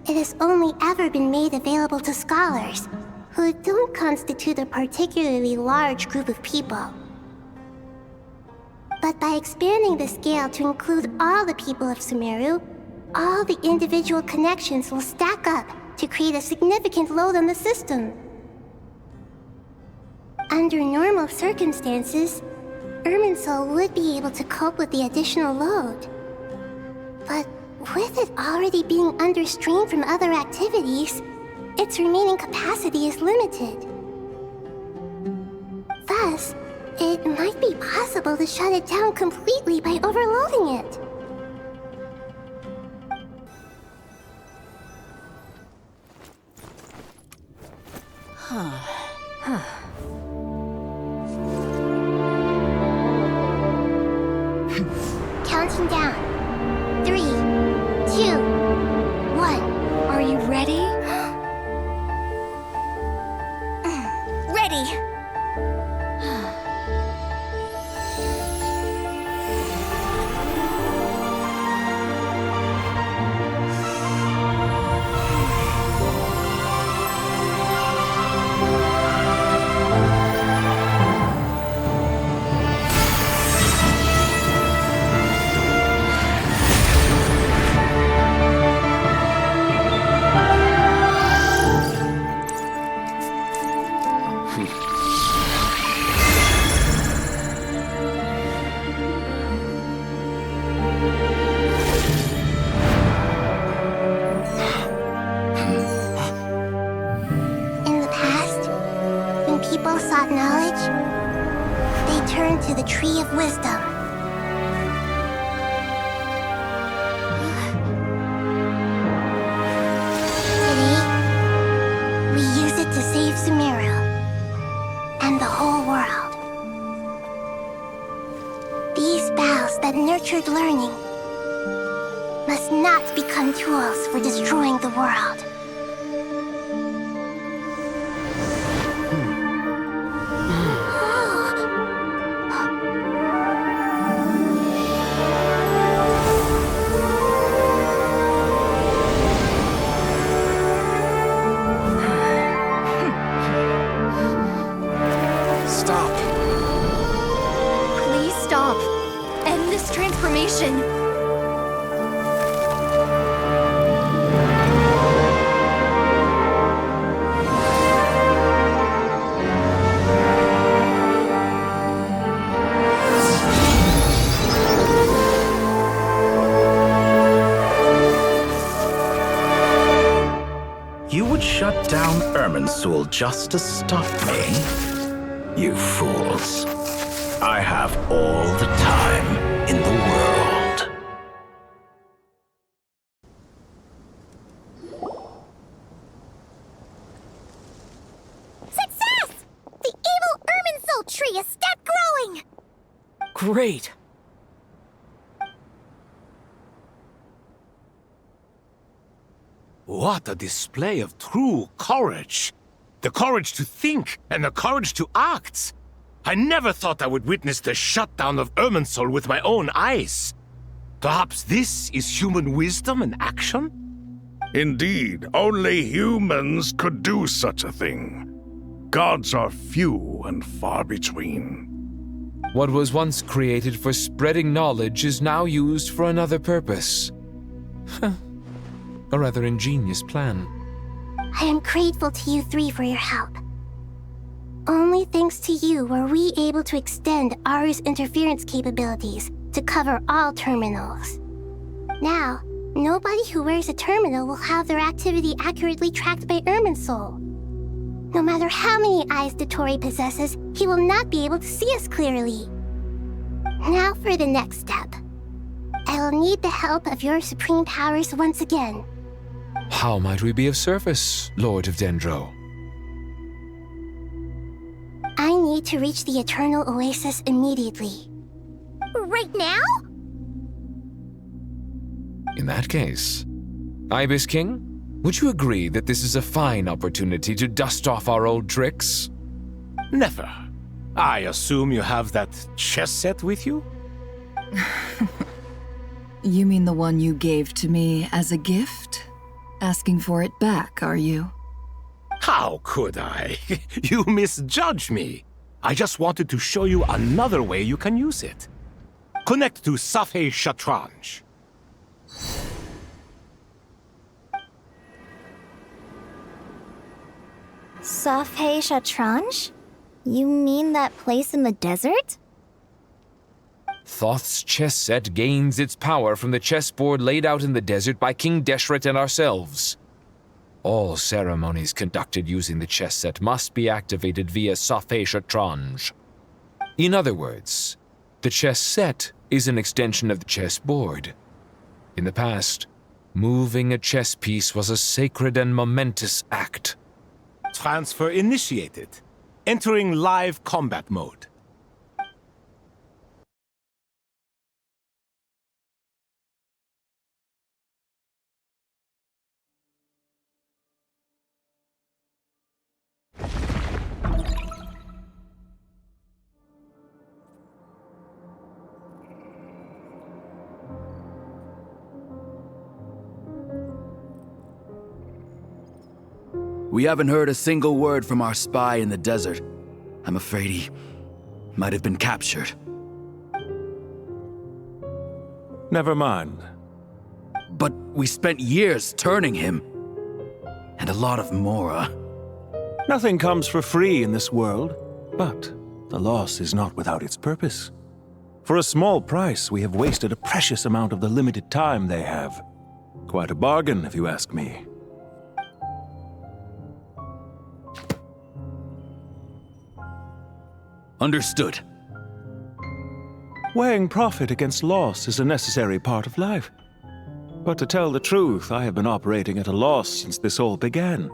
it has only ever been made available to scholars, who don't constitute a particularly large group of people. But by expanding the scale to include all the people of Sumeru, all the individual connections will stack up to create a significant load on the system. Under normal circumstances, Irminsul would be able to cope with the additional load. But with it already being under strain from other activities, its remaining capacity is limited. Thus, it might be possible to shut it down completely by overloading it. Counting down. 3, 2, 1. Are you ready? wisdom. Today, we use it to save Sumeru and the whole world. These boughs that nurtured learning must not become tools for destroying the world. Stop. Please stop. End this transformation. You would shut down Irminsul just to stop me? You fools. I have all the time in the world. Success! The evil Irminsul tree has stopped growing! Great! What a display of true courage! The courage to think and the courage to act! I never thought I would witness the shutdown of Irminsul with my own eyes. Perhaps this is human wisdom in action? Indeed, only humans could do such a thing. Gods are few and far between. What was once created for spreading knowledge is now used for another purpose. A rather ingenious plan. I am grateful to you three for your help. Only thanks to you were we able to extend Aru's interference capabilities to cover all terminals. Now, nobody who wears a terminal will have their activity accurately tracked by Irminsul. No matter how many eyes Dottore possesses, he will not be able to see us clearly. Now for the next step. I will need the help of your supreme powers once again. How might we be of service, Lord of Dendro? I need to reach the Eternal Oasis immediately. Right now? In that case, Ibis King, would you agree that this is a fine opportunity to dust off our old tricks? Never. I assume you have that chess set with you? You mean the one you gave to me as a gift? Asking for it back, are you? How could I? You misjudge me. I just wanted to show you another way you can use it. Connect to Safhe Shatranj. Safhe Shatranj? You mean that place in the desert? Thoth's chess set gains its power from the chessboard laid out in the desert by King Deshret and ourselves. All ceremonies conducted using the chess set must be activated via Safhe Shatranj. In other words, the chess set is an extension of the chessboard. In the past, moving a chess piece was a sacred and momentous act. Transfer initiated. Entering live combat mode. We haven't heard a single word from our spy in the desert. I'm afraid he might have been captured. Never mind. But we spent years turning him. And a lot of Mora. Nothing comes for free in this world, but the loss is not without its purpose. For a small price, we have wasted a precious amount of the limited time they have. Quite a bargain, if you ask me. Understood. Weighing profit against loss is a necessary part of life. But to tell the truth, I have been operating at a loss since this all began.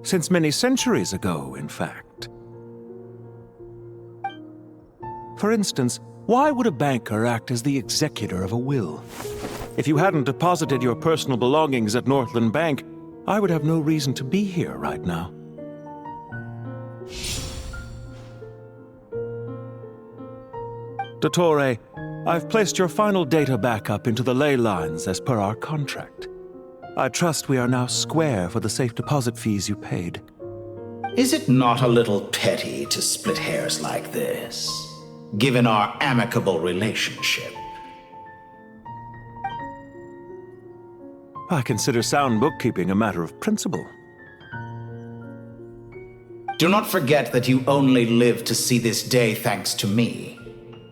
Since many centuries ago, in fact. For instance, why would a banker act as the executor of a will? If you hadn't deposited your personal belongings at Northland Bank, I would have no reason to be here right now. Dottore, I've placed your final data backup into the ley lines as per our contract. I trust we are now square for the safe deposit fees you paid. Is it not a little petty to split hairs like this, given our amicable relationship? I consider sound bookkeeping a matter of principle. Do not forget that you only live to see this day thanks to me.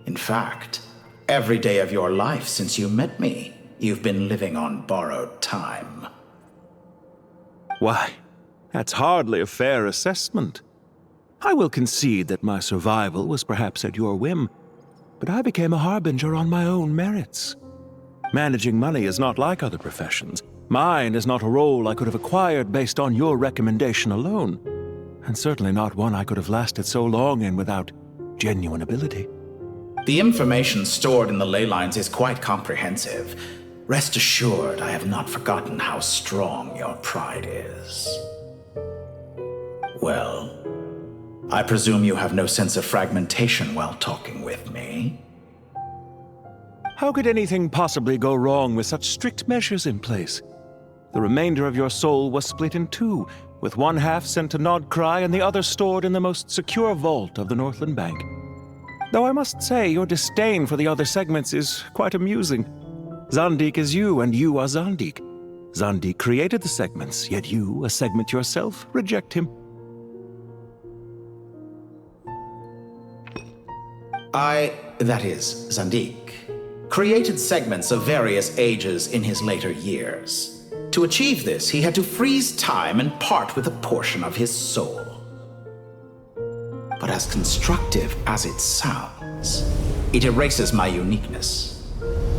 In fact, every day of your life since you met me, you've been living on borrowed time. Why, that's hardly a fair assessment. I will concede that my survival was perhaps at your whim, but I became a harbinger on my own merits. Managing money is not like other professions. Mine is not a role I could have acquired based on your recommendation alone, and certainly not one I could have lasted so long in without genuine ability. The information stored in the ley lines is quite comprehensive. Rest assured, I have not forgotten how strong your pride is. Well, I presume you have no sense of fragmentation while talking with me. How could anything possibly go wrong with such strict measures in place? The remainder of your soul was split in two, with one half sent to Nodcry and the other stored in the most secure vault of the Northland Bank. Though I must say, your disdain for the other segments is quite amusing. Zandik is you, and you are Zandik. Zandik created the segments, yet you, a segment yourself, reject him. That is, Zandik, created segments of various ages in his later years. To achieve this, he had to freeze time and part with a portion of his soul. But as constructive as it sounds, it erases my uniqueness.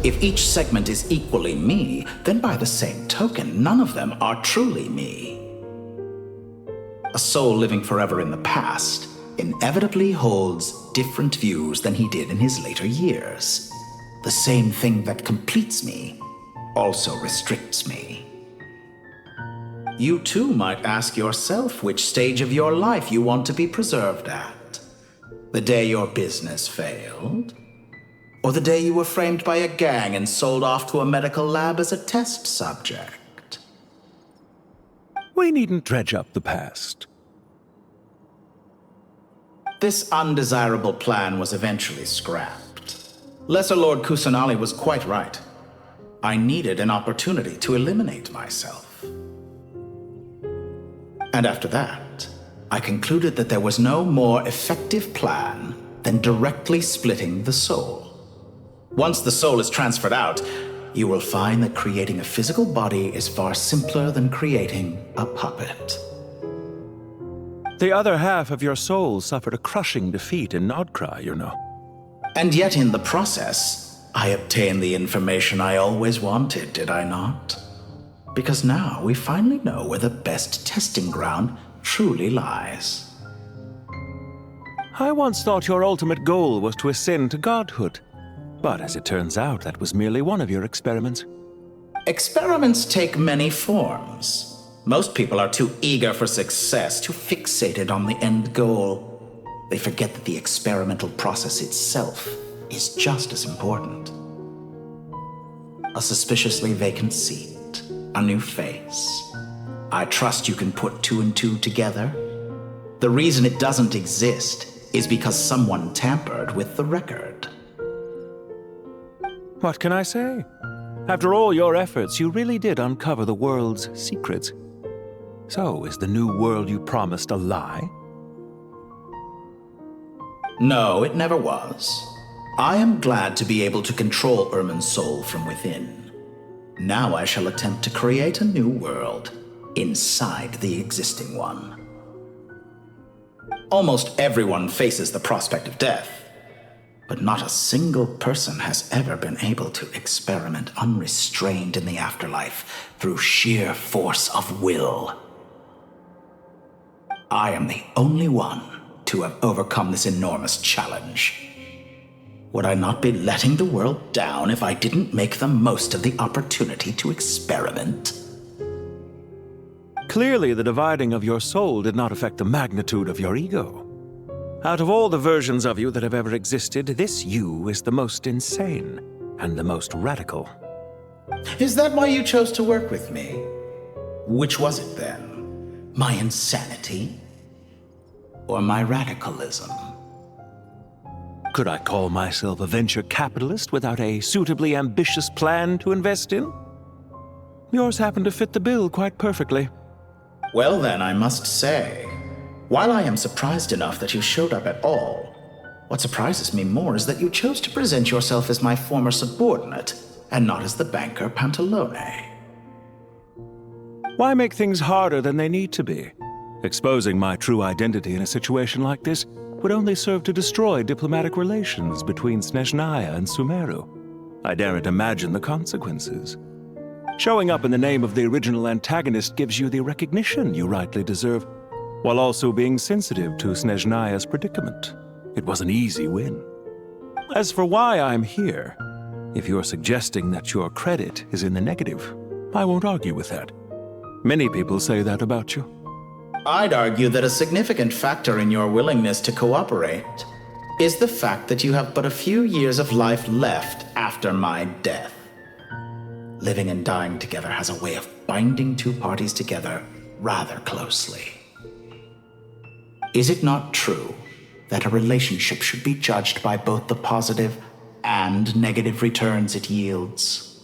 If each segment is equally me, then by the same token, none of them are truly me. A soul living forever in the past inevitably holds different views than he did in his later years. The same thing that completes me also restricts me. You too might ask yourself which stage of your life you want to be preserved at. The day your business failed? Or the day you were framed by a gang and sold off to a medical lab as a test subject? We needn't dredge up the past. This undesirable plan was eventually scrapped. Lesser Lord Kusanali was quite right. I needed an opportunity to eliminate myself. And after that, I concluded that there was no more effective plan than directly splitting the soul. Once the soul is transferred out, you will find that creating a physical body is far simpler than creating a puppet. The other half of your soul suffered a crushing defeat in Nodcry, you know. And yet in the process, I obtained the information I always wanted, did I not? Because now we finally know where the best testing ground truly lies. I once thought your ultimate goal was to ascend to godhood. But as it turns out, that was merely one of your experiments. Experiments take many forms. Most people are too eager for success, too fixated on the end goal. They forget that the experimental process itself is just as important. A suspiciously vacant seat, a new face. I trust you can put two and two together. The reason it doesn't exist is because someone tampered with the record. What can I say? After all your efforts, you really did uncover the world's secrets. So, is the new world you promised a lie? No, it never was. I am glad to be able to control Irmin's soul from within. Now I shall attempt to create a new world inside the existing one. Almost everyone faces the prospect of death. But not a single person has ever been able to experiment unrestrained in the afterlife through sheer force of will. I am the only one to have overcome this enormous challenge. Would I not be letting the world down if I didn't make the most of the opportunity to experiment? Clearly, the dividing of your soul did not affect the magnitude of your ego. Out of all the versions of you that have ever existed, this you is the most insane and the most radical. Is that why you chose to work with me? Which was it then? My insanity? Or my radicalism? Could I call myself a venture capitalist without a suitably ambitious plan to invest in? Yours happened to fit the bill quite perfectly. Well then, I must say, while I am surprised enough that you showed up at all, what surprises me more is that you chose to present yourself as my former subordinate, and not as the banker Pantalone. Why make things harder than they need to be? Exposing my true identity in a situation like this would only serve to destroy diplomatic relations between Snezhnaya and Sumeru. I daren't imagine the consequences. Showing up in the name of the original antagonist gives you the recognition you rightly deserve, while also being sensitive to Snezhnaya's predicament. It was an easy win. As for why I'm here, if you're suggesting that your credit is in the negative, I won't argue with that. Many people say that about you. I'd argue that a significant factor in your willingness to cooperate is the fact that you have but a few years of life left after my death. Living and dying together has a way of binding two parties together rather closely. Is it not true that a relationship should be judged by both the positive and negative returns it yields?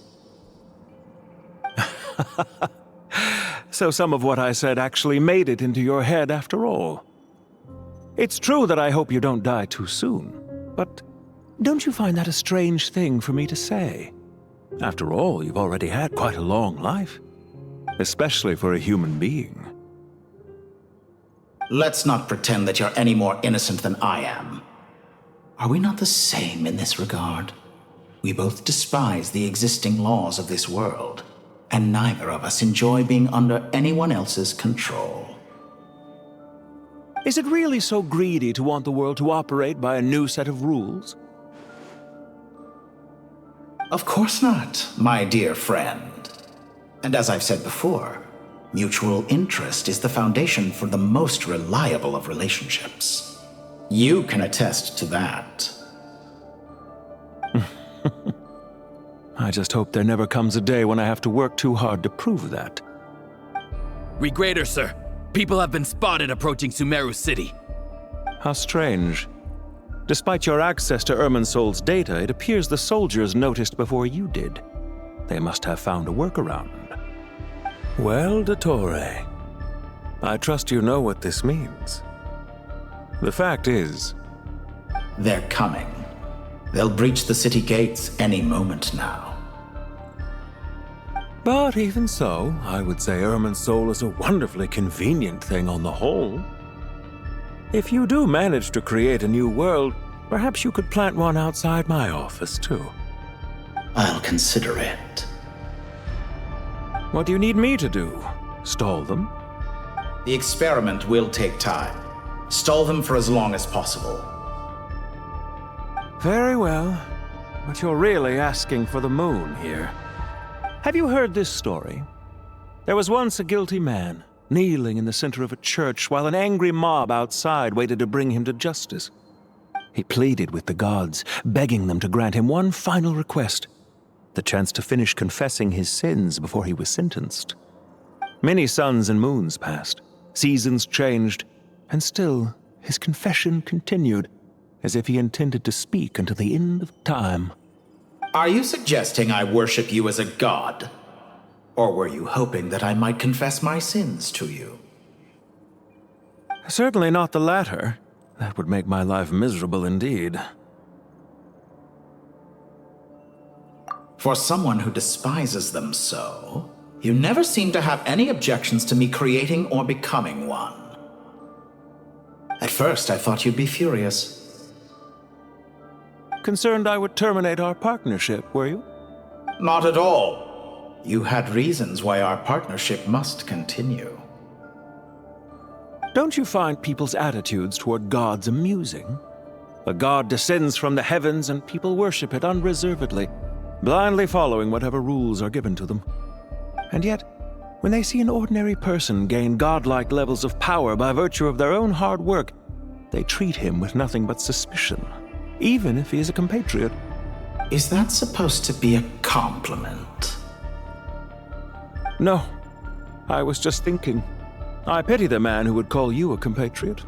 So some of what I said actually made it into your head after all. It's true that I hope you don't die too soon, but don't you find that a strange thing for me to say? After all, you've already had quite a long life, especially for a human being. Let's not pretend that you're any more innocent than I am. Are we not the same in this regard? We both despise the existing laws of this world, and neither of us enjoy being under anyone else's control. Is it really so greedy to want the world to operate by a new set of rules? Of course not, my dear friend. And as I've said before, mutual interest is the foundation for the most reliable of relationships. You can attest to that. I just hope there never comes a day when I have to work too hard to prove that. Regrader, sir. People have been spotted approaching Sumeru City. How strange. Despite your access to Irminsol's data, it appears the soldiers noticed before you did. They must have found a workaround. Well, Dottore, I trust you know what this means. The fact is... They're coming. They'll breach the city gates any moment now. But even so, I would say Irminsol is a wonderfully convenient thing on the whole. If you do manage to create a new world, perhaps you could plant one outside my office, too. I'll consider it. What do you need me to do? Stall them? The experiment will take time. Stall them for as long as possible. Very well. But you're really asking for the moon here. Have you heard this story? There was once a guilty man, kneeling in the center of a church while an angry mob outside waited to bring him to justice. He pleaded with the gods, begging them to grant him one final request, the chance to finish confessing his sins before he was sentenced. Many suns and moons passed, seasons changed, and still his confession continued, as if he intended to speak until the end of time. Are you suggesting I worship you as a god? Or were you hoping that I might confess my sins to you? Certainly not the latter. That would make my life miserable indeed. For someone who despises them so, you never seem to have any objections to me creating or becoming one. At first, I thought you'd be furious. concerned I would terminate our partnership, were you? Not at all. You had reasons why our partnership must continue. Don't you find people's attitudes toward gods amusing? A god descends from the heavens and people worship it unreservedly, blindly following whatever rules are given to them. And yet, when they see an ordinary person gain godlike levels of power by virtue of their own hard work, they treat him with nothing but suspicion, even if he is a compatriot. Is that supposed to be a compliment? No, I was just thinking. I pity the man who would call you a compatriot.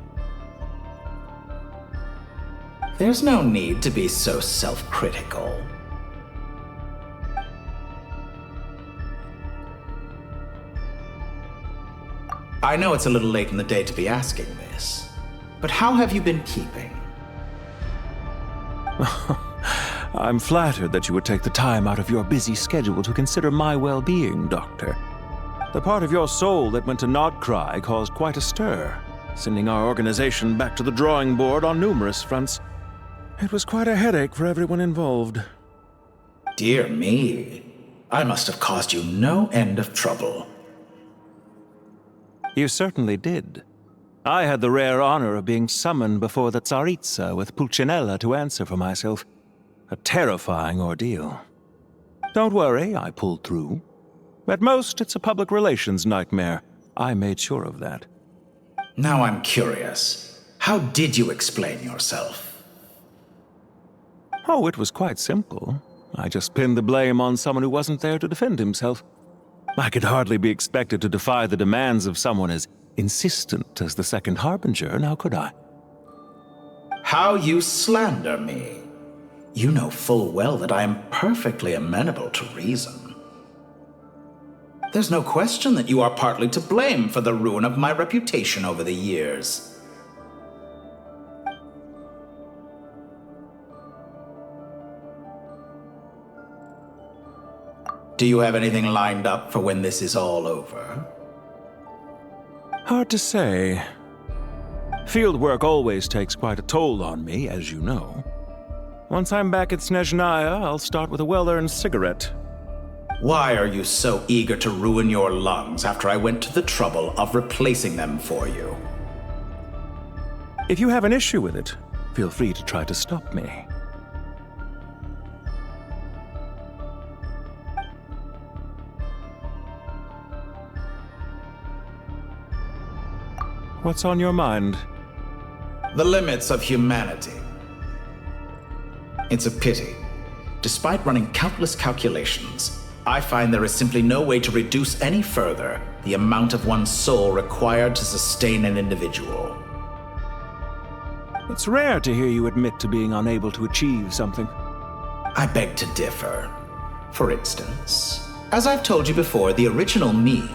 There's no need to be so self-critical. I know it's a little late in the day to be asking this, but how have you been keeping? I'm flattered that you would take the time out of your busy schedule to consider my well-being, Doctor. The part of your soul that went to Nodcry caused quite a stir, sending our organization back to the drawing board on numerous fronts. It was quite a headache for everyone involved. Dear me, I must have caused you no end of trouble. You certainly did. I had the rare honor of being summoned before the Tsaritsa with Pulcinella to answer for myself. A terrifying ordeal. Don't worry, I pulled through. At most, it's a public relations nightmare. I made sure of that. Now I'm curious. How did you explain yourself? Oh, it was quite simple. I just pinned the blame on someone who wasn't there to defend himself. I could hardly be expected to defy the demands of someone as insistent as the Second Harbinger, now could I? How you slander me. You know full well that I am perfectly amenable to reason. There's no question that you are partly to blame for the ruin of my reputation over the years. Do you have anything lined up for when this is all over? Hard to say. Field work always takes quite a toll on me, as you know. Once I'm back at Snezhnaya, I'll start with a well-earned cigarette. Why are you so eager to ruin your lungs after I went to the trouble of replacing them for you? If you have an issue with it, feel free to try to stop me. What's on your mind? The limits of humanity. It's a pity. Despite running countless calculations, I find there is simply no way to reduce any further the amount of one's soul required to sustain an individual. It's rare to hear you admit to being unable to achieve something. I beg to differ. For instance, as I've told you before, the original me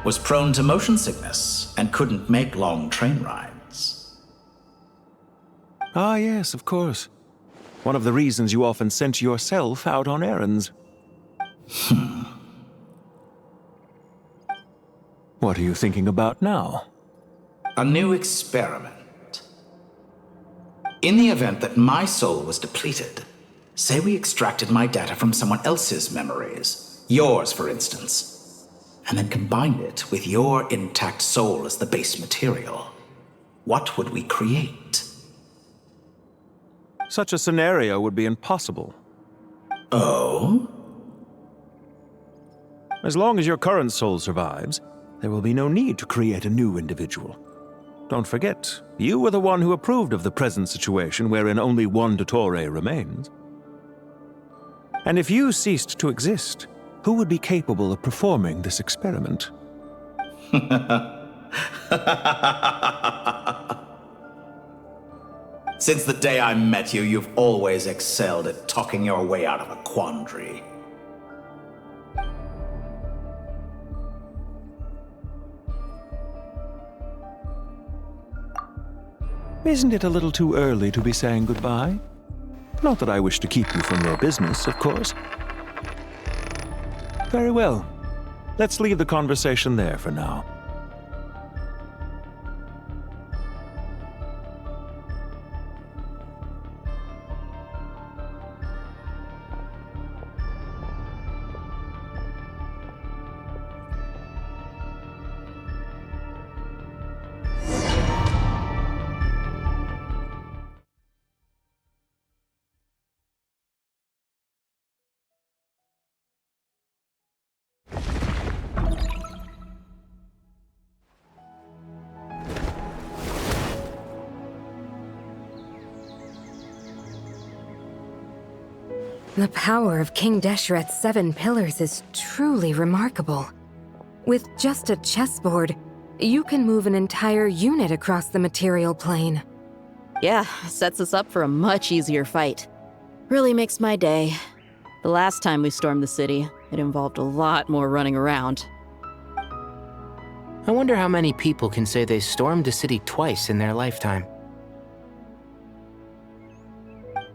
was prone to motion sickness and couldn't make long train rides. Ah, yes, of course. One of the reasons you often sent yourself out on errands. What are you thinking about now? A new experiment. In the event that my soul was depleted, say we extracted my data from someone else's memories, yours for instance, and then combined it with your intact soul as the base material, what would we create? Such a scenario would be impossible. Oh? As long as your current soul survives, there will be no need to create a new individual. Don't forget, you were the one who approved of the present situation wherein only one Dottore remains. And if you ceased to exist, who would be capable of performing this experiment? Since the day I met you, you've always excelled at talking your way out of a quandary. Isn't it a little too early to be saying goodbye? Not that I wish to keep you from your business, of course. Very well. Let's leave the conversation there for now. The power of King Deshret's 7 pillars is truly remarkable. With just a chessboard, you can move an entire unit across the material plane. Yeah, sets us up for a much easier fight. Really makes my day. The last time we stormed the city, it involved a lot more running around. I wonder how many people can say they stormed a city twice in their lifetime.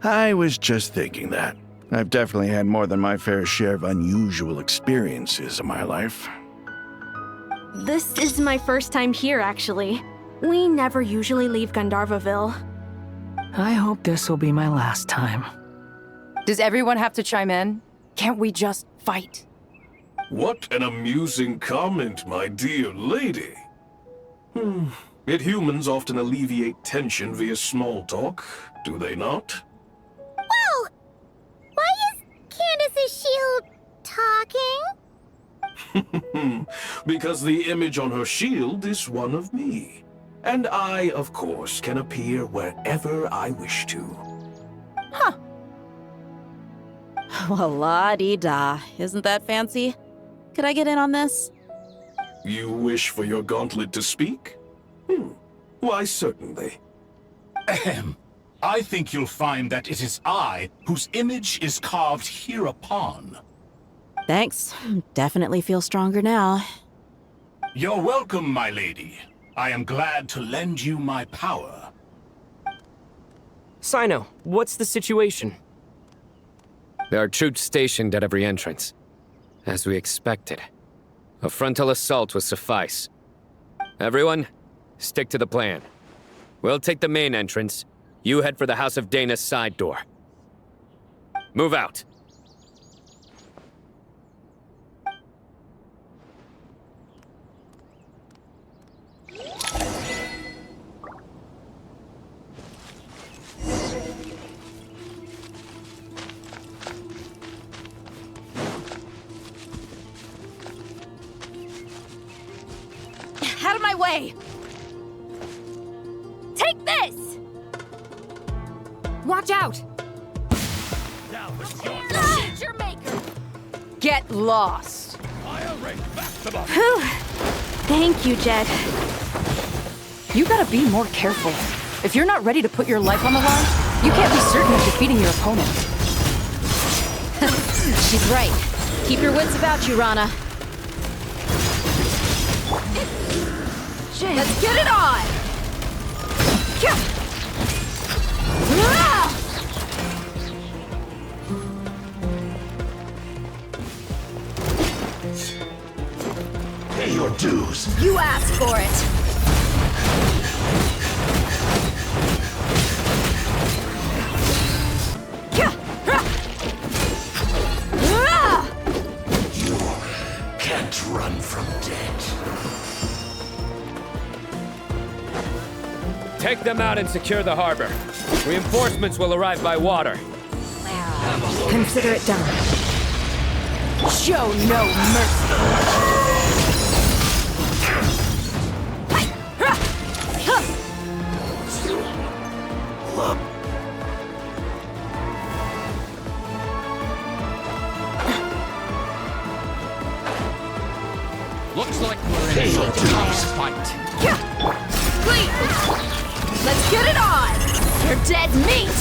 I was just thinking that. I've definitely had more than my fair share of unusual experiences in my life. This is my first time here, actually. We never usually leave Gandharvaville. I hope this will be my last time. Does everyone have to chime in? Can't we just fight? What an amusing comment, my dear lady. Yet humans often alleviate tension via small talk, do they not? Whoa! Why is Candace's shield talking? Because the image on her shield is one of me. And I, of course, can appear wherever I wish to. Huh. Well, la-di-da. Isn't that fancy? Could I get in on this? You wish for your gauntlet to speak? Why, certainly. Ahem. I think you'll find that it is I whose image is carved hereupon. Thanks. Definitely feel stronger now. You're welcome, my lady. I am glad to lend you my power. Sino, what's the situation? There are troops stationed at every entrance. As we expected. A frontal assault will suffice. Everyone, stick to the plan. We'll take the main entrance. You head for the House of Dana's side door. Move out. Out of my way! Take this! Watch out! Your maker! Get lost! Whew. Thank you, Jed. You gotta be more careful. If you're not ready to put your life on the line, you can't be certain of defeating your opponent. She's right. Keep your wits about you, Rana. Let's get it on! Pay your dues. You asked for it. You can't run from death. Take them out and secure the harbor. Reinforcements will arrive by water. Consider it done. Show no mercy. Looks like we're in a fight. Please! Let's get it on! You're dead meat!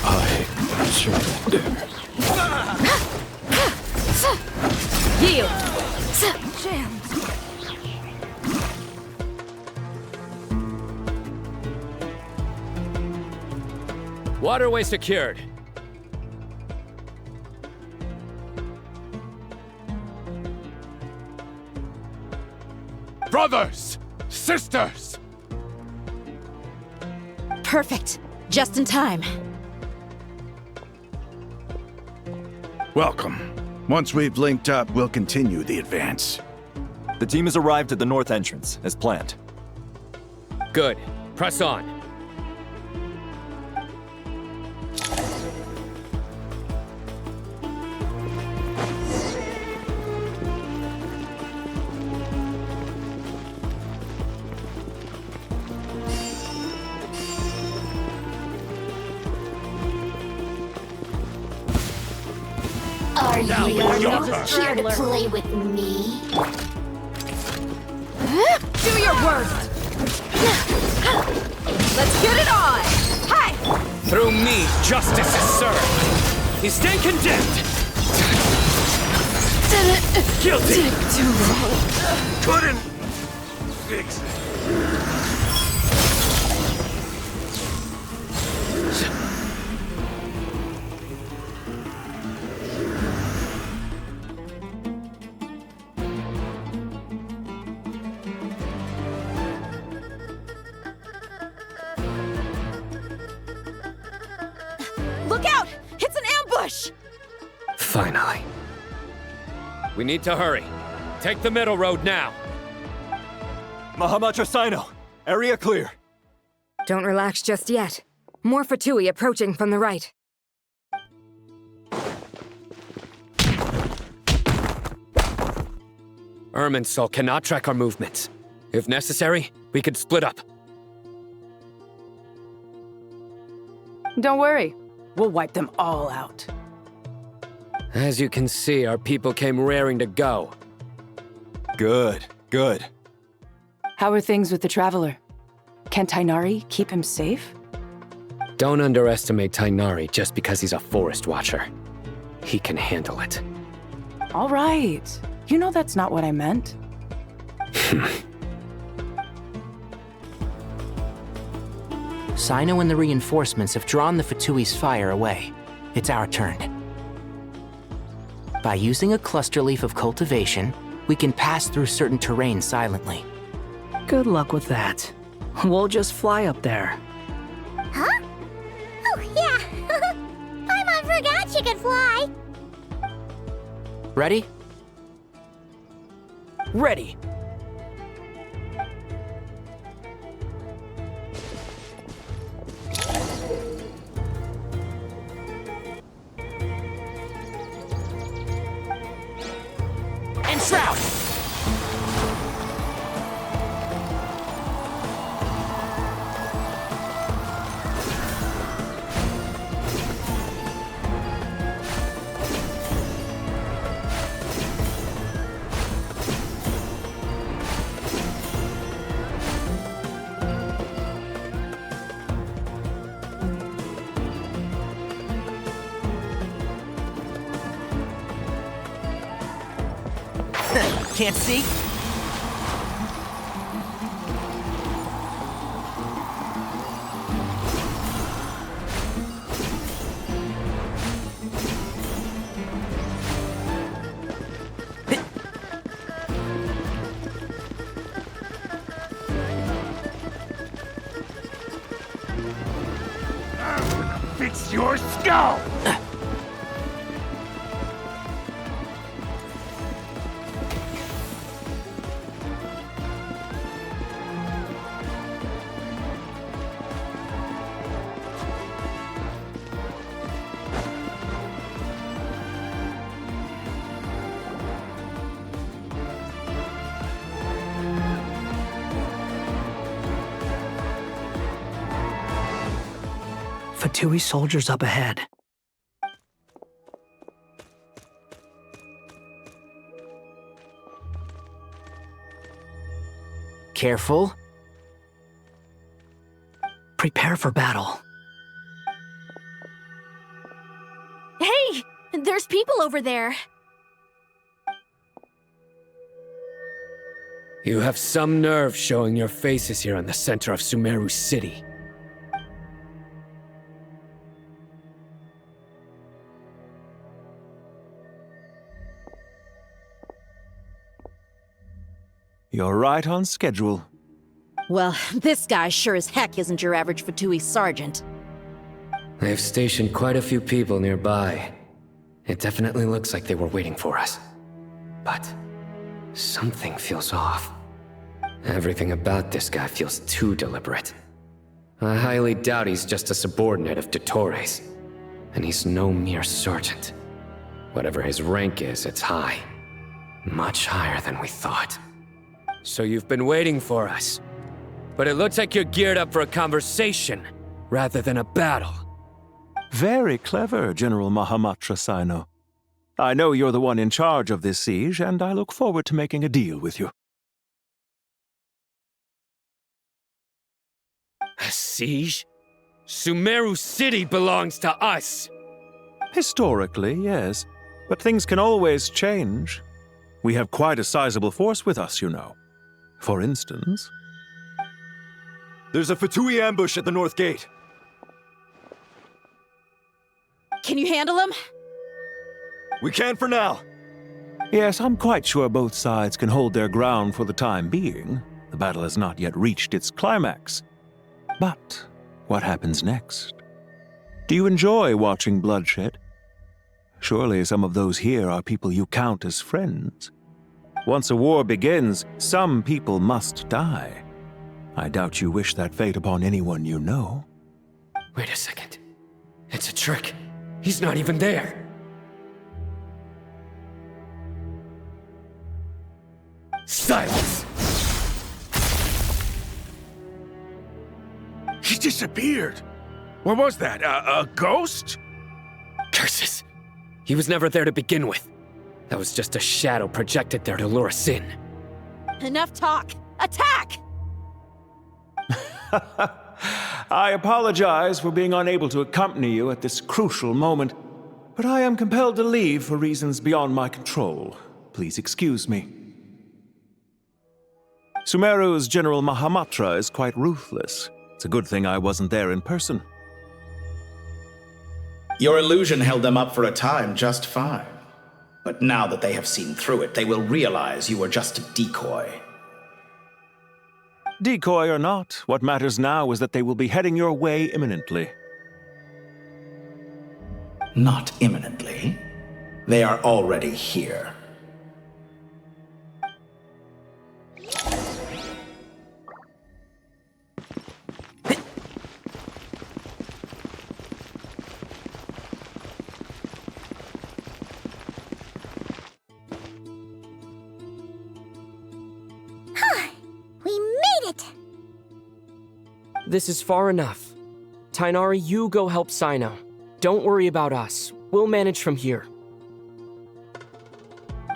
I surrender. Yield! Waterway secured. Brothers! Sisters! Perfect. Just in time. Welcome. Once we've linked up, we'll continue the advance. The team has arrived at the north entrance, as planned. Good. Press on. Are you not here to play with me? Do your worst! Let's get it on! Hi! Through me, justice is served. You stand condemned. Did it Guilty. take too long? Couldn't fix it. Look out! It's an ambush! Finally. We need to hurry. Take the middle road now. Mahamatra Sino, area clear. Don't relax just yet. More Fatui approaching from the right. Irminsul cannot track our movements. If necessary, we could split up. Don't worry. We'll wipe them all out. As you can see, our people came raring to go. Good, good. How are things with the Traveler? Can Tainari keep him safe? Don't underestimate Tainari just because he's a forest watcher. He can handle it. All right. You know that's not what I meant. Sino and the reinforcements have drawn the Fatui's fire away. It's our turn. By using a cluster leaf of cultivation, we can pass through certain terrain silently. Good luck with that. We'll just fly up there. Huh? Oh, yeah. Paimon forgot she could fly. Ready? Ready. Enshroud! Can't see? Fix your skull! Fatui soldiers up ahead. Careful. Prepare for battle. Hey! There's people over there. You have some nerve showing your faces here in the center of Sumeru City. You're right on schedule. Well, this guy sure as heck isn't your average Fatui sergeant. They've stationed quite a few people nearby. It definitely looks like they were waiting for us. But something feels off. Everything about this guy feels too deliberate. I highly doubt he's just a subordinate of Dottores. And he's no mere sergeant. Whatever his rank is, it's high. Much higher than we thought. So you've been waiting for us. But it looks like you're geared up for a conversation, rather than a battle. Very clever, General Mahamatra Sino. I know you're the one in charge of this siege, and I look forward to making a deal with you. A siege? Sumeru City belongs to us! Historically, yes. But things can always change. We have quite a sizable force with us, you know. For instance... There's a Putei ambush at the north gate. Can you handle him? We can for now. Yes, I'm quite sure both sides can hold their ground for the time being. The battle has not yet reached its climax. But what happens next? Do you enjoy watching bloodshed? Surely some of those here are people you count as friends. Once a war begins, some people must die. I doubt you wish that fate upon anyone you know. Wait a second. It's a trick. He's not even there. Silence! He disappeared. What was that? A ghost? Curses! He was never there to begin with. That was just a shadow projected there to lure us in. Enough talk! Attack! I apologize for being unable to accompany you at this crucial moment, but I am compelled to leave for reasons beyond my control. Please excuse me. Sumeru's General Mahamatra is quite ruthless. It's a good thing I wasn't there in person. Your illusion held them up for a time just fine. But now that they have seen through it, they will realize you were just a decoy. Decoy or not, what matters now is that they will be heading your way imminently. Not imminently. They are already here. This is far enough. Tainari, you go help Sino. Don't worry about us. We'll manage from here.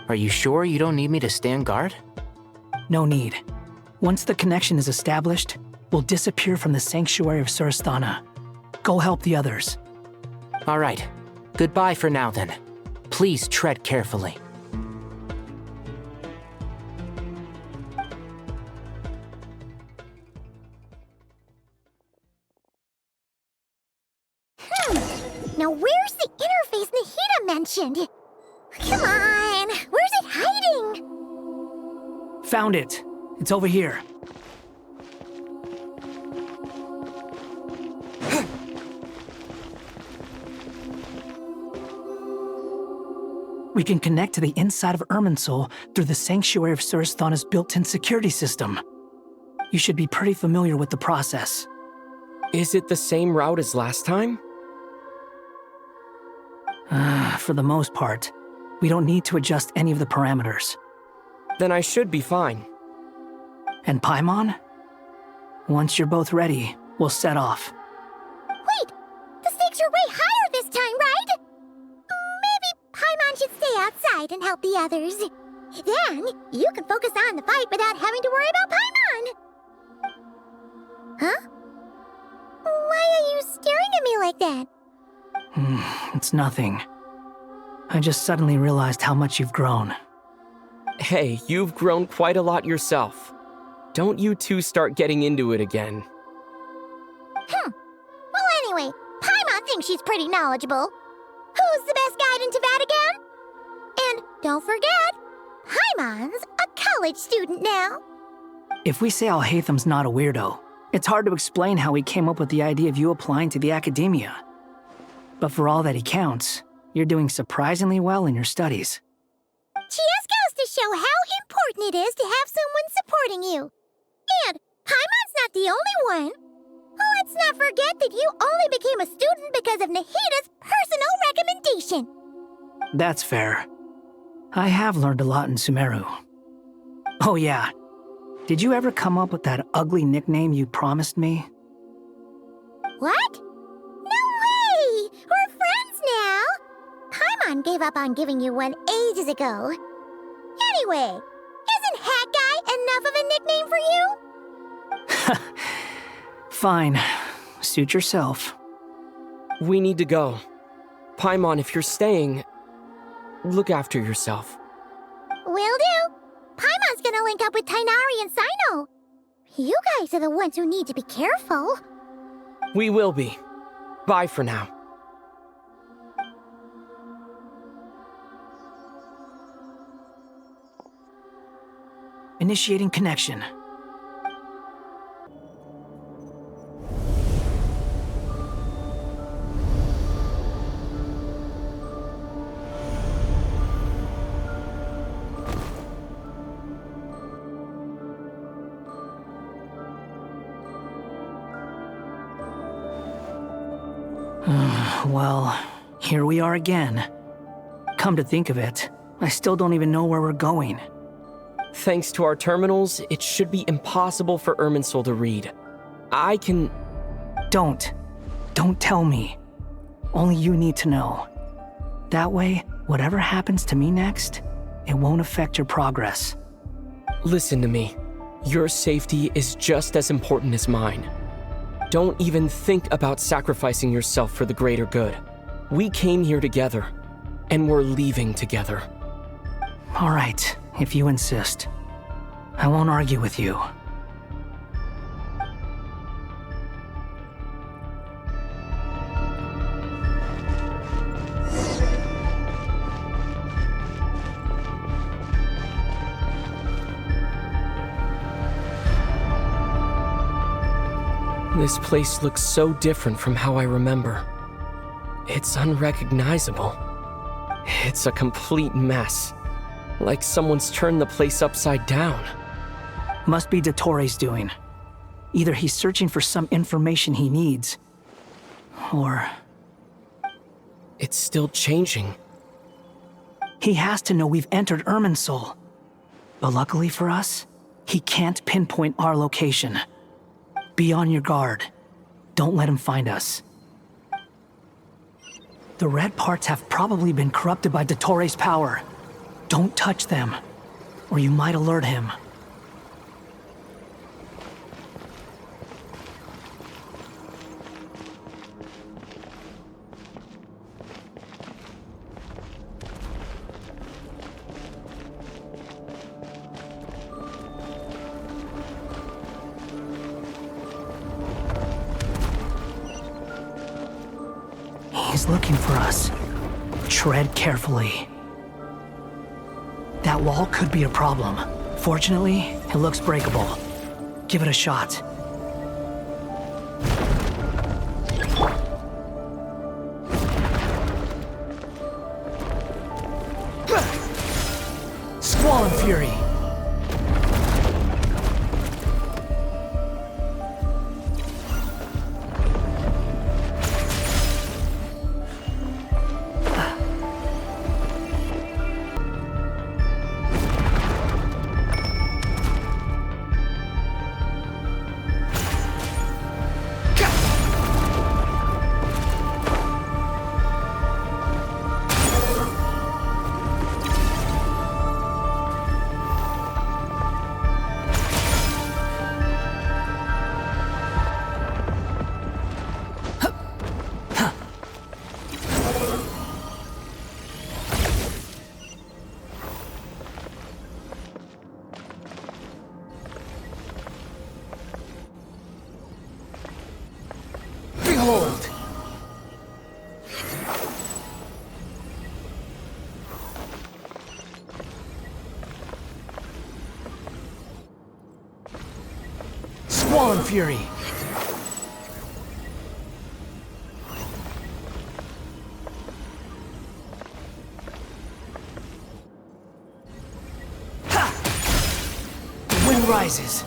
Are you sure you don't need me to stand guard? No need. Once the connection is established, we'll disappear from the sanctuary of Surasthana. Go help the others. All right. Goodbye for now, then. Please tread carefully. Now where's the interface Nahida mentioned? Come on, where's it hiding? Found it. It's over here. We can connect to the inside of Irminsul through the Sanctuary of Surasthana's built-in security system. You should be pretty familiar with the process. Is it the same route as last time? For the most part, we don't need to adjust any of the parameters. Then I should be fine. And Paimon? Once you're both ready, we'll set off. Wait! The stakes are way higher this time, right? Maybe Paimon should stay outside and help the others. Then, you can focus on the fight without having to worry about Paimon. Huh? Why are you staring at me like that? It's nothing. I just suddenly realized how much you've grown. Hey, you've grown quite a lot yourself. Don't you two start getting into it again. Well, anyway, Paimon thinks she's pretty knowledgeable. Who's the best guide in Vatican? And don't forget, Paimon's a college student now. If we say Alhatham's not a weirdo, it's hard to explain how he came up with the idea of you applying to the academia. But for all that he counts, you're doing surprisingly well in your studies. Just goes to show how important it is to have someone supporting you. And Paimon's not the only one. Let's not forget that you only became a student because of Nahida's personal recommendation. That's fair. I have learned a lot in Sumeru. Oh yeah, did you ever come up with that ugly nickname you promised me? What? No way! We're friends now! Paimon gave up on giving you one ages ago. Anyway, isn't Hat Guy enough of a nickname for you? Fine. Suit yourself. We need to go. Paimon, if you're staying, look after yourself. Will do. Paimon's gonna link up with Tighnari and Sino. You guys are the ones who need to be careful. We will be. Bye for now. Initiating connection. Well, here we are again. Come to think of it, I still don't even know where we're going. Thanks to our terminals, it should be impossible for Irminsul to read. I can... Don't tell me. Only you need to know. That way, whatever happens to me next, it won't affect your progress. Listen to me. Your safety is just as important as mine. Don't even think about sacrificing yourself for the greater good. We came here together, and we're leaving together. All right, if you insist. I won't argue with you. This place looks so different from how I remember. It's unrecognizable. It's a complete mess. Like someone's turned the place upside down. Must be Dottoro's doing. Either he's searching for some information he needs, or... It's still changing. He has to know we've entered Irminsul. But luckily for us, he can't pinpoint our location. Be on your guard. Don't let him find us. The red parts have probably been corrupted by Dottoro's power. Don't touch them, or you might alert him. He's looking for us. Tread carefully. That wall could be a problem. Fortunately, it looks breakable. Give it a shot. Squall and Fury! Behold! Squall and Fury! Ha! The wind rises.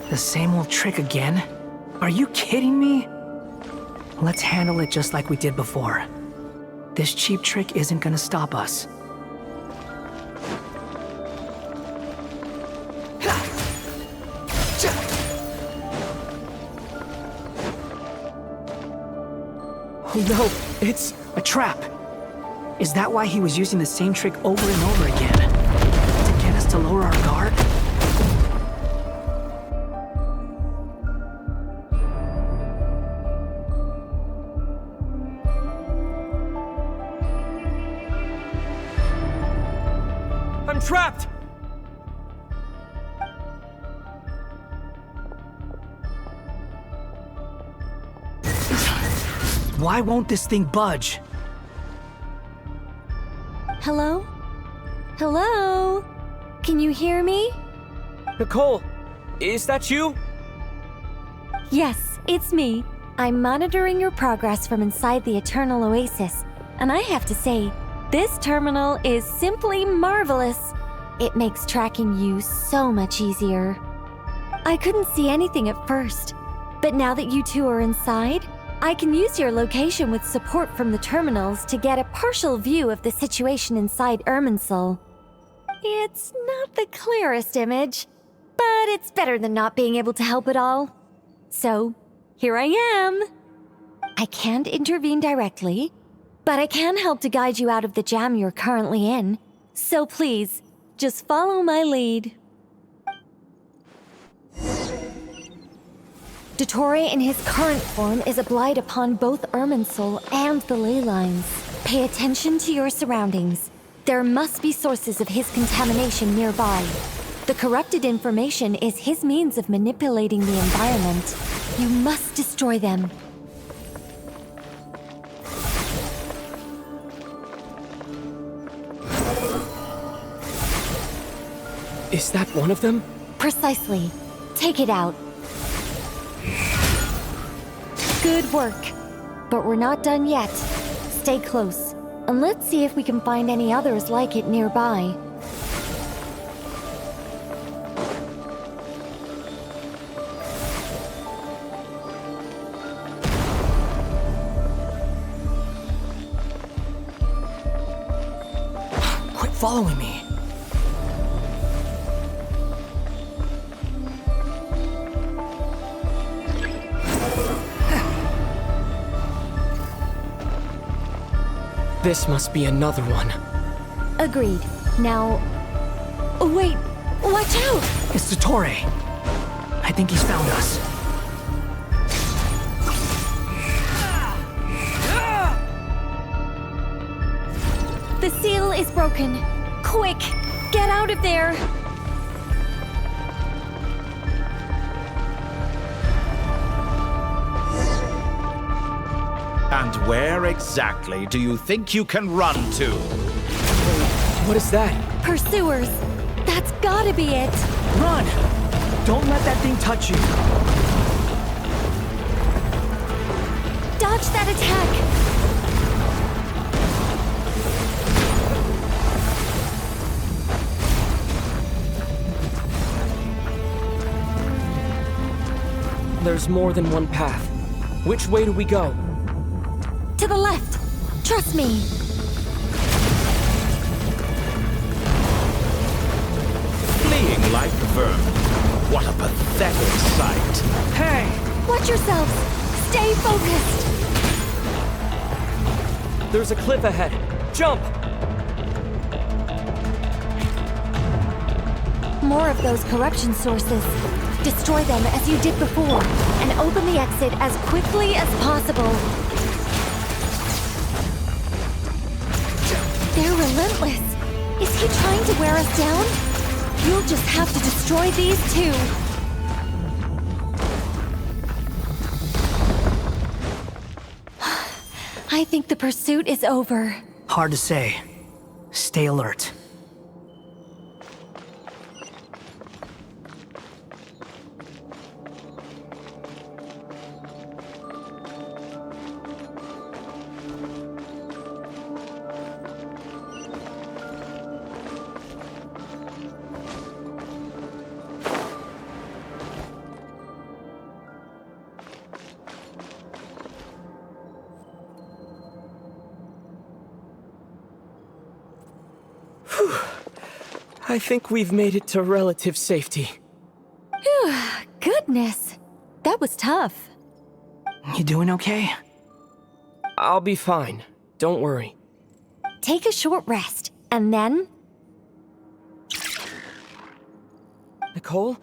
The same old trick again? Are you kidding me? Let's handle it just like we did before. This cheap trick isn't gonna stop us. Oh no, it's a trap. Is that why he was using the same trick over and over again? To get us to lower our guard? I'm trapped! Why won't this thing budge? Hello? Hello? Can you hear me? Nicole, is that you? Yes, it's me. I'm monitoring your progress from inside the Eternal Oasis, and I have to say, this terminal is simply marvelous. It makes tracking you so much easier. I couldn't see anything at first, but now that you two are inside, I can use your location with support from the terminals to get a partial view of the situation inside Irminsul. It's not the clearest image, but it's better than not being able to help at all. So, here I am. I can't intervene directly, but I can help to guide you out of the jam you're currently in. So please, just follow my lead. Dottore in his current form is a blight upon both Irminsul and the ley lines. Pay attention to your surroundings. There must be sources of his contamination nearby. The corrupted information is his means of manipulating the environment. You must destroy them. Is that one of them? Precisely. Take it out. Good work. But we're not done yet. Stay close, and let's see if we can find any others like it nearby. Quit following me. This must be another one. Agreed. Now... Wait! Watch out! It's Dottore. I think he's found us. The seal is broken. Quick! Get out of there! And where exactly do you think you can run to? What is that? Pursuers! That's gotta be it! Run! Don't let that thing touch you! Dodge that attack! There's more than one path. Which way do we go? To the left! Trust me! Fleeing like vermin. What a pathetic sight. Hey! Watch yourselves! Stay focused! There's a cliff ahead. Jump! More of those corruption sources. Destroy them as you did before, and open the exit as quickly as possible. They're relentless. Is he trying to wear us down? You'll just have to destroy these too. I think the pursuit is over. Hard to say. Stay alert. I think we've made it to relative safety. Phew, goodness. That was tough. You doing okay? I'll be fine. Don't worry. Take a short rest, and then... Nicole?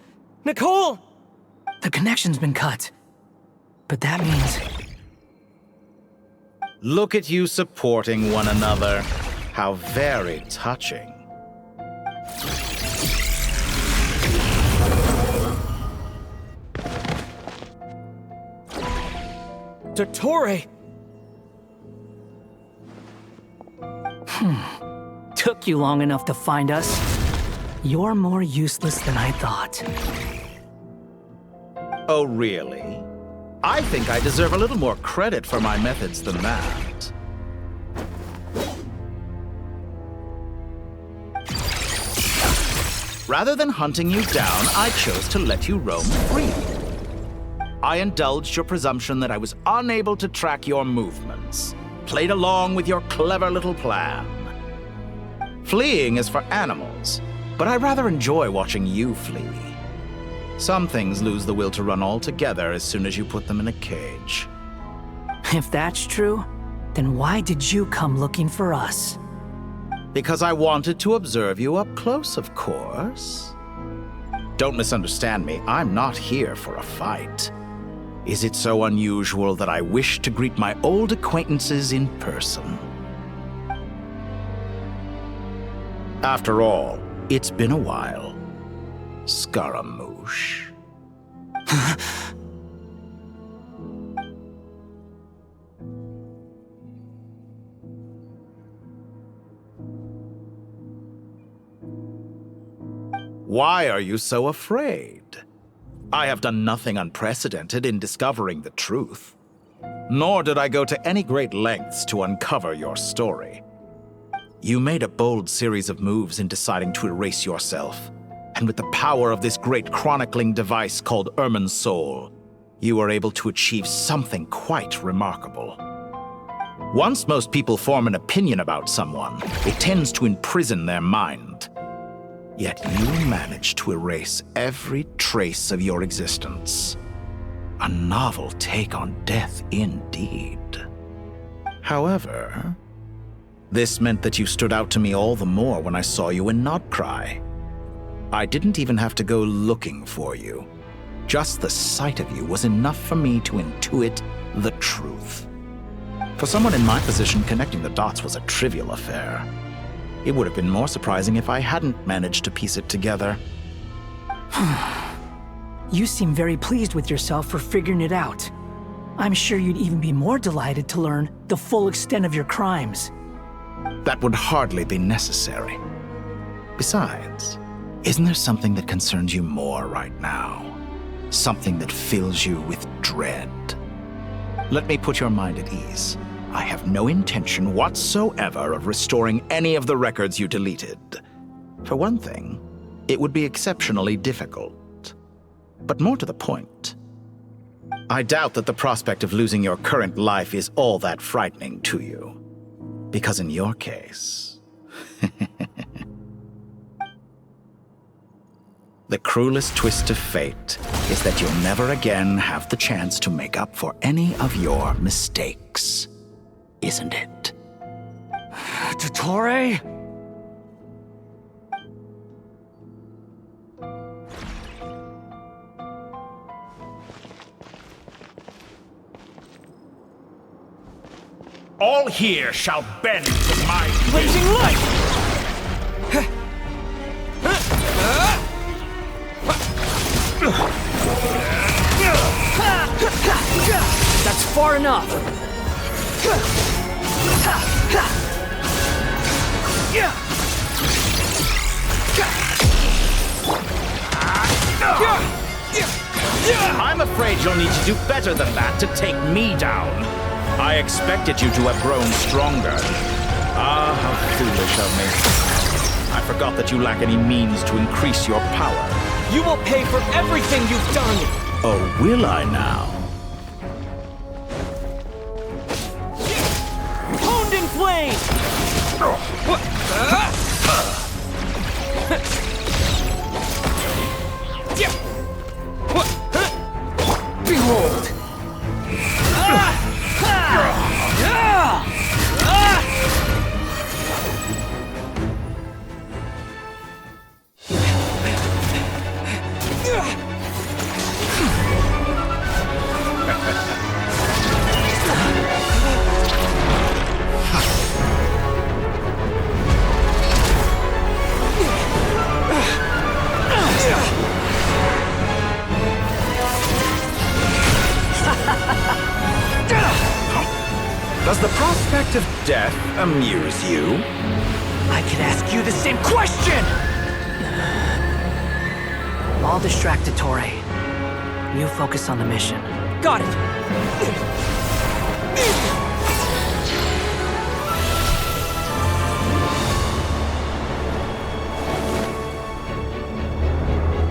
Nicole! The connection's been cut. But that means... Look at you supporting one another. How very touching. Dottore! Took you long enough to find us. You're more useless than I thought. Oh, really? I think I deserve a little more credit for my methods than that. Rather than hunting you down, I chose to let you roam free. I indulged your presumption that I was unable to track your movements, played along with your clever little plan. Fleeing is for animals, but I rather enjoy watching you flee. Some things lose the will to run altogether as soon as you put them in a cage. If that's true, then why did you come looking for us? Because I wanted to observe you up close, of course. Don't misunderstand me, I'm not here for a fight. Is it so unusual that I wish to greet my old acquaintances in person? After all, it's been a while. Scaramouche. Why are you so afraid? I have done nothing unprecedented in discovering the truth. Nor did I go to any great lengths to uncover your story. You made a bold series of moves in deciding to erase yourself. And with the power of this great chronicling device called Irmin's Soul, you were able to achieve something quite remarkable. Once most people form an opinion about someone, it tends to imprison their mind. Yet you managed to erase every trace of your existence. A novel take on death indeed. However, this meant that you stood out to me all the more when I saw you in Nodcry. I didn't even have to go looking for you. Just the sight of you was enough for me to intuit the truth. For someone in my position, connecting the dots was a trivial affair. It would have been more surprising if I hadn't managed to piece it together. You seem very pleased with yourself for figuring it out. I'm sure you'd even be more delighted to learn the full extent of your crimes. That would hardly be necessary. Besides, isn't there something that concerns you more right now? Something that fills you with dread? Let me put your mind at ease. I have no intention whatsoever of restoring any of the records you deleted. For one thing, it would be exceptionally difficult. But more to the point, I doubt that the prospect of losing your current life is all that frightening to you. Because in your case, the cruelest twist of fate is that you'll never again have the chance to make up for any of your mistakes. Isn't it? Dottore? All here shall bend to my blazing light! That's far enough! I'm afraid you'll need to do better than that to take me down. I expected you to have grown stronger. Ah, how foolish of me. I forgot that you lack any means to increase your power. You will pay for everything you've done! Oh, will I now? Honed in flame! Behold! Does the prospect of death amuse you? I could ask you the same question! I'll distract Ettore. You focus on the mission. Got it!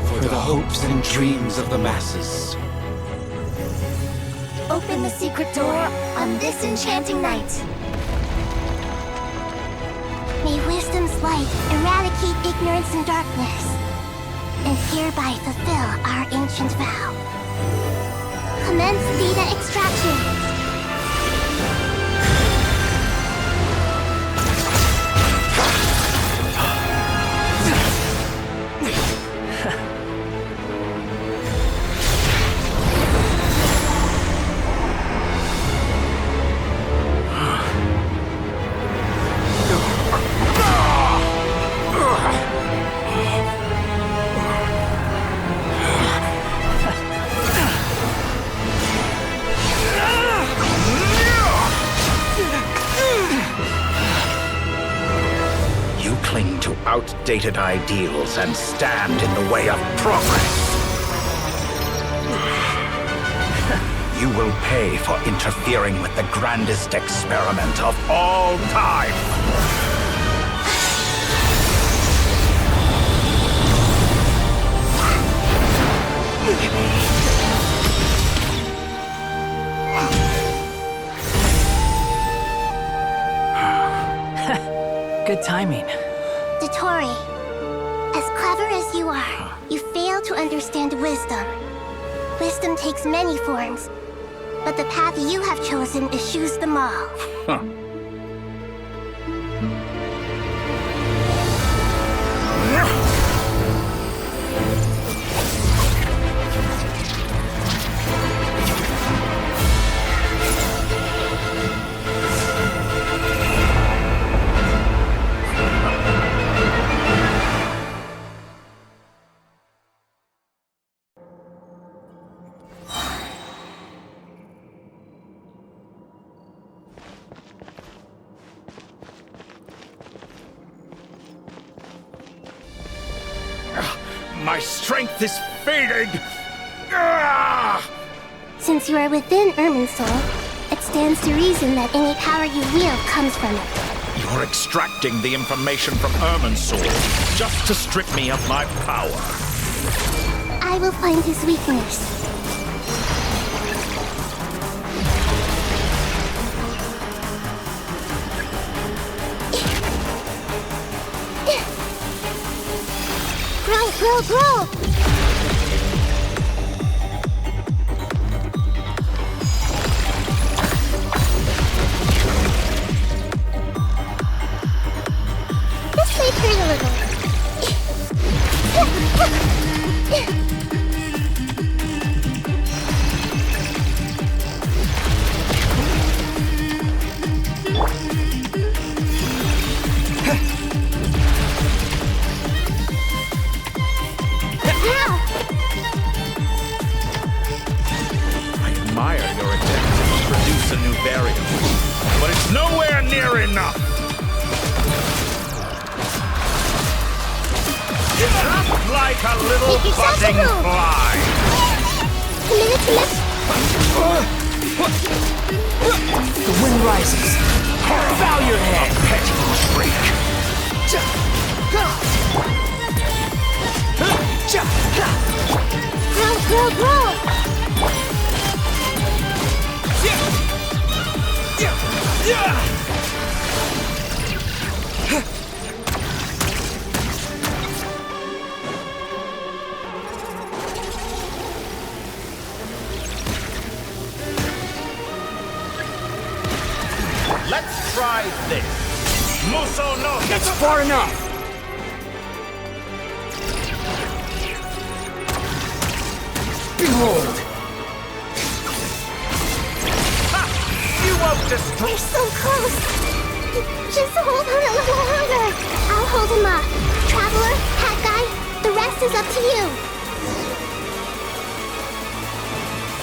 For the hopes and dreams of the masses. Open the secret door on this enchanting night. May wisdom's light eradicate ignorance and darkness, and hereby fulfill our ancient vow. Commence data extraction. Outdated ideals and stand in the way of progress. You will pay for interfering with the grandest experiment of all time. Good timing. Ettore, as clever as you are, you fail to understand wisdom. Wisdom takes many forms, but the path you have chosen eschews them all. Huh. My strength is fading! Since you are within Irminsul, it stands to reason that any power you wield comes from it. You're extracting the information from Irminsul just to strip me of my power. I will find his weakness. Grow, grow! This may hurt a little. A new variable, but it's nowhere near enough. Just like a little buzzing fly. The wind rises. Bow your head. A petty shriek. Grow, grow! Let's try this. Muso no. That's far enough. Behold. You won't destroy. We're so close. Just hold on a little longer. I'll hold him up. Traveler, Hat Guy, the rest is up to you.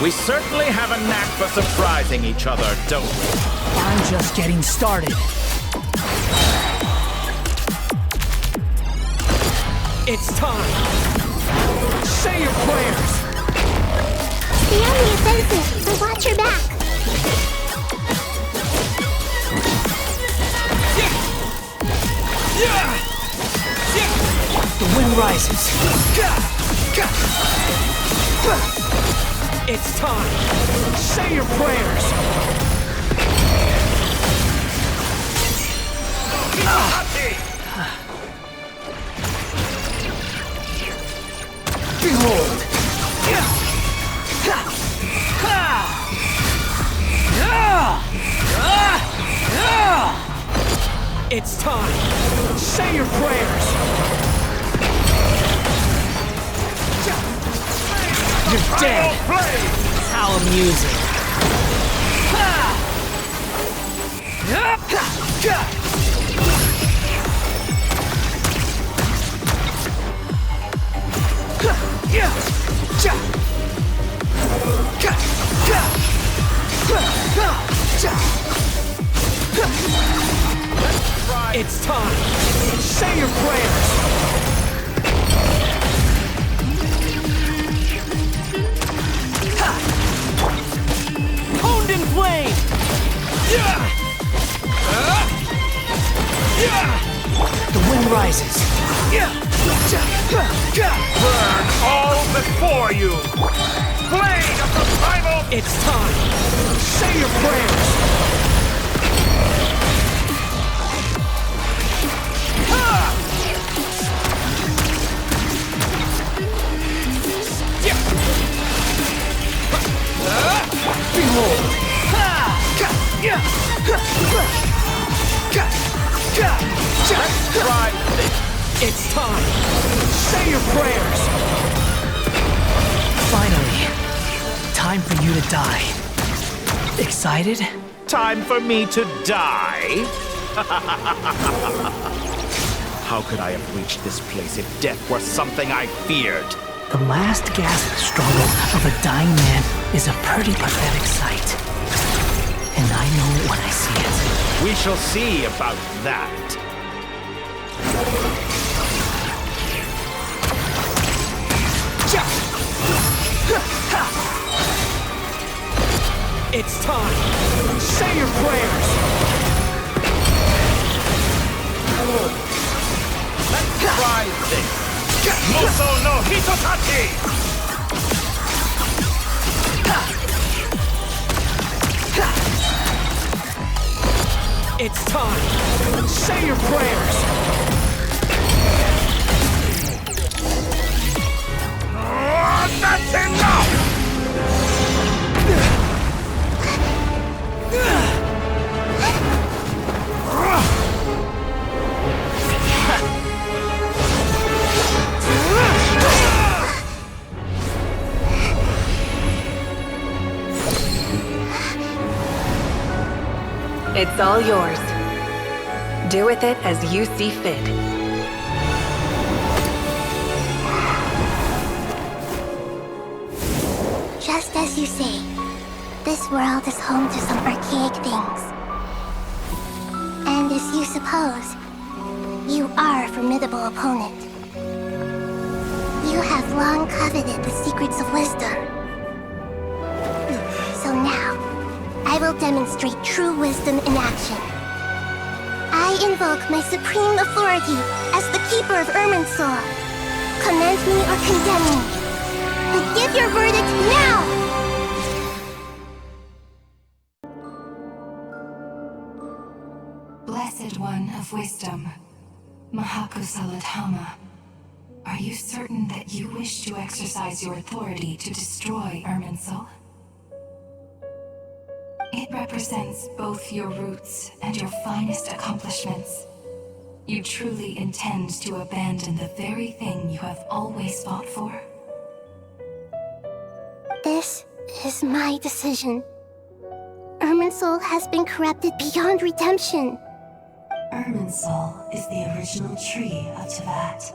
We certainly have a knack for surprising each other, don't we? I'm just getting started. It's time! Say your prayers! Stay on the offensive and watch your back. The wind rises. It's time! Say your prayers! Behold! It's time! Say your prayers! You're dead! How amusing! It's time! Say your prayers! Honed in flame! The wind rises. Burn all before you! Blade of the primal! It's time! Say your prayers! Behold! Try this! It's time! Say your prayers! Finally, time for you to die. Excited? Time for me to die? How could I have reached this place if death were something I feared? The last gasp struggle of a dying man is a pretty pathetic sight. And I know it when I see it. We shall see about that. It's time! Say your prayers! Let's try this! Muso no Hitotachi! It's time! Say your prayers! That's enough! It's all yours. Do with it as you see fit. Just as you say, this world is home to some archaic things. And as you suppose, you are a formidable opponent. You have long coveted the secrets of wisdom. So now, I will demonstrate true wisdom in action. I invoke my supreme authority as the keeper of Irminsul. Commend me or condemn me. But give your verdict now! Blessed One of Wisdom, Mahakusaladhama, are you certain that you wish to exercise your authority to destroy Irminsul? It represents both your roots and your finest accomplishments. You truly intend to abandon the very thing you have always fought for? This is my decision. Irminsul has been corrupted beyond redemption. Irminsul is the original tree of Tevat.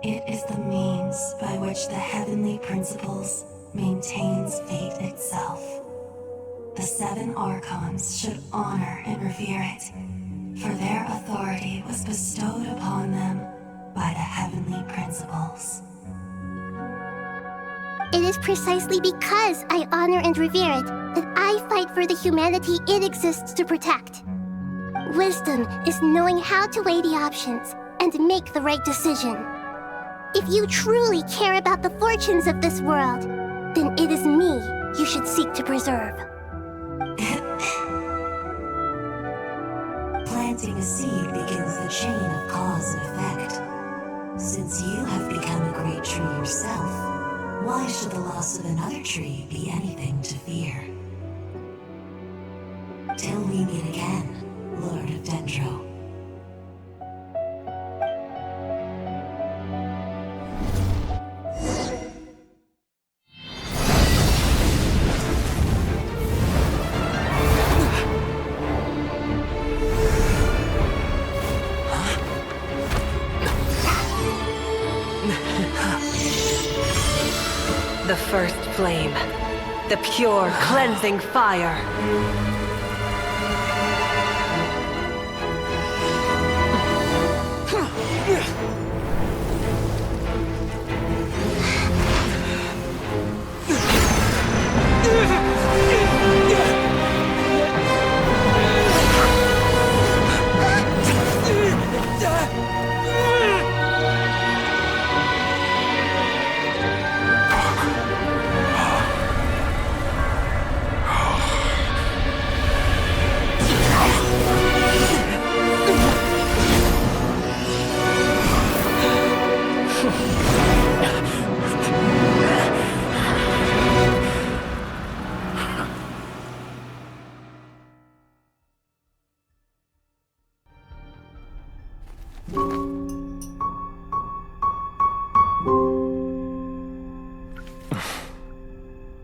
It is the means by which the heavenly principles maintains fate itself. The 7 Archons should honor and revere it, for their authority was bestowed upon them by the heavenly principles. It is precisely because I honor and revere it that I fight for the humanity it exists to protect. Wisdom is knowing how to weigh the options and make the right decision. If you truly care about the fortunes of this world, then it is me you should seek to preserve. Planting a seed begins the chain of cause and effect. Since you have become a great tree yourself, why should the loss of another tree be anything to fear? Till we meet again, Lord of Dendro. The first flame. The pure, cleansing fire.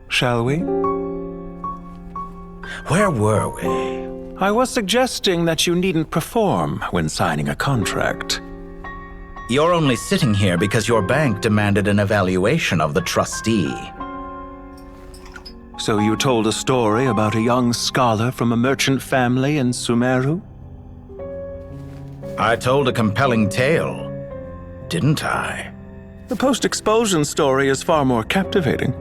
Shall we? Where were we? I was suggesting that you needn't perform when signing a contract. You're only sitting here because your bank demanded an evaluation of the trustee. So you told a story about a young scholar from a merchant family in Sumeru? I told a compelling tale, didn't I? The post-expulsion story is far more captivating.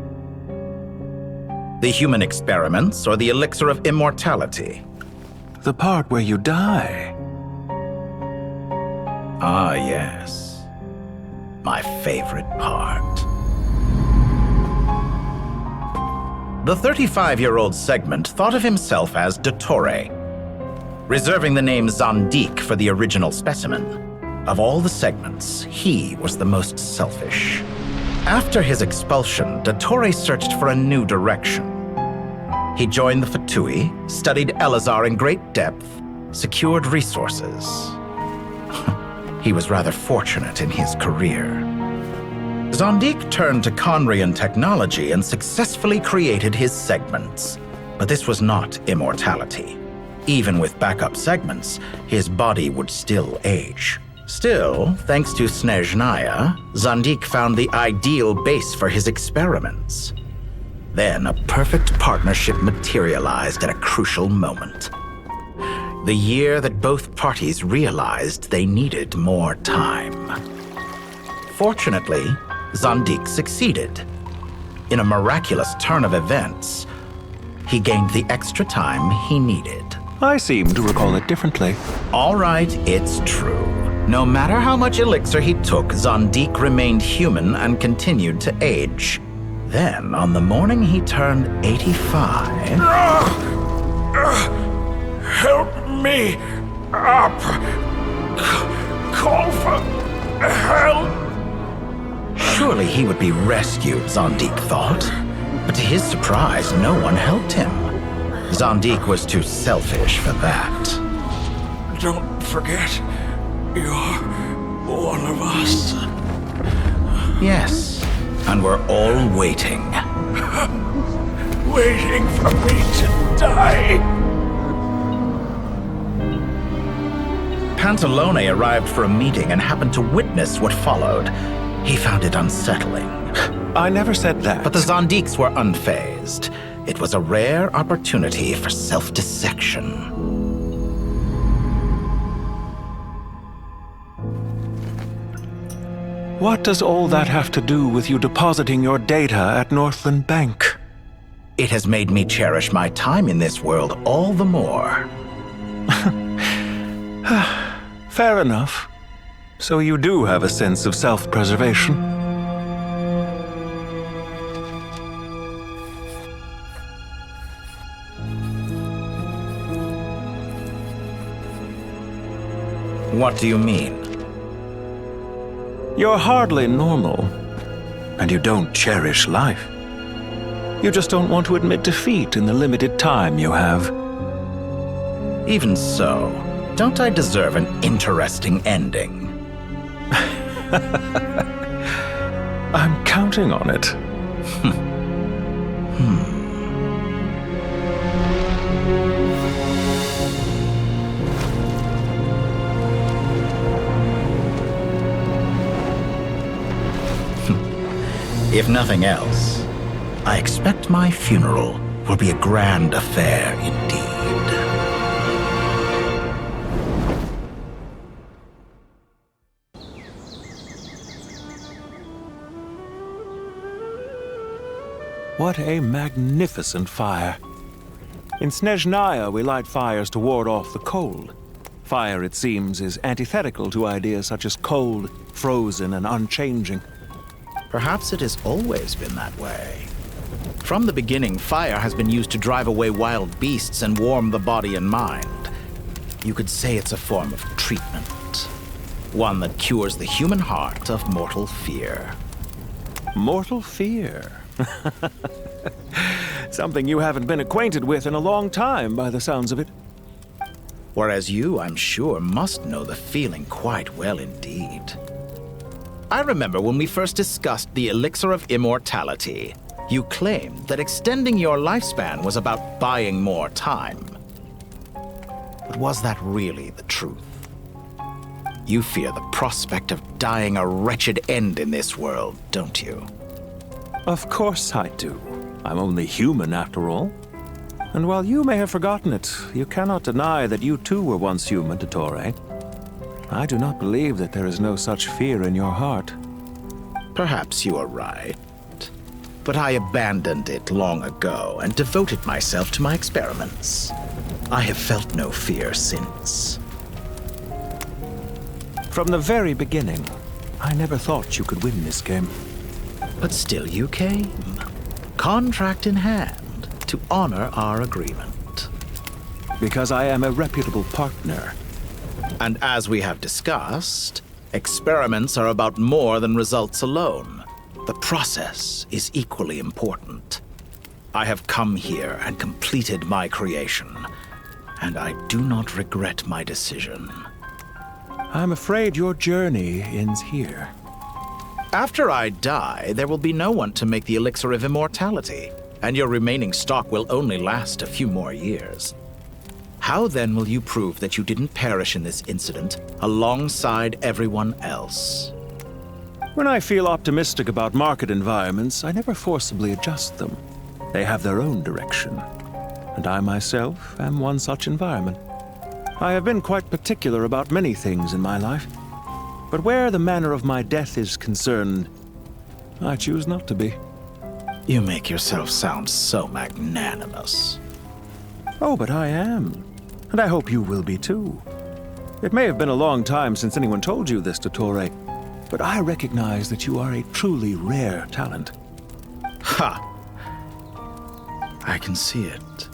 The human experiments or the elixir of immortality? The part where you die. Ah, yes. My favorite part. The 35-year-old Segment thought of himself as Dottore, reserving the name Zandik for the original specimen. Of all the Segments, he was the most selfish. After his expulsion, Dottore searched for a new direction. He joined the Fatui, studied Elazar in great depth, secured resources. He was rather fortunate in his career. Zandik turned to Conrian technology and successfully created his segments. But this was not immortality. Even with backup segments, his body would still age. Still, thanks to Snezhnaya, Zandik found the ideal base for his experiments. Then a perfect partnership materialized at a crucial moment. The year that both parties realized they needed more time. Fortunately, Zandik succeeded. In a miraculous turn of events, he gained the extra time he needed. I seem to recall it differently. All right, it's true. No matter how much elixir he took, Zandik remained human and continued to age. Then, on the morning he turned 85... Help me up! Call for help! Surely he would be rescued, Zandik thought. But to his surprise, no one helped him. Zandik was too selfish for that. Don't forget, you're one of us. Yes, and we're all waiting. Waiting for me to die. Pantalone arrived for a meeting and happened to witness what followed. He found it unsettling. I never said that. But the Zandiks were unfazed. It was a rare opportunity for self-dissection. What does all that have to do with you depositing your data at Northland Bank? It has made me cherish my time in this world all the more. Fair enough. So you do have a sense of self-preservation. What do you mean? You're hardly normal, and you don't cherish life. You just don't want to admit defeat in the limited time you have. Even so, don't I deserve an interesting ending? I'm counting on it. If nothing else, I expect my funeral will be a grand affair indeed. What a magnificent fire. In Snezhnaya, we light fires to ward off the cold. Fire, it seems, is antithetical to ideas such as cold, frozen, and unchanging. Perhaps it has always been that way. From the beginning, fire has been used to drive away wild beasts and warm the body and mind. You could say it's a form of treatment. One that cures the human heart of mortal fear. Mortal fear? Something you haven't been acquainted with in a long time, by the sounds of it. Whereas you, I'm sure, must know the feeling quite well indeed. I remember when we first discussed the elixir of immortality. You claimed that extending your lifespan was about buying more time. But was that really the truth? You fear the prospect of dying a wretched end in this world, don't you? Of course I do. I'm only human, after all. And while you may have forgotten it, you cannot deny that you too were once human, Dottore. I do not believe that there is no such fear in your heart. Perhaps you are right. But I abandoned it long ago and devoted myself to my experiments. I have felt no fear since. From the very beginning, I never thought you could win this game. But still you came, contract in hand, to honor our agreement. Because I am a reputable partner. And as we have discussed, experiments are about more than results alone. The process is equally important. I have come here and completed my creation, and I do not regret my decision. I'm afraid your journey ends here. After I die, there will be no one to make the elixir of immortality, and your remaining stock will only last a few more years. How then will you prove that you didn't perish in this incident alongside everyone else? When I feel optimistic about market environments, I never forcibly adjust them. They have their own direction, and I myself am one such environment. I have been quite particular about many things in my life, but where the manner of my death is concerned, I choose not to be. You make yourself sound so magnanimous. Oh, but I am. And I hope you will be too. It may have been a long time since anyone told you this, Dottore, but I recognize that you are a truly rare talent. Ha! I can see it.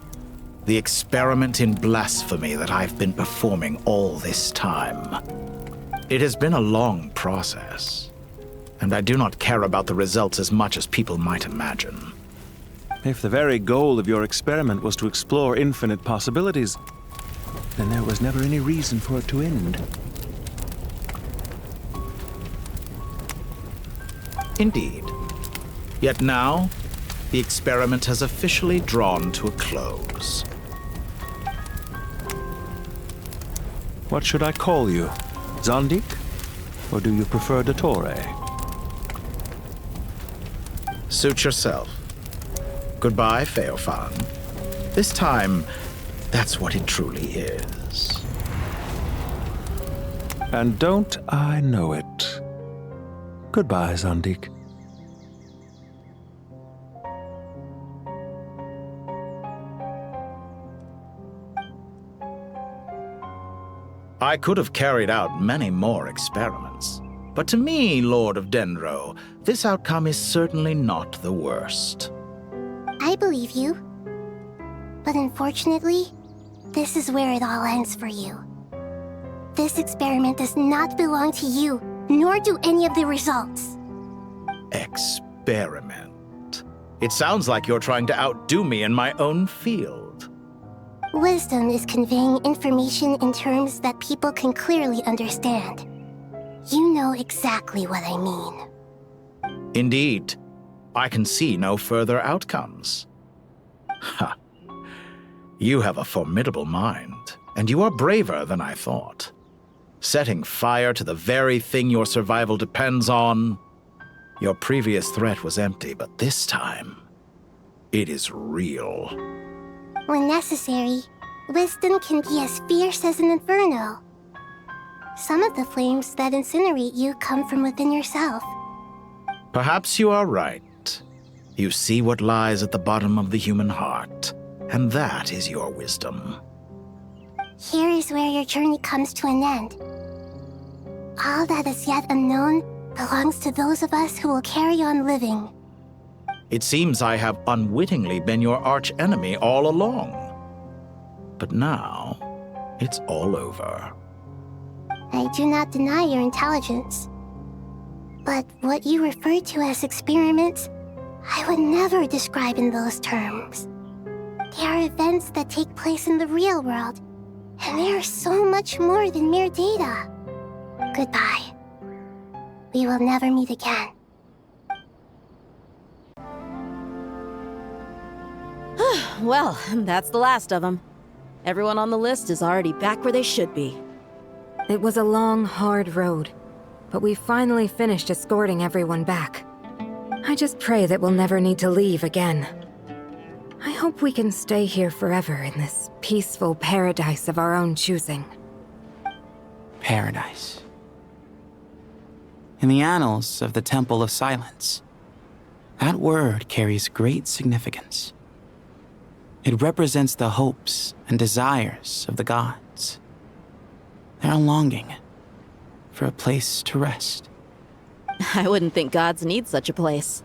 The experiment in blasphemy that I've been performing all this time. It has been a long process, and I do not care about the results as much as people might imagine. If the very goal of your experiment was to explore infinite possibilities, then there was never any reason for it to end. Indeed. Yet now, the experiment has officially drawn to a close. What should I call you? Zondik? Or do you prefer Dottore? Suit yourself. Goodbye, Feofan. This time, that's what it truly is. And don't I know it? Goodbye, Zandik. I could have carried out many more experiments. But to me, Lord of Dendro, this outcome is certainly not the worst. I believe you. But unfortunately, this is where it all ends for you. This experiment does not belong to you, nor do any of the results. Experiment? It sounds like you're trying to outdo me in my own field. Wisdom is conveying information in terms that people can clearly understand. You know exactly what I mean. Indeed. I can see no further outcomes. Ha. You have a formidable mind, and you are braver than I thought. Setting fire to the very thing your survival depends on. Your previous threat was empty, but this time, it is real. When necessary, wisdom can be as fierce as an inferno. Some of the flames that incinerate you come from within yourself. Perhaps you are right. You see what lies at the bottom of the human heart, and that is your wisdom. Here is where your journey comes to an end. All that is yet unknown belongs to those of us who will carry on living. It seems I have unwittingly been your arch-enemy all along. But now, it's all over. I do not deny your intelligence. But what you refer to as experiments, I would never describe in those terms. They are events that take place in the real world, and they are so much more than mere data. Goodbye. We will never meet again. Well, that's the last of them. Everyone on the list is already back where they should be. It was a long, hard road, but we finally finished escorting everyone back. I just pray that we'll never need to leave again. I hope we can stay here forever in this peaceful paradise of our own choosing. Paradise. In the annals of the Temple of Silence, that word carries great significance. It represents the hopes and desires of the gods. Their longing for a place to rest. I wouldn't think gods need such a place.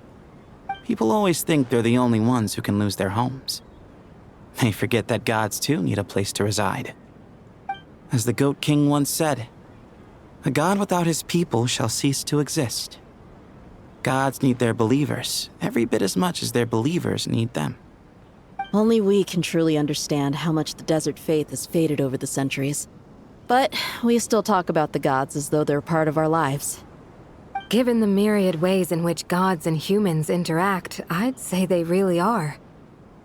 People always think they're the only ones who can lose their homes. They forget that gods too need a place to reside. As the Goat King once said, "A god without his people shall cease to exist." Gods need their believers every bit as much as their believers need them. Only we can truly understand how much the desert faith has faded over the centuries. But we still talk about the gods as though they're part of our lives. Given the myriad ways in which gods and humans interact, I'd say they really are.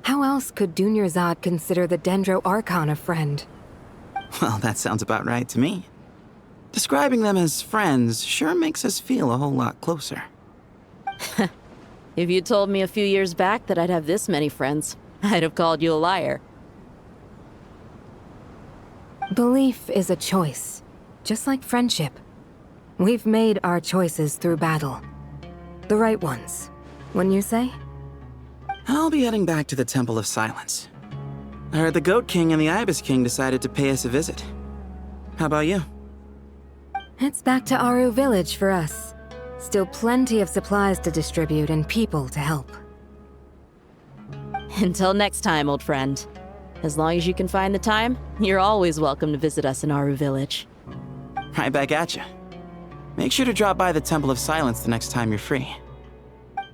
How else could Dunyarzad consider the Dendro Archon a friend? Well, that sounds about right to me. Describing them as friends sure makes us feel a whole lot closer. If you told me a few years back that I'd have this many friends, I'd have called you a liar. Belief is a choice, just like friendship. We've made our choices through battle. The right ones, wouldn't you say? I'll be heading back to the Temple of Silence. I heard the Goat King and the Ibis King decided to pay us a visit. How about you? It's back to Aru Village for us. Still plenty of supplies to distribute and people to help. Until next time, old friend. As long as you can find the time, you're always welcome to visit us in Aru Village. Right back at you. Make sure to drop by the Temple of Silence the next time you're free.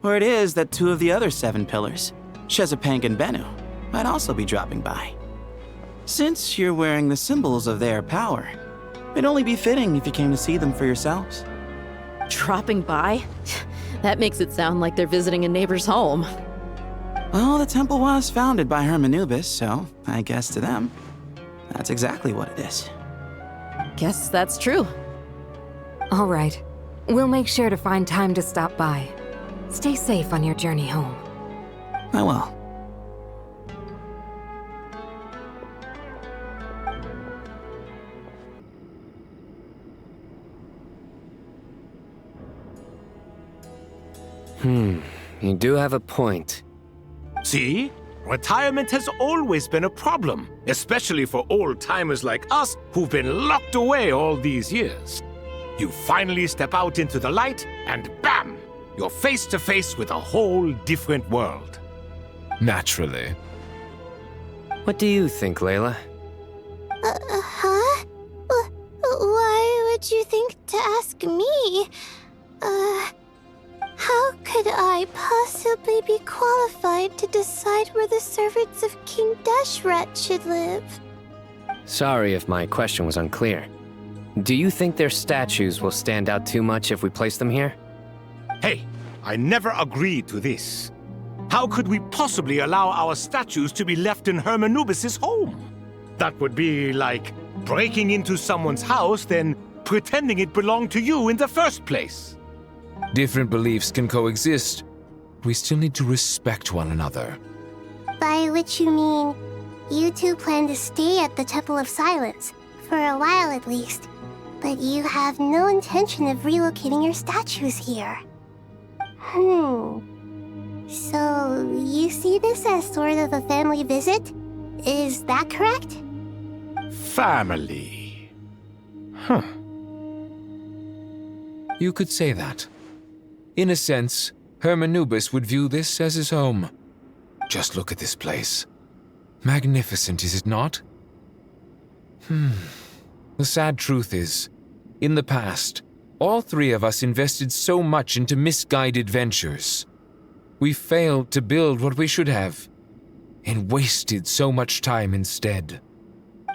Where it is that two of the other 7 pillars, Shezepank and Bennu, might also be dropping by. Since you're wearing the symbols of their power, it'd only be fitting if you came to see them for yourselves. Dropping by? That makes it sound like they're visiting a neighbor's home. Well, the temple was founded by Anubis, so I guess to them, that's exactly what it is. Guess that's true. All right. We'll make sure to find time to stop by. Stay safe on your journey home. I will. You do have a point. See? Retirement has always been a problem, especially for old-timers like us who've been locked away all these years. You finally step out into the light, and bam! You're face to face with a whole different world. Naturally. What do you think, Layla? Huh? Why would you think to ask me? How could I possibly be qualified to decide where the servants of King Deshret should live? Sorry if my question was unclear. Do you think their statues will stand out too much if we place them here? Hey, I never agreed to this. How could we possibly allow our statues to be left in Hermanubis' home? That would be like breaking into someone's house, then pretending it belonged to you in the first place. Different beliefs can coexist. We still need to respect one another. By which you mean, you two plan to stay at the Temple of Silence, for a while at least, but you have no intention of relocating your statues here. So, you see this as sort of a family visit? Is that correct? Family. Huh. You could say that. In a sense, Hermanubis would view this as his home. Just look at this place. Magnificent, is it not? The sad truth is, in the past, all three of us invested so much into misguided ventures. We failed to build what we should have, and wasted so much time instead.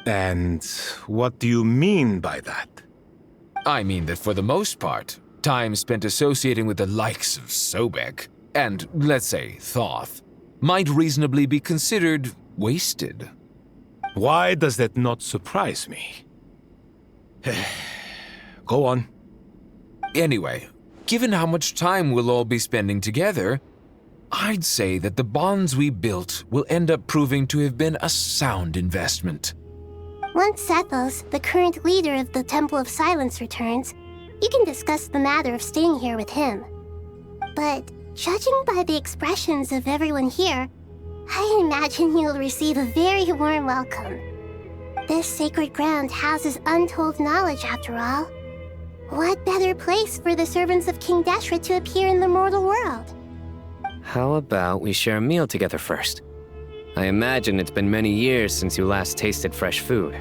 And what do you mean by that? I mean that for the most part, time spent associating with the likes of Sobek, and, let's say, Thoth, might reasonably be considered wasted. Why does that not surprise me? Go on. Anyway, given how much time we'll all be spending together, I'd say that the bonds we built will end up proving to have been a sound investment. Once Sethos, the current leader of the Temple of Silence, returns, you can discuss the matter of staying here with him. But judging by the expressions of everyone here, I imagine you'll receive a very warm welcome. This sacred ground houses untold knowledge, after all. What better place for the servants of King Deshret to appear in the mortal world? How about we share a meal together first? I imagine it's been many years since you last tasted fresh food.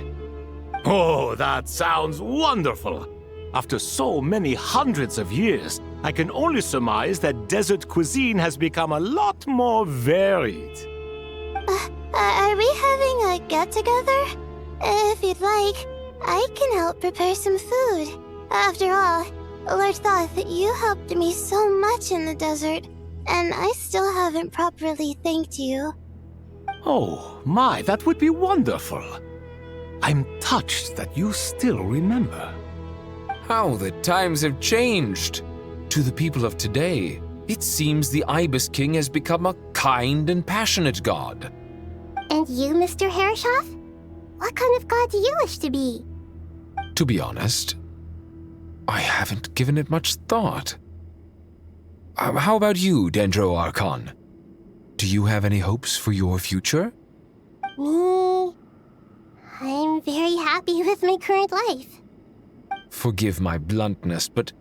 Oh, that sounds wonderful! After so many hundreds of years, I can only surmise that desert cuisine has become a lot more varied. Are we having a get-together? If you'd like, I can help prepare some food. After all, Lord Thoth, you helped me so much in the desert, and I still haven't properly thanked you. Oh, my, that would be wonderful. I'm touched that you still remember. How the times have changed! To the people of today, it seems the Ibis King has become a kind and passionate god. And you, Mr. Herreshoff? What kind of god do you wish to be? To be honest, I haven't given it much thought. How about you, Dendro Archon? Do you have any hopes for your future? Me? I'm very happy with my current life. Forgive my bluntness, but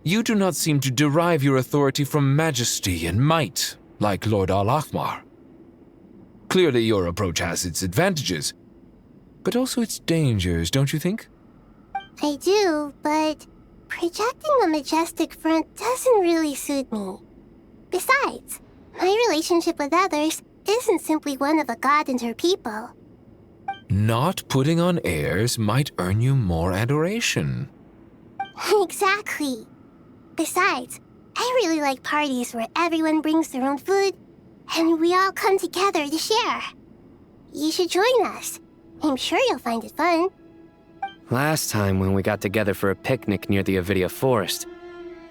you do not seem to derive your authority from majesty and might, like Lord Al-Ahmar. Clearly your approach has its advantages, but also its dangers, don't you think? I do, but projecting a majestic front doesn't really suit me. Besides, my relationship with others isn't simply one of a god and her people. Not putting on airs might earn you more adoration. Exactly. Besides, I really like parties where everyone brings their own food, and we all come together to share. You should join us. I'm sure you'll find it fun. Last time when we got together for a picnic near the Avidia Forest,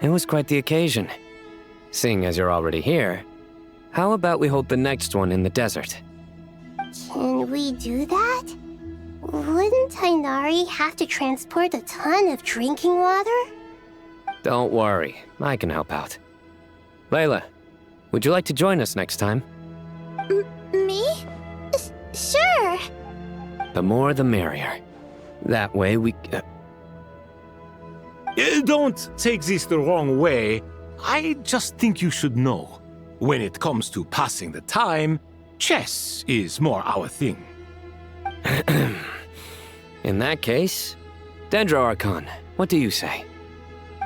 it was quite the occasion. Seeing as you're already here, how about we hold the next one in the desert? Can we do that? Wouldn't Tainari have to transport a ton of drinking water? Don't worry, I can help out. Layla, Would you like to join us next time? Me? Sure. The more the merrier. That way we... Don't take this the wrong way. I just think you should know. When it comes to passing the time, chess is more our thing. In that case, Dendro Archon, what do you say?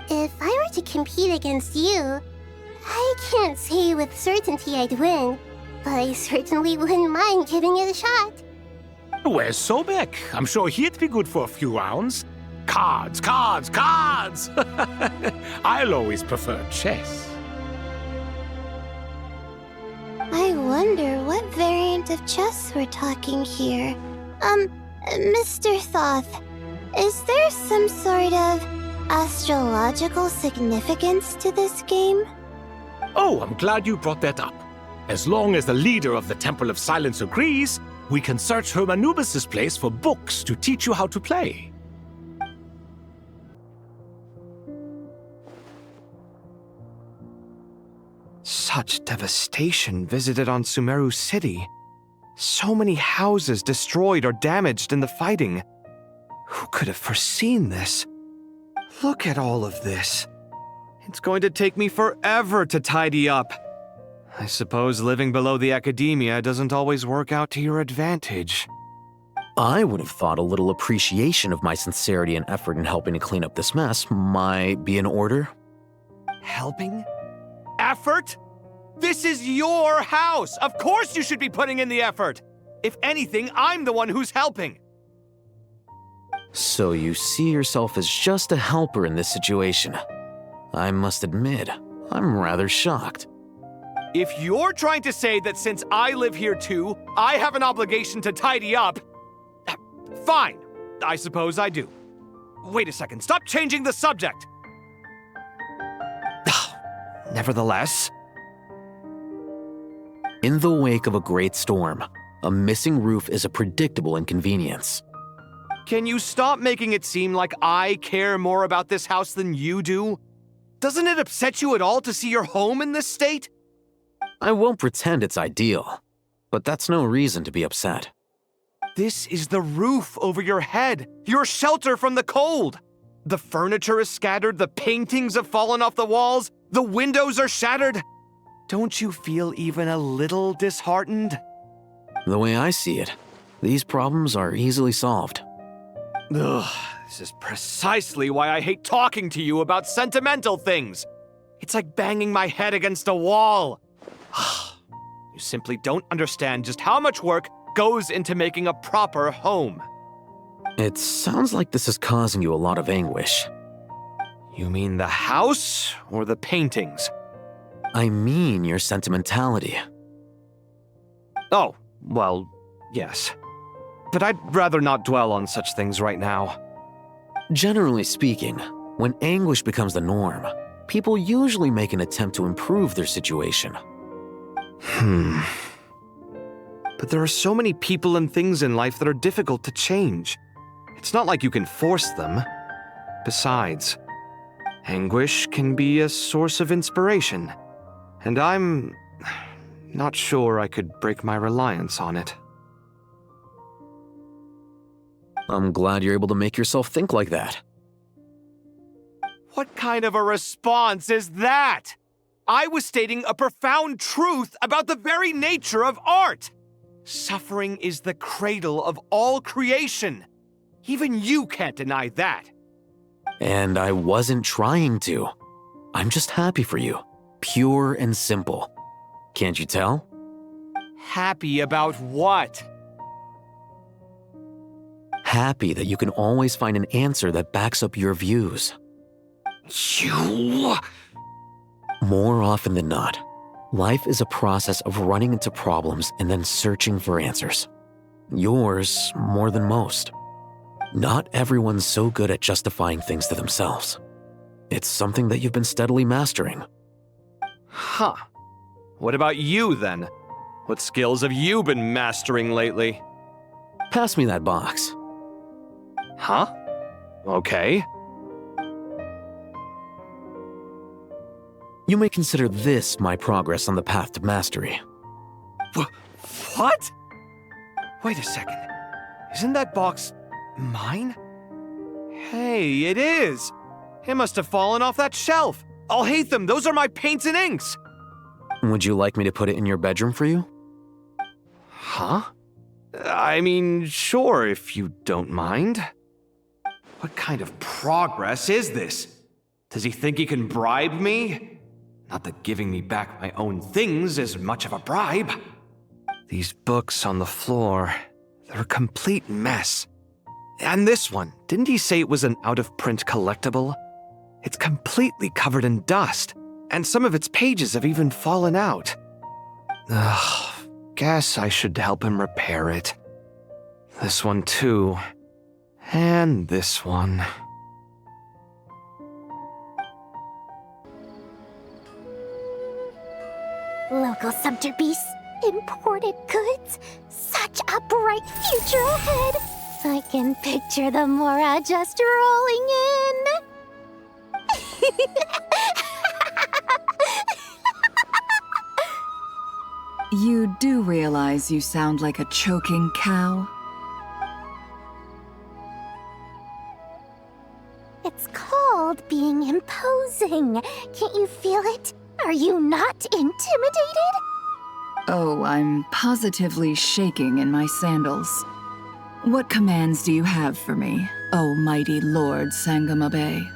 If I were to compete against you, I can't say with certainty I'd win, but I certainly wouldn't mind giving it a shot. Where's Sobek? I'm sure he'd be good for a few rounds. Cards, cards, cards! I'll always prefer chess. I wonder what variant of chess we're talking here. Mr. Thoth, is there some sort of astrological significance to this game? Oh, I'm glad you brought that up. As long as the leader of the Temple of Silence agrees, we can search Hermanubis' place for books to teach you how to play. Such devastation visited on Sumeru City. So many houses destroyed or damaged in the fighting. Who could have foreseen this? Look at all of this. It's going to take me forever to tidy up. I suppose living below the academia doesn't always work out to your advantage. I would have thought a little appreciation of my sincerity and effort in helping to clean up this mess might be in order. Helping? Effort? This is your house! Of course you should be putting in the effort! If anything, I'm the one who's helping! So you see yourself as just a helper in this situation. I must admit, I'm rather shocked. If you're trying to say that since I live here too, I have an obligation to tidy up, fine, I suppose I do. Wait a second, stop changing the subject! Nevertheless... In the wake of a great storm, a missing roof is a predictable inconvenience. Can you stop making it seem like I care more about this house than you do? Doesn't it upset you at all to see your home in this state? I won't pretend it's ideal, but that's no reason to be upset. This is the roof over your head, your shelter from the cold. The furniture is scattered, the paintings have fallen off the walls, the windows are shattered. Don't you feel even a little disheartened? The way I see it, these problems are easily solved. Ugh, this is precisely why I hate talking to you about sentimental things. It's like banging my head against a wall. You simply don't understand just how much work goes into making a proper home. It sounds like this is causing you a lot of anguish. You mean the house or the paintings? I mean your sentimentality. Oh, well, yes. But I'd rather not dwell on such things right now. Generally speaking, when anguish becomes the norm, people usually make an attempt to improve their situation. But there are so many people and things in life that are difficult to change. It's not like you can force them. Besides, anguish can be a source of inspiration, and I'm not sure I could break my reliance on it. I'm glad you're able to make yourself think like that. What kind of a response is that? I was stating a profound truth about the very nature of art. Suffering is the cradle of all creation. Even you can't deny that. And I wasn't trying to. I'm just happy for you. Pure and simple. Can't you tell? Happy about what? Happy that you can always find an answer that backs up your views. You... More often than not, life is a process of running into problems and then searching for answers. Yours more than most. Not everyone's so good at justifying things to themselves. It's something that you've been steadily mastering. Huh. What about you, then? What skills have you been mastering lately? Pass me that box. Huh? Okay. You may consider this my progress on the path to mastery. What? Wait a second. Isn't that box mine? Hey, it is! It must have fallen off that shelf! I'll hate them! Those are my paints and inks! Would you like me to put it in your bedroom for you? Huh? I mean, sure, if you don't mind. What kind of progress is this? Does he think he can bribe me? Not that giving me back my own things is much of a bribe. These books on the floor, they're a complete mess. And this one, didn't he say it was an out-of-print collectible? It's completely covered in dust, and some of its pages have even fallen out. Ugh, guess I should help him repair it. This one too. And this one. Local Sumter beasts, imported goods, such a bright future ahead. I can picture the Mora just rolling in. You do realize you sound like a choking cow? It's called being imposing. Can't you feel it? Are you not intimidated? Oh, I'm positively shaking in my sandals. What commands do you have for me, oh mighty Lord Sangamabe?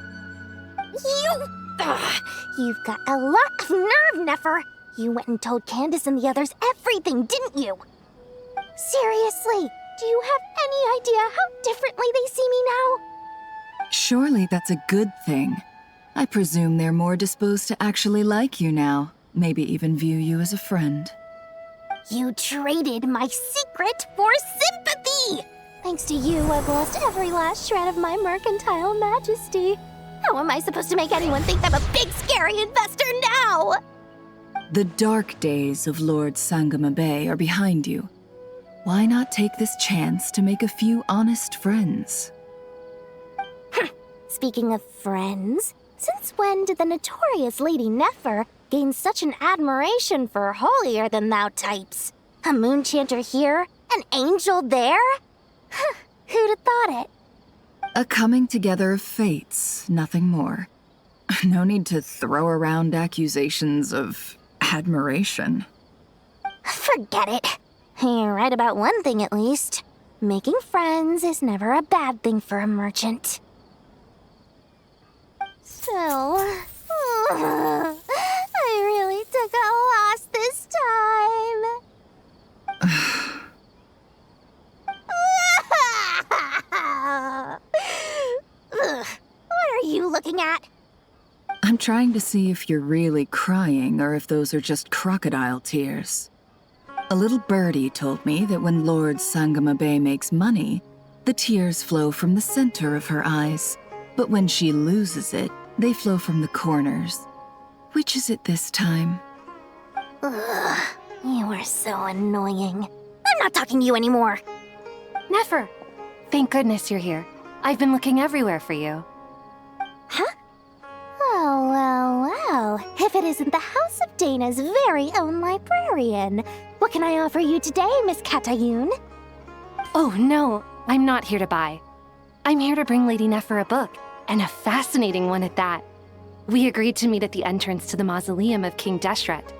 You've got a lot of nerve, Nefer. You went and told Candace and the others everything, didn't you? Seriously, do you have any idea how differently they see me now? Surely that's a good thing. I presume they're more disposed to actually like you now, maybe even view you as a friend. You traded my secret for sympathy! Thanks to you, I've lost every last shred of my mercantile majesty. How am I supposed to make anyone think I'm a big, scary investor now? The dark days of Lord Sangamabe are behind you. Why not take this chance to make a few honest friends? Speaking of friends, since when did the notorious Lady Nefer gain such an admiration for holier-than-thou types? A moon chanter here, an angel there? Who'd have thought it? A coming together of fates, nothing more. No need to throw around accusations of admiration. Forget it. You're right about one thing at least. Making friends is never a bad thing for a merchant. So, I really took a loss this time. What are you looking at? I'm trying to see if you're really crying or if those are just crocodile tears. A little birdie told me that when Lord Sangamabe makes money, the tears flow from the center of her eyes, but when she loses it, they flow from the corners. Which is it this time? Ugh, you are so annoying. I'm not talking to you anymore. Nefer, thank goodness you're here. I've been looking everywhere for you. Huh? Oh, well. If it isn't the House of Dana's very own librarian. What can I offer you today, Miss Katayun? Oh, no. I'm not here to buy. I'm here to bring Lady Nefer a book, and a fascinating one at that. We agreed to meet at the entrance to the mausoleum of King Deshret.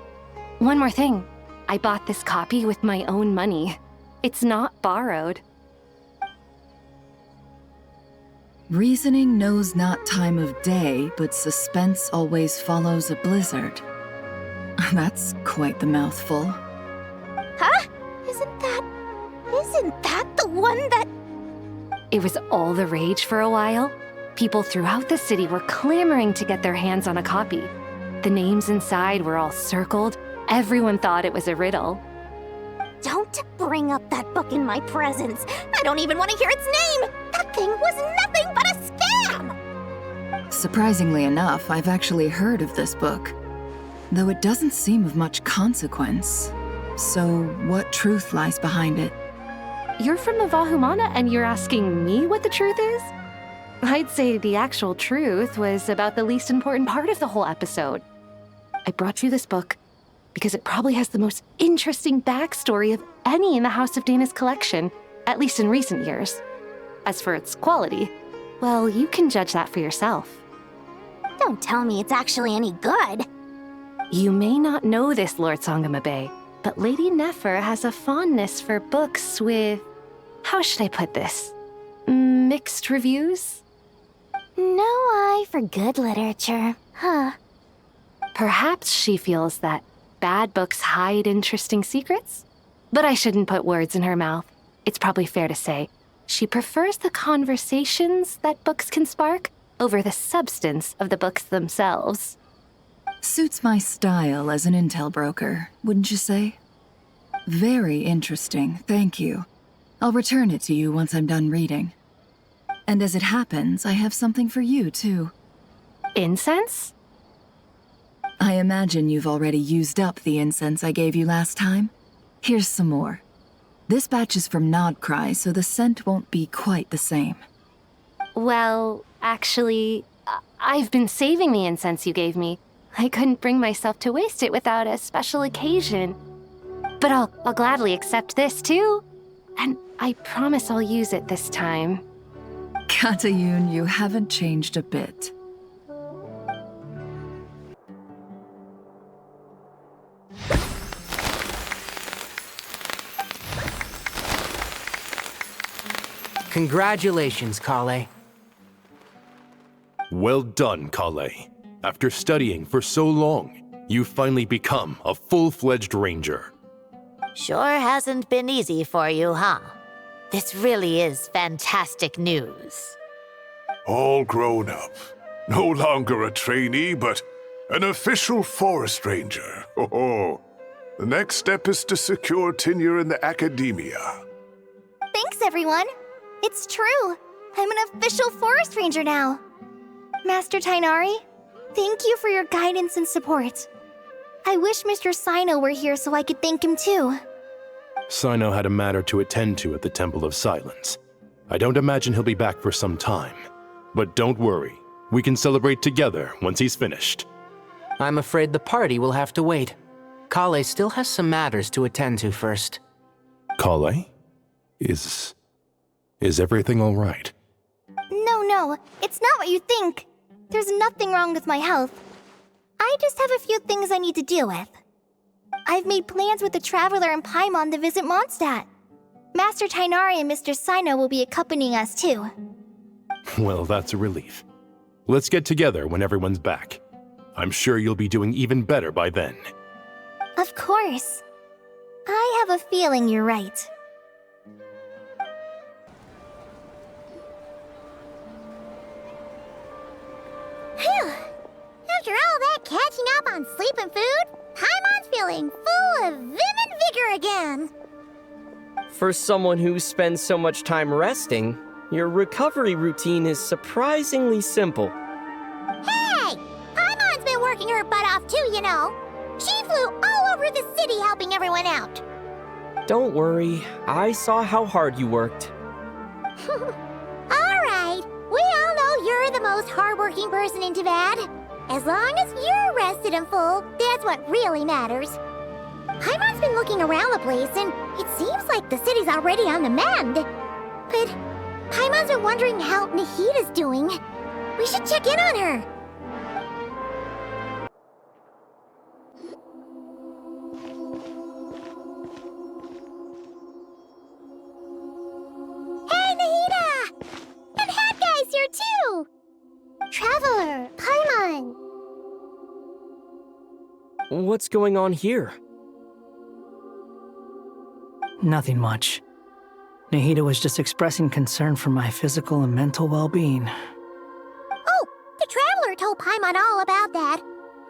One more thing. I bought this copy with my own money. It's not borrowed. Reasoning knows not time of day, but suspense always follows a blizzard. That's quite the mouthful. Huh? Isn't that the one that... It was all the rage for a while. People throughout the city were clamoring to get their hands on a copy. The names inside were all circled. Everyone thought it was a riddle. Don't bring up that book in my presence. I don't even want to hear its name. That thing was nothing but a scam. Surprisingly enough, I've actually heard of this book, though it doesn't seem of much consequence. So what truth lies behind it? You're from the Vahumana and you're asking me what the truth is? I'd say the actual truth was about the least important part of the whole episode. I brought you this book because it probably has the most interesting backstory of any in the House of Dana's collection, at least in recent years. As for its quality, well, you can judge that for yourself. Don't tell me it's actually any good. You may not know this, Lord Sangamabe, but Lady Nefer has a fondness for books with, how should I put this, mixed reviews? No eye for good literature, huh? Perhaps she feels that bad books hide interesting secrets? But I shouldn't put words in her mouth. It's probably fair to say she prefers the conversations that books can spark over the substance of the books themselves. Suits my style as an intel broker, wouldn't you say? Very interesting, thank you. I'll return it to you once I'm done reading. And as it happens, I have something for you, too. Incense? I imagine you've already used up the incense I gave you last time. Here's some more. This batch is from Nodcry, so the scent won't be quite the same. Well, actually, I've been saving the incense you gave me. I couldn't bring myself to waste it without a special occasion. But I'll gladly accept this, too. And I promise I'll use it this time. Katayun, you haven't changed a bit. Congratulations, Kale. Well done, Kale. After studying for so long, you've finally become a full-fledged ranger. Sure hasn't been easy for you, huh? This really is fantastic news. All grown up. No longer a trainee, but an official forest ranger. Oh, the next step is to secure tenure in the academia. Thanks, everyone. It's true. I'm an official forest ranger now. Master Tainari, thank you for your guidance and support. I wish Mr. Sino were here so I could thank him too. Sino had a matter to attend to at the Temple of Silence. I don't imagine he'll be back for some time. But don't worry, we can celebrate together once he's finished. I'm afraid the party will have to wait. Kale still has some matters to attend to first. Kale? Is everything all right? No, it's not what you think. There's nothing wrong with my health. I just have a few things I need to deal with. I've made plans with the Traveler and Paimon to visit Mondstadt. Master Tainari and Mr. Sino will be accompanying us too. Well, that's a relief. Let's get together when everyone's back. I'm sure you'll be doing even better by then. Of course. I have a feeling you're right. Phew! After all that catching up on sleep and food, Paimon's feeling full of vim and vigor again. For someone who spends so much time resting, your recovery routine is surprisingly simple. Hey! Paimon's been working her butt off too, you know. She flew all over the city helping everyone out. Don't worry, I saw how hard you worked. Alright, we all know you're the most hardworking person in Tavad. As long as you're rested and full, that's what really matters. Paimon's been looking around the place, and it seems like the city's already on the mend. But Paimon's been wondering how Nahida's doing. We should check in on her. Hey, Nahida! And Hat Guy's here too! Traveler, Paimon! What's going on here? Nothing much. Nahida was just expressing concern for my physical and mental well-being. Oh, the Traveler told Paimon all about that.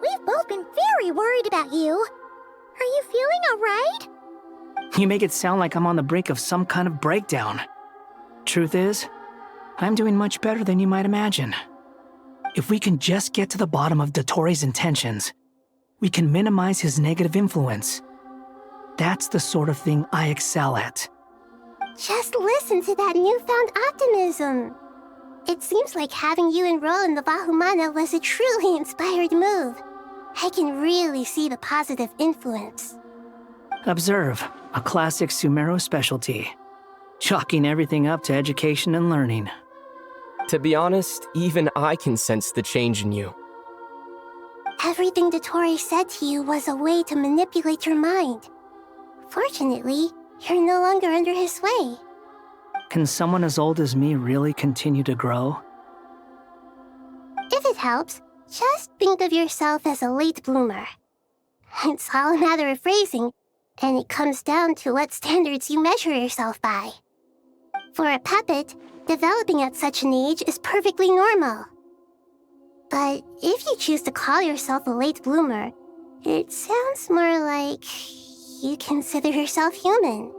We've both been very worried about you. Are you feeling alright? You make it sound like I'm on the brink of some kind of breakdown. Truth is, I'm doing much better than you might imagine. If we can just get to the bottom of Dottoro's intentions, we can minimize his negative influence. That's the sort of thing I excel at. Just listen to that newfound optimism. It seems like having you enroll in the Vahumana was a truly inspired move. I can really see the positive influence. Observe, a classic Sumeru specialty. Chalking everything up to education and learning. To be honest, even I can sense the change in you. Everything Dottore said to you was a way to manipulate your mind. Fortunately, you're no longer under his sway. Can someone as old as me really continue to grow? If it helps, just think of yourself as a late bloomer. It's all a matter of phrasing, and it comes down to what standards you measure yourself by. For a puppet, developing at such an age is perfectly normal. But if you choose to call yourself a late bloomer, it sounds more like you consider yourself human.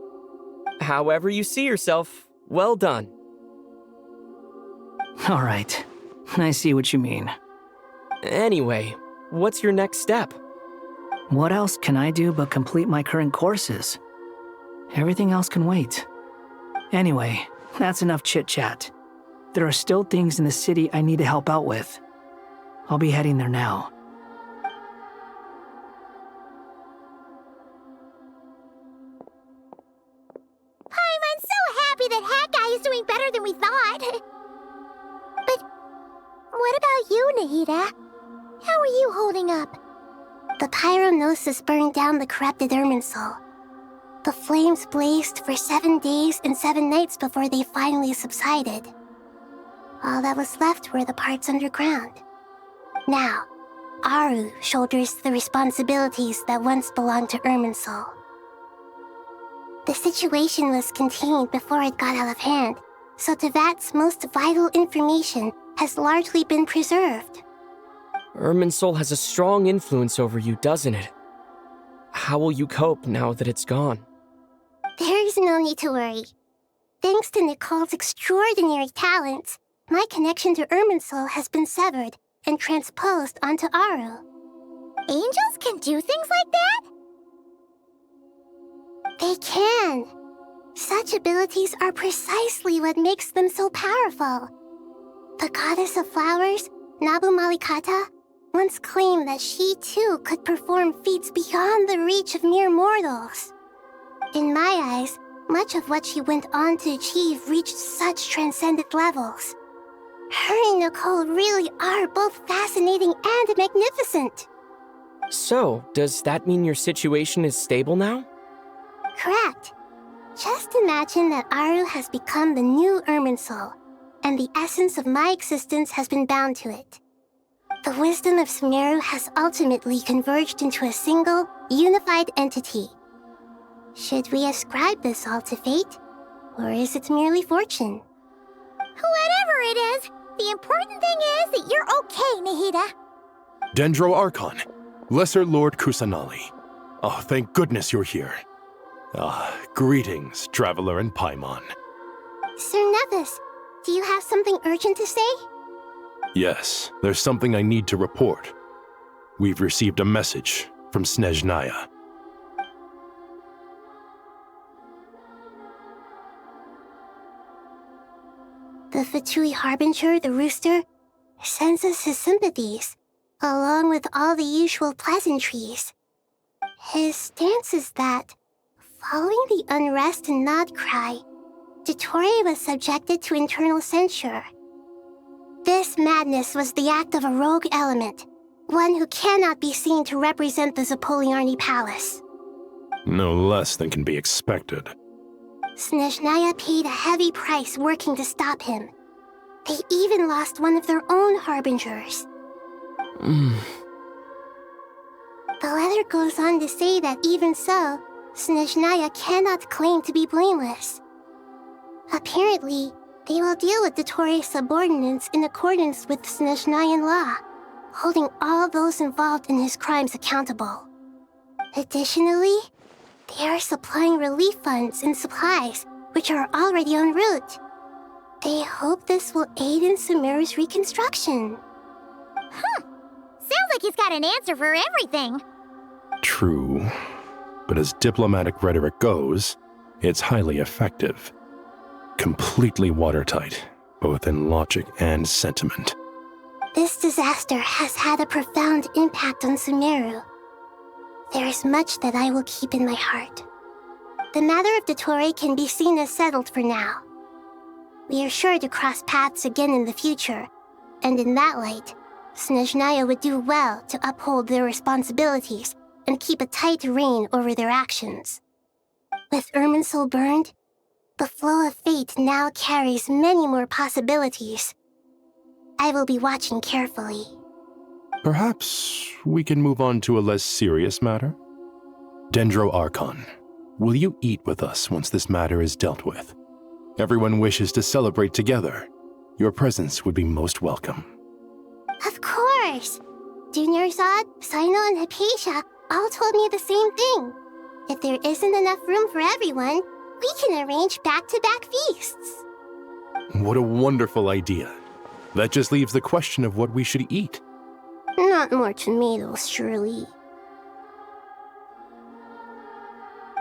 However you see yourself, well done. All right, I see what you mean. Anyway, what's your next step? What else can I do but complete my current courses? Everything else can wait. Anyway, that's enough chit-chat. There are still things in the city I need to help out with. I'll be heading there now. I'm so happy that Hat Guy is doing better than we thought. But what about you, Nahida? How are you holding up? The pyronosis burned down the corrupted Irminsul. The flames blazed for 7 days and 7 nights before they finally subsided. All that was left were the parts underground. Now, Aru shoulders the responsibilities that once belonged to Irminsul. The situation was contained before it got out of hand, so Tevat's most vital information has largely been preserved. Irminsul has a strong influence over you, doesn't it? How will you cope now that it's gone? There's no need to worry. Thanks to Nicole's extraordinary talents, my connection to Irminsul has been severed and transposed onto Aru. Angels can do things like that? They can. Such abilities are precisely what makes them so powerful. The goddess of flowers, Nabu Malikata, once claimed that she too could perform feats beyond the reach of mere mortals. In my eyes, much of what she went on to achieve reached such transcendent levels. Her and Nicole really are both fascinating and magnificent. So, does that mean your situation is stable now? Correct. Just imagine that Aru has become the new Irminsul, and the essence of my existence has been bound to it. The wisdom of Sumeru has ultimately converged into a single, unified entity. Should we ascribe this all to fate, or is it merely fortune? Whatever it is, the important thing is that you're okay, Nahida. Dendro Archon, Lesser Lord Kusanali. Oh, thank goodness you're here. Greetings, Traveler and Paimon. Sir Nevis, do you have something urgent to say? Yes, there's something I need to report. We've received a message from Snezhnaya. The Fatui Harbinger, the Rooster, sends us his sympathies, along with all the usual pleasantries. His stance is that, following the unrest and Nod Cry, Dottore was subjected to internal censure. This madness was the act of a rogue element, one who cannot be seen to represent the Zapoliarni Palace. No less than can be expected. Snezhnaya paid a heavy price working to stop him. They even lost one of their own harbingers. The letter goes on to say that even so, Snezhnaya cannot claim to be blameless. Apparently, they will deal with Dottore's subordinates in accordance with Snezhnayan law, holding all those involved in his crimes accountable. Additionally, they are supplying relief funds and supplies, which are already en route. They hope this will aid in Sumeru's reconstruction. Sounds like he's got an answer for everything. True, but as diplomatic rhetoric goes, it's highly effective. Completely watertight, both in logic and sentiment. This disaster has had a profound impact on Sumeru. There is much that I will keep in my heart. The matter of Dottore can be seen as settled for now. We are sure to cross paths again in the future, and in that light, Snezhnaya would do well to uphold their responsibilities and keep a tight rein over their actions. With Irminsul burned, the flow of fate now carries many more possibilities. I will be watching carefully. Perhaps we can move on to a less serious matter? Dendro Archon, will you eat with us once this matter is dealt with? Everyone wishes to celebrate together. Your presence would be most welcome. Of course! Junior Zod, Sino, and Hypatia all told me the same thing. If there isn't enough room for everyone, we can arrange back-to-back feasts. What a wonderful idea. That just leaves the question of what we should eat. Not more tomatoes, surely.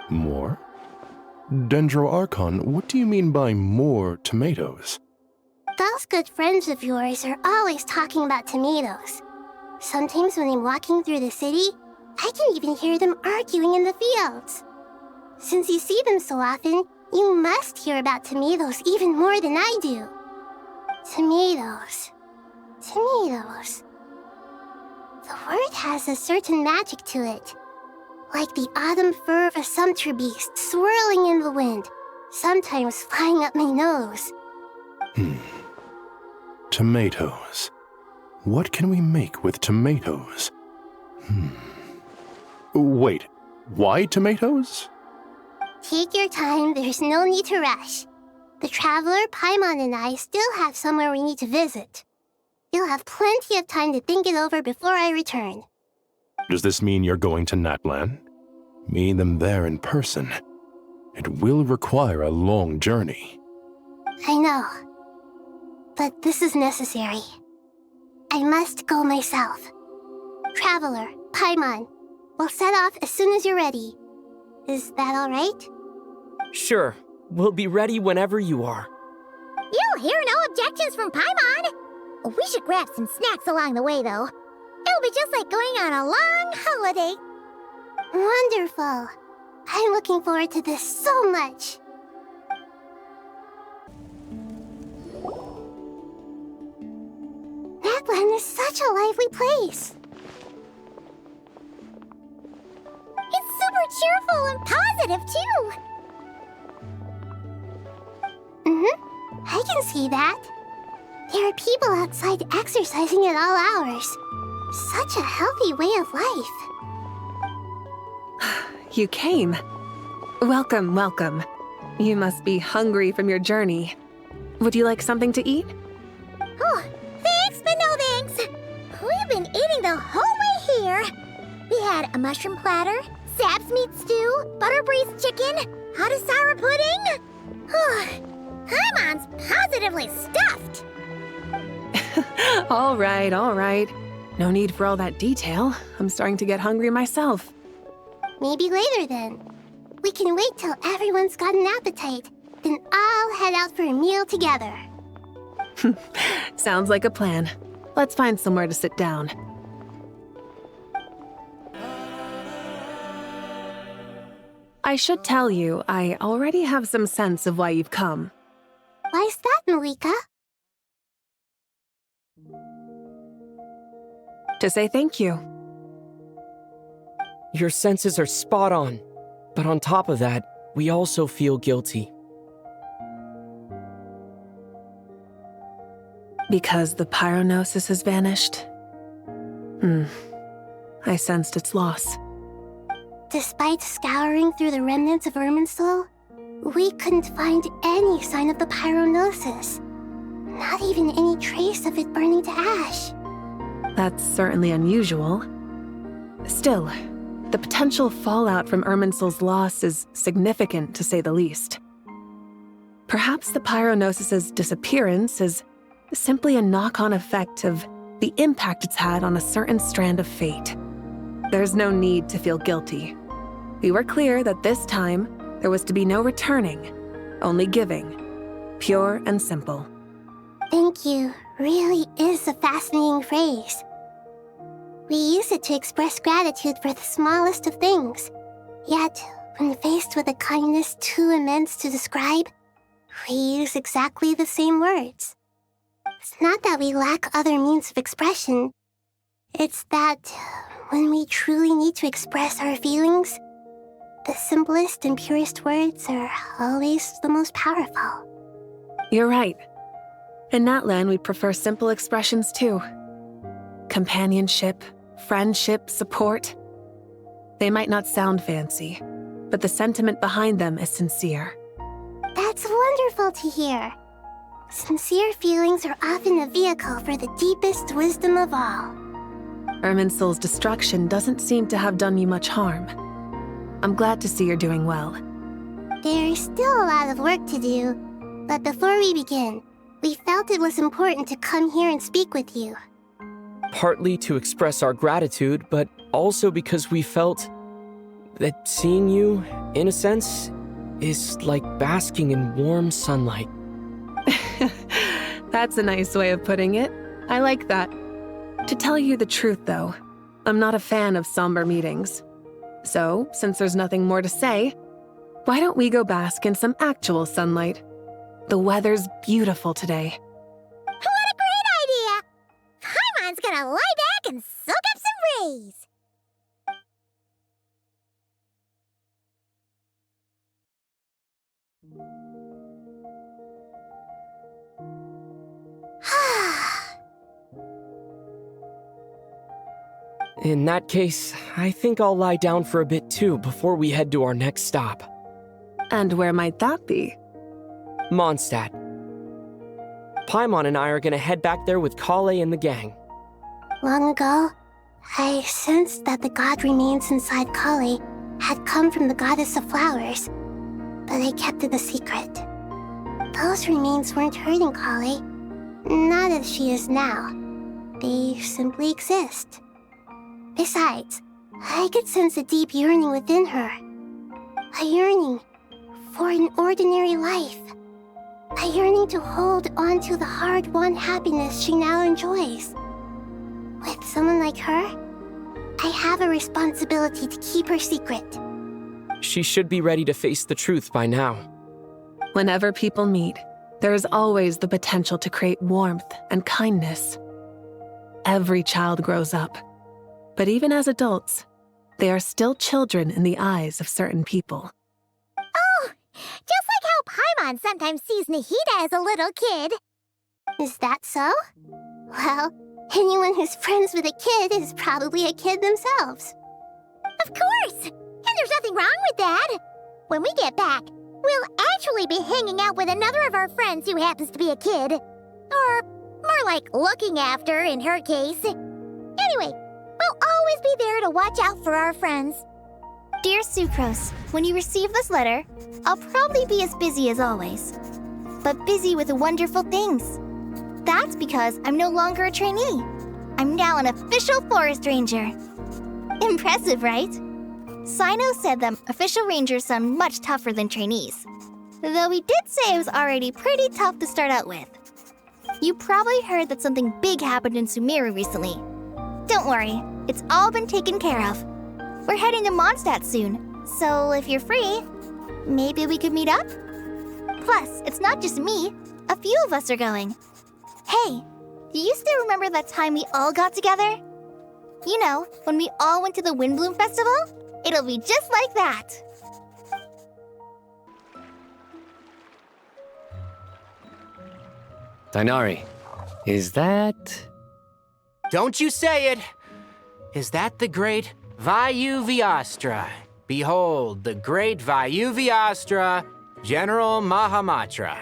More? Dendro Archon, what do you mean by more tomatoes? Those good friends of yours are always talking about tomatoes. Sometimes when I'm walking through the city, I can even hear them arguing in the fields. Since you see them so often, you must hear about tomatoes even more than I do. Tomatoes. Tomatoes. The word has a certain magic to it. Like the autumn fur of a sumpter beast swirling in the wind, sometimes flying up my nose. Tomatoes. What can we make with tomatoes? Wait, why tomatoes? Take your time, there's no need to rush. The traveler, Paimon, and I still have somewhere we need to visit. You'll have plenty of time to think it over before I return. Does this mean you're going to Natlan? Meeting them there in person. It will require a long journey. I know. But this is necessary. I must go myself. Traveler, Paimon, we'll set off as soon as you're ready. Is that all right? Sure. We'll be ready whenever you are. You'll hear no objections from Paimon. We should grab some snacks along the way, though. It'll be just like going on a long holiday. Wonderful. I'm looking forward to this so much. Natlan is such a lively place. It's super cheerful and positive, too. I can see that. There are people outside exercising at all hours. Such a healthy way of life. You came. Welcome, welcome. You must be hungry from your journey. Would you like something to eat? Oh, thanks, but no thanks. We've been eating the whole way here. We had a mushroom platter, Sab's meat stew, butter braised chicken, hot sour pudding. Paimon's positively stuffed. All right, all right. No need for all that detail. I'm starting to get hungry myself. Maybe later then. We can wait till everyone's got an appetite, then all head out for a meal together. Sounds like a plan. Let's find somewhere to sit down. I should tell you, I already have some sense of why you've come. Why's that, Malika? To say thank you. Your senses are spot on. But on top of that, we also feel guilty. Because the pyronosis has vanished? I sensed its loss. Despite scouring through the remnants of Irminsul, we couldn't find any sign of the pyronosis. Not even any trace of it burning to ash. That's certainly unusual. Still, the potential fallout from Irminsul's loss is significant, to say the least. Perhaps the pyronosis's disappearance is simply a knock-on effect of the impact it's had on a certain strand of fate. There's no need to feel guilty. We were clear that this time, there was to be no returning, only giving. Pure and simple. Thank Thank you really is a fascinating phrase. We use it to express gratitude for the smallest of things. Yet, when faced with a kindness too immense to describe, we use exactly the same words. It's not that we lack other means of expression. It's that when we truly need to express our feelings, the simplest and purest words are always the most powerful. You're right. In Natlan, we prefer simple expressions too. Companionship, friendship, support. They might not sound fancy, but the sentiment behind them is sincere. That's wonderful to hear. Sincere feelings are often a vehicle for the deepest wisdom of all. Irminsul's destruction doesn't seem to have done you much harm. I'm glad to see you're doing well. There's still a lot of work to do, but before we begin, we felt it was important to come here and speak with you. Partly to express our gratitude, but also because we felt that seeing you, in a sense, is like basking in warm sunlight. That's a nice way of putting it. I like that. To tell you the truth, though, I'm not a fan of somber meetings. So, since there's nothing more to say, why don't we go bask in some actual sunlight? The weather's beautiful today. What a great idea! Paimon's gonna lie back and soak up some rays. In that case, I think I'll lie down for a bit too before we head to our next stop. And where might that be? Mondstadt. Paimon and I are gonna head back there with Kale and the gang. Long ago, I sensed that the god remains inside Kale had come from the goddess of flowers, but I kept it a secret. Those remains weren't hurting Kale, not as she is now. They simply exist. Besides, I could sense a deep yearning within her. A yearning for an ordinary life. A yearning to hold on to the hard-won happiness she now enjoys. With someone like her, I have a responsibility to keep her secret. She should be ready to face the truth by now. Whenever people meet, there is always the potential to create warmth and kindness. Every child grows up. But even as adults, they are still children in the eyes of certain people. Oh, just like how Paimon sometimes sees Nahida as a little kid. Is that so? Well, anyone who's friends with a kid is probably a kid themselves. Of course! And there's nothing wrong with that. When we get back, we'll actually be hanging out with another of our friends who happens to be a kid. Or more like looking after, in her case. Anyway, we'll always be there to watch out for our friends. Dear Sucrose, when you receive this letter, I'll probably be as busy as always. But busy with wonderful things. That's because I'm no longer a trainee. I'm now an official forest ranger. Impressive, right? Sino said that official rangers sound much tougher than trainees. Though he did say it was already pretty tough to start out with. You probably heard that something big happened in Sumeru recently. Don't worry, it's all been taken care of. We're heading to Mondstadt soon, so if you're free, maybe we could meet up? Plus, it's not just me. A few of us are going. Hey, do you still remember that time we all got together? You know, when we all went to the Windbloom Festival? It'll be just like that. Dainari, is that... Don't you say it! Is that the great Vayuvyastra? Behold, the great Vayuvyastra, General Mahamatra.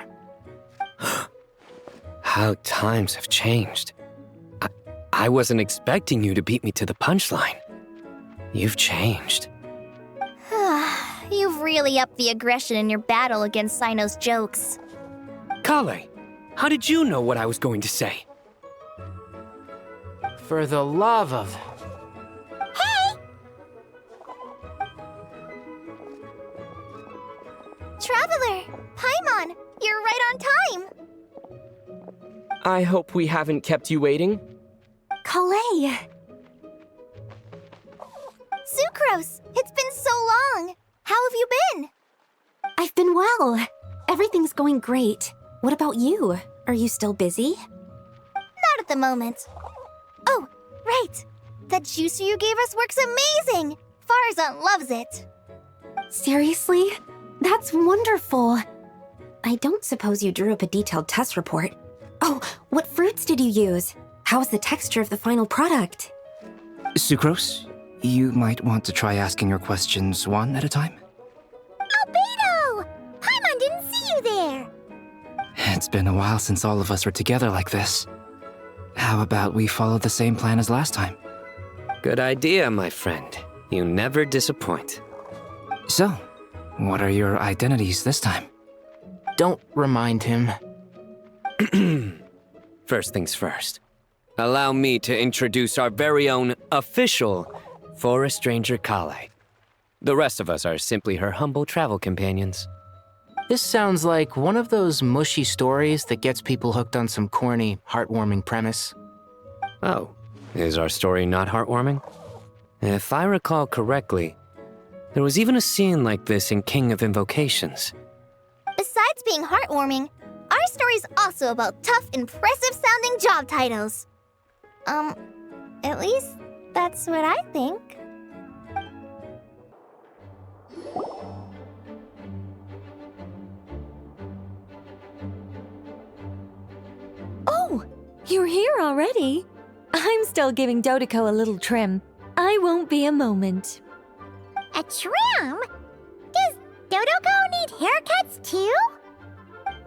How times have changed. I wasn't expecting you to beat me to the punchline. You've changed. You've really upped the aggression in your battle against Sino's jokes. Kale, how did you know what I was going to say? For the love of... Hey! Traveler! Paimon! You're right on time! I hope we haven't kept you waiting. Polay! Sucrose! It's been so long! How have you been? I've been well. Everything's going great. What about you? Are you still busy? Not at the moment. Oh, right! That juicer you gave us works amazing! Farzan loves it. Seriously? That's wonderful. I don't suppose you drew up a detailed test report. Oh, what fruits did you use? How's the texture of the final product? Sucrose, you might want to try asking your questions one at a time. Albedo! Paimon didn't see you there! It's been a while since all of us were together like this. How about we follow the same plan as last time? Good idea, my friend. You never disappoint. So, what are your identities this time? Don't remind him. First things first. Allow me to introduce our very own official forest ranger Kale. The rest of us are simply her humble travel companions. This sounds like one of those mushy stories that gets people hooked on some corny, heartwarming premise. Oh, is our story not heartwarming? If I recall correctly, there was even a scene like this in King of Invocations. Besides being heartwarming, our story's also about tough, impressive-sounding job titles. At least that's what I think. Oh, you're here already? I'm still giving Dodeko a little trim. I won't be a moment. A trim? Does Dodoko need haircuts too?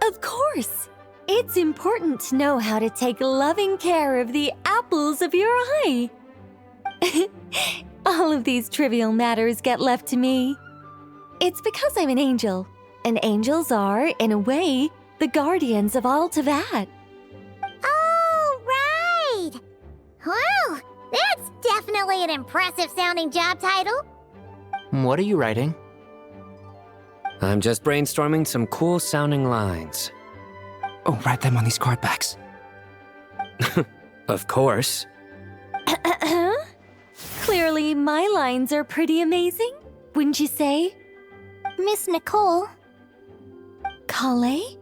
Of course. It's important to know how to take loving care of the apples of your eye. All of these trivial matters get left to me. It's because I'm an angel, and angels are, in a way, the guardians of all Teyvat. Oh, right! Well, that's definitely an impressive-sounding job title. What are you writing? I'm just brainstorming some cool-sounding lines. Oh, write them on these card backs. Of course. Clearly, my lines are pretty amazing, wouldn't you say? Miss Nicole. Kale?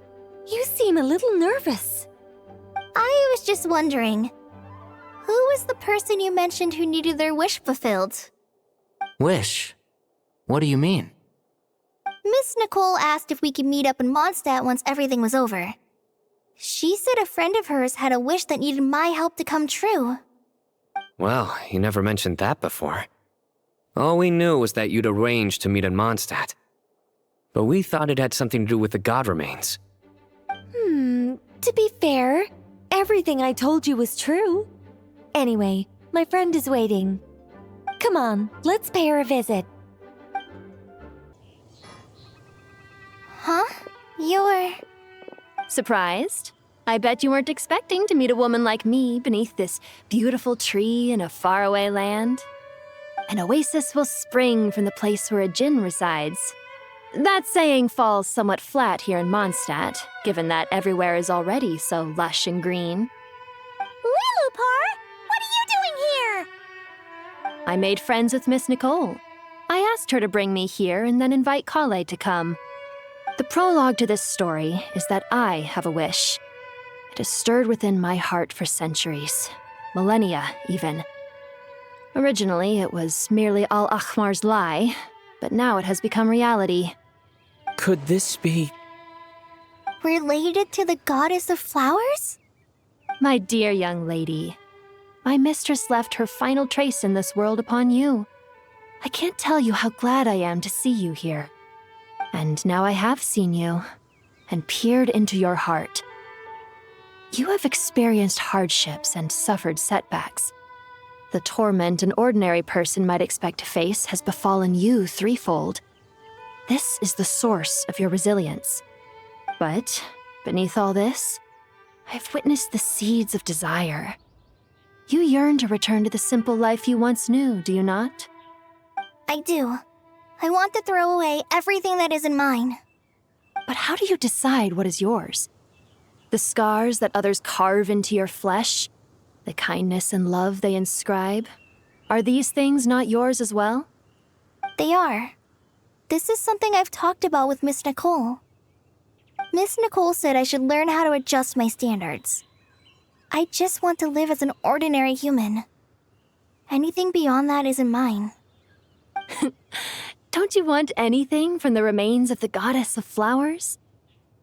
You seem a little nervous. I was just wondering, who was the person you mentioned who needed their wish fulfilled? Wish? What do you mean? Miss Nicole asked if we could meet up in Mondstadt once everything was over. She said a friend of hers had a wish that needed my help to come true. Well, you never mentioned that before. All we knew was that you'd arranged to meet in Mondstadt. But we thought it had something to do with the god remains. To be fair, everything I told you was true. Anyway, my friend is waiting. Come on, let's pay her a visit. Huh? You're... Surprised? I bet you weren't expecting to meet a woman like me beneath this beautiful tree in a faraway land. An oasis will spring from the place where a djinn resides. That saying falls somewhat flat here in Mondstadt, given that everywhere is already so lush and green. Lilupar, what are you doing here? I made friends with Miss Nicole. I asked her to bring me here and then invite Kale to come. The prologue to this story is that I have a wish. It has stirred within my heart for centuries, millennia even. Originally, it was merely Al-Ahmar's lie, but now it has become reality. Could this be... related to the goddess of flowers? My dear young lady, my mistress left her final trace in this world upon you. I can't tell you how glad I am to see you here. And now I have seen you, and peered into your heart. You have experienced hardships and suffered setbacks. The torment an ordinary person might expect to face has befallen you threefold. This is the source of your resilience. But, beneath all this, I've witnessed the seeds of desire. You yearn to return to the simple life you once knew, do you not? I do. I want to throw away everything that isn't mine. But how do you decide what is yours? The scars that others carve into your flesh, the kindness and love they inscribe, are these things not yours as well? They are. This is something I've talked about with Miss Nicole. Miss Nicole said I should learn how to adjust my standards. I just want to live as an ordinary human. Anything beyond that isn't mine. Don't you want anything from the remains of the goddess of flowers?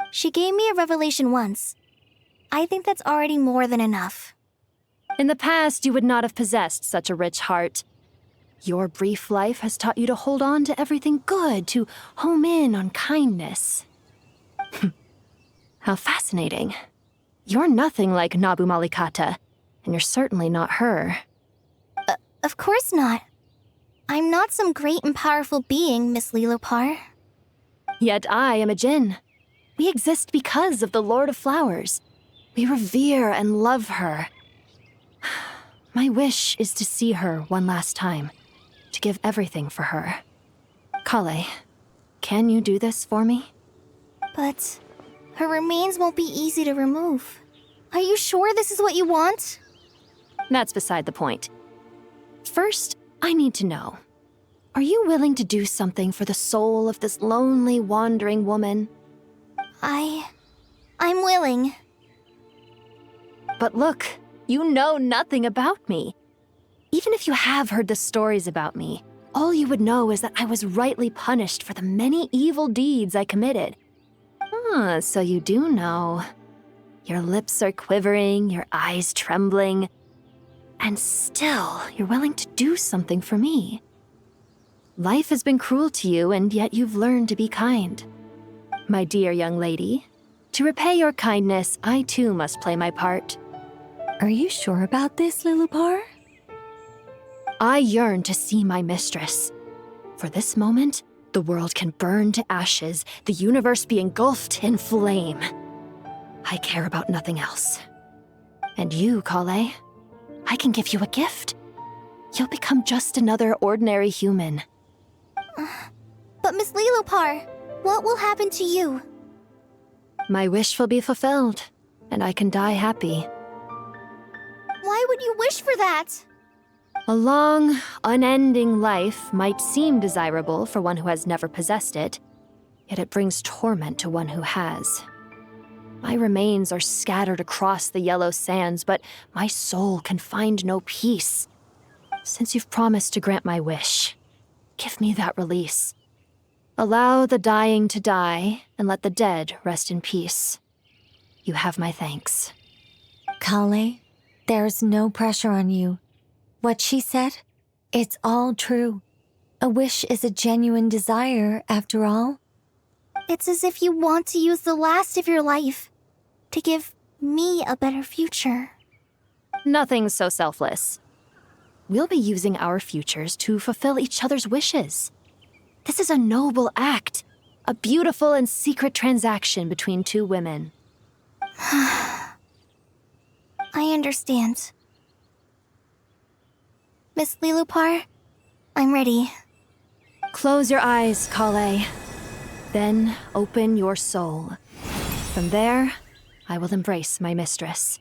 She gave me a revelation once. I think that's already more than enough. In the past, you would not have possessed such a rich heart. Your brief life has taught you to hold on to everything good, to home in on kindness. How fascinating. You're nothing like Nabu Malikata, and you're certainly not her. Of course not. I'm not some great and powerful being, Miss Lilopar. Yet I am a Jinn. We exist because of the Lord of Flowers. We revere and love her. My wish is to see her one last time, to give everything for her. Kale, can you do this for me? But her remains won't be easy to remove. Are you sure this is what you want? That's beside the point. First, I need to know, are you willing to do something for the soul of this lonely, wandering woman? I'm willing. But look, you know nothing about me. Even if you have heard the stories about me, all you would know is that I was rightly punished for the many evil deeds I committed. So you do know. Your lips are quivering, your eyes trembling, and still you're willing to do something for me. Life has been cruel to you, and yet you've learned to be kind. My dear young lady, to repay your kindness, I too must play my part. Are you sure about this, Lilopar? I yearn to see my mistress. For this moment, the world can burn to ashes, the universe be engulfed in flame. I care about nothing else. And you, Kale, I can give you a gift. You'll become just another ordinary human. But Miss Lilopar, what will happen to you? My wish will be fulfilled, and I can die happy. Why would you wish for that? A long, unending life might seem desirable for one who has never possessed it, yet it brings torment to one who has. My remains are scattered across the yellow sands, but my soul can find no peace. Since you've promised to grant my wish, give me that release. Allow the dying to die, and let the dead rest in peace. You have my thanks. Kale, there's no pressure on you. What she said, it's all true. A wish is a genuine desire, after all. It's as if you want to use the last of your life to give me a better future. Nothing's so selfless. We'll be using our futures to fulfill each other's wishes. This is a noble act, a beautiful and secret transaction between two women. I understand. Miss Lilopar, I'm ready. Close your eyes, Kale. Then open your soul. From there, I will embrace my mistress.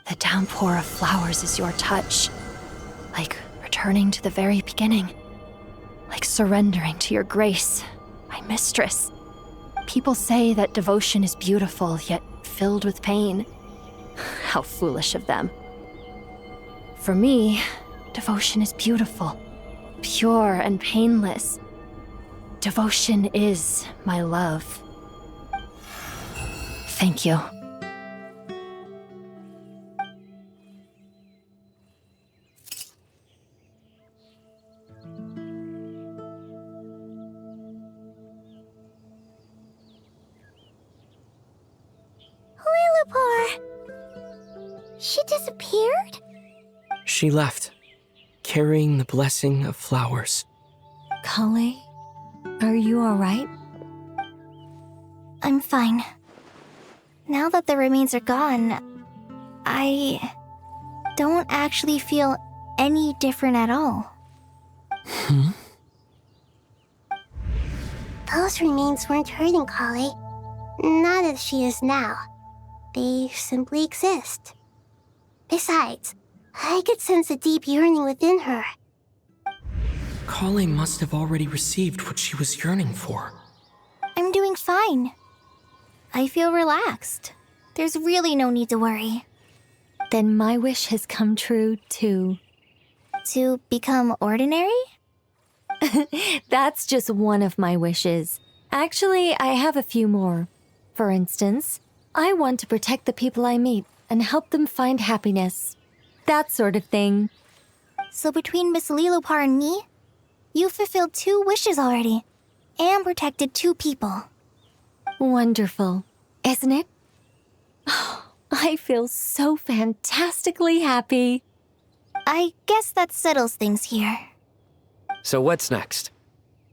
The downpour of flowers is your touch, like returning to the very beginning, like surrendering to your grace, my mistress. People say that devotion is beautiful, yet filled with pain. How foolish of them. For me, devotion is beautiful, pure and painless. Devotion is my love. Thank you. Lilopar! She disappeared? She left, carrying the blessing of flowers. Kale, are you alright? I'm fine. Now that the remains are gone, I don't actually feel any different at all. Those remains weren't hurting Kale. Not as she is now. They simply exist. Besides, I could sense a deep yearning within her. Kale must have already received what she was yearning for. I'm doing fine. I feel relaxed. There's really no need to worry. Then my wish has come true, too. To become ordinary? That's just one of my wishes. Actually, I have a few more. For instance, I want to protect the people I meet and help them find happiness. That sort of thing. So between Miss Lilopar and me, you fulfilled 2 wishes already, and protected 2 people. Wonderful, isn't it? I feel so fantastically happy. I guess that settles things here. So what's next?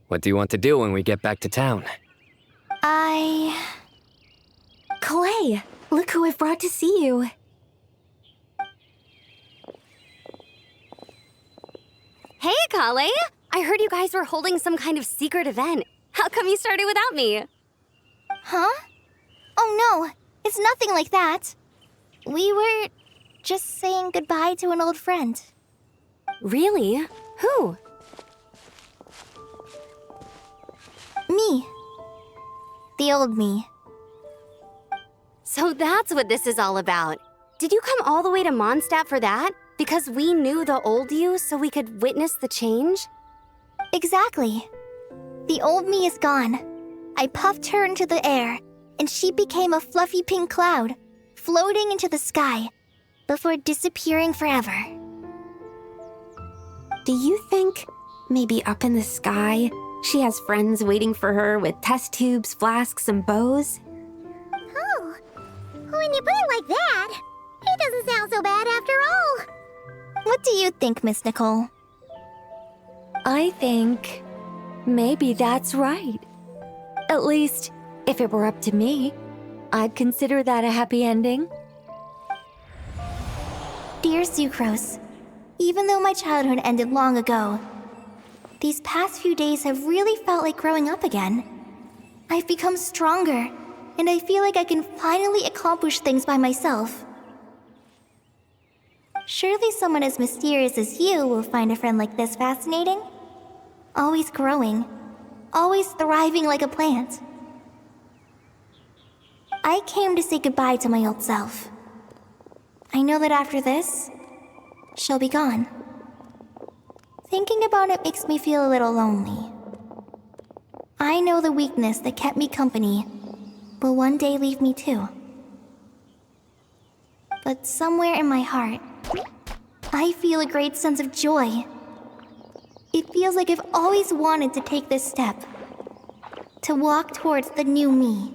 What do you want to do when we get back to town? Clay, look who I've brought to see you. Hey, Kale! I heard you guys were holding some kind of secret event. How come you started without me? Huh? Oh no, it's nothing like that. We were just saying goodbye to an old friend. Really? Who? Me. The old me. So that's what this is all about. Did you come all the way to Mondstadt for that? Because we knew the old you so we could witness the change? Exactly. The old me is gone. I puffed her into the air, and she became a fluffy pink cloud, floating into the sky, before disappearing forever. Do you think, maybe up in the sky, she has friends waiting for her with test tubes, flasks, and bows? Oh, when you put it like that, it doesn't sound so bad after all. What do you think, Miss Nicole? I think maybe that's right. At least, if it were up to me, I'd consider that a happy ending. Dear Sucrose, even though my childhood ended long ago, these past few days have really felt like growing up again. I've become stronger, and I feel like I can finally accomplish things by myself. Surely someone as mysterious as you will find a friend like this fascinating. Always growing, always thriving like a plant. I came to say goodbye to my old self. I know that after this, she'll be gone. Thinking about it makes me feel a little lonely. I know the weakness that kept me company will one day leave me too. But somewhere in my heart, I feel a great sense of joy. It feels like I've always wanted to take this step, to walk towards the new me.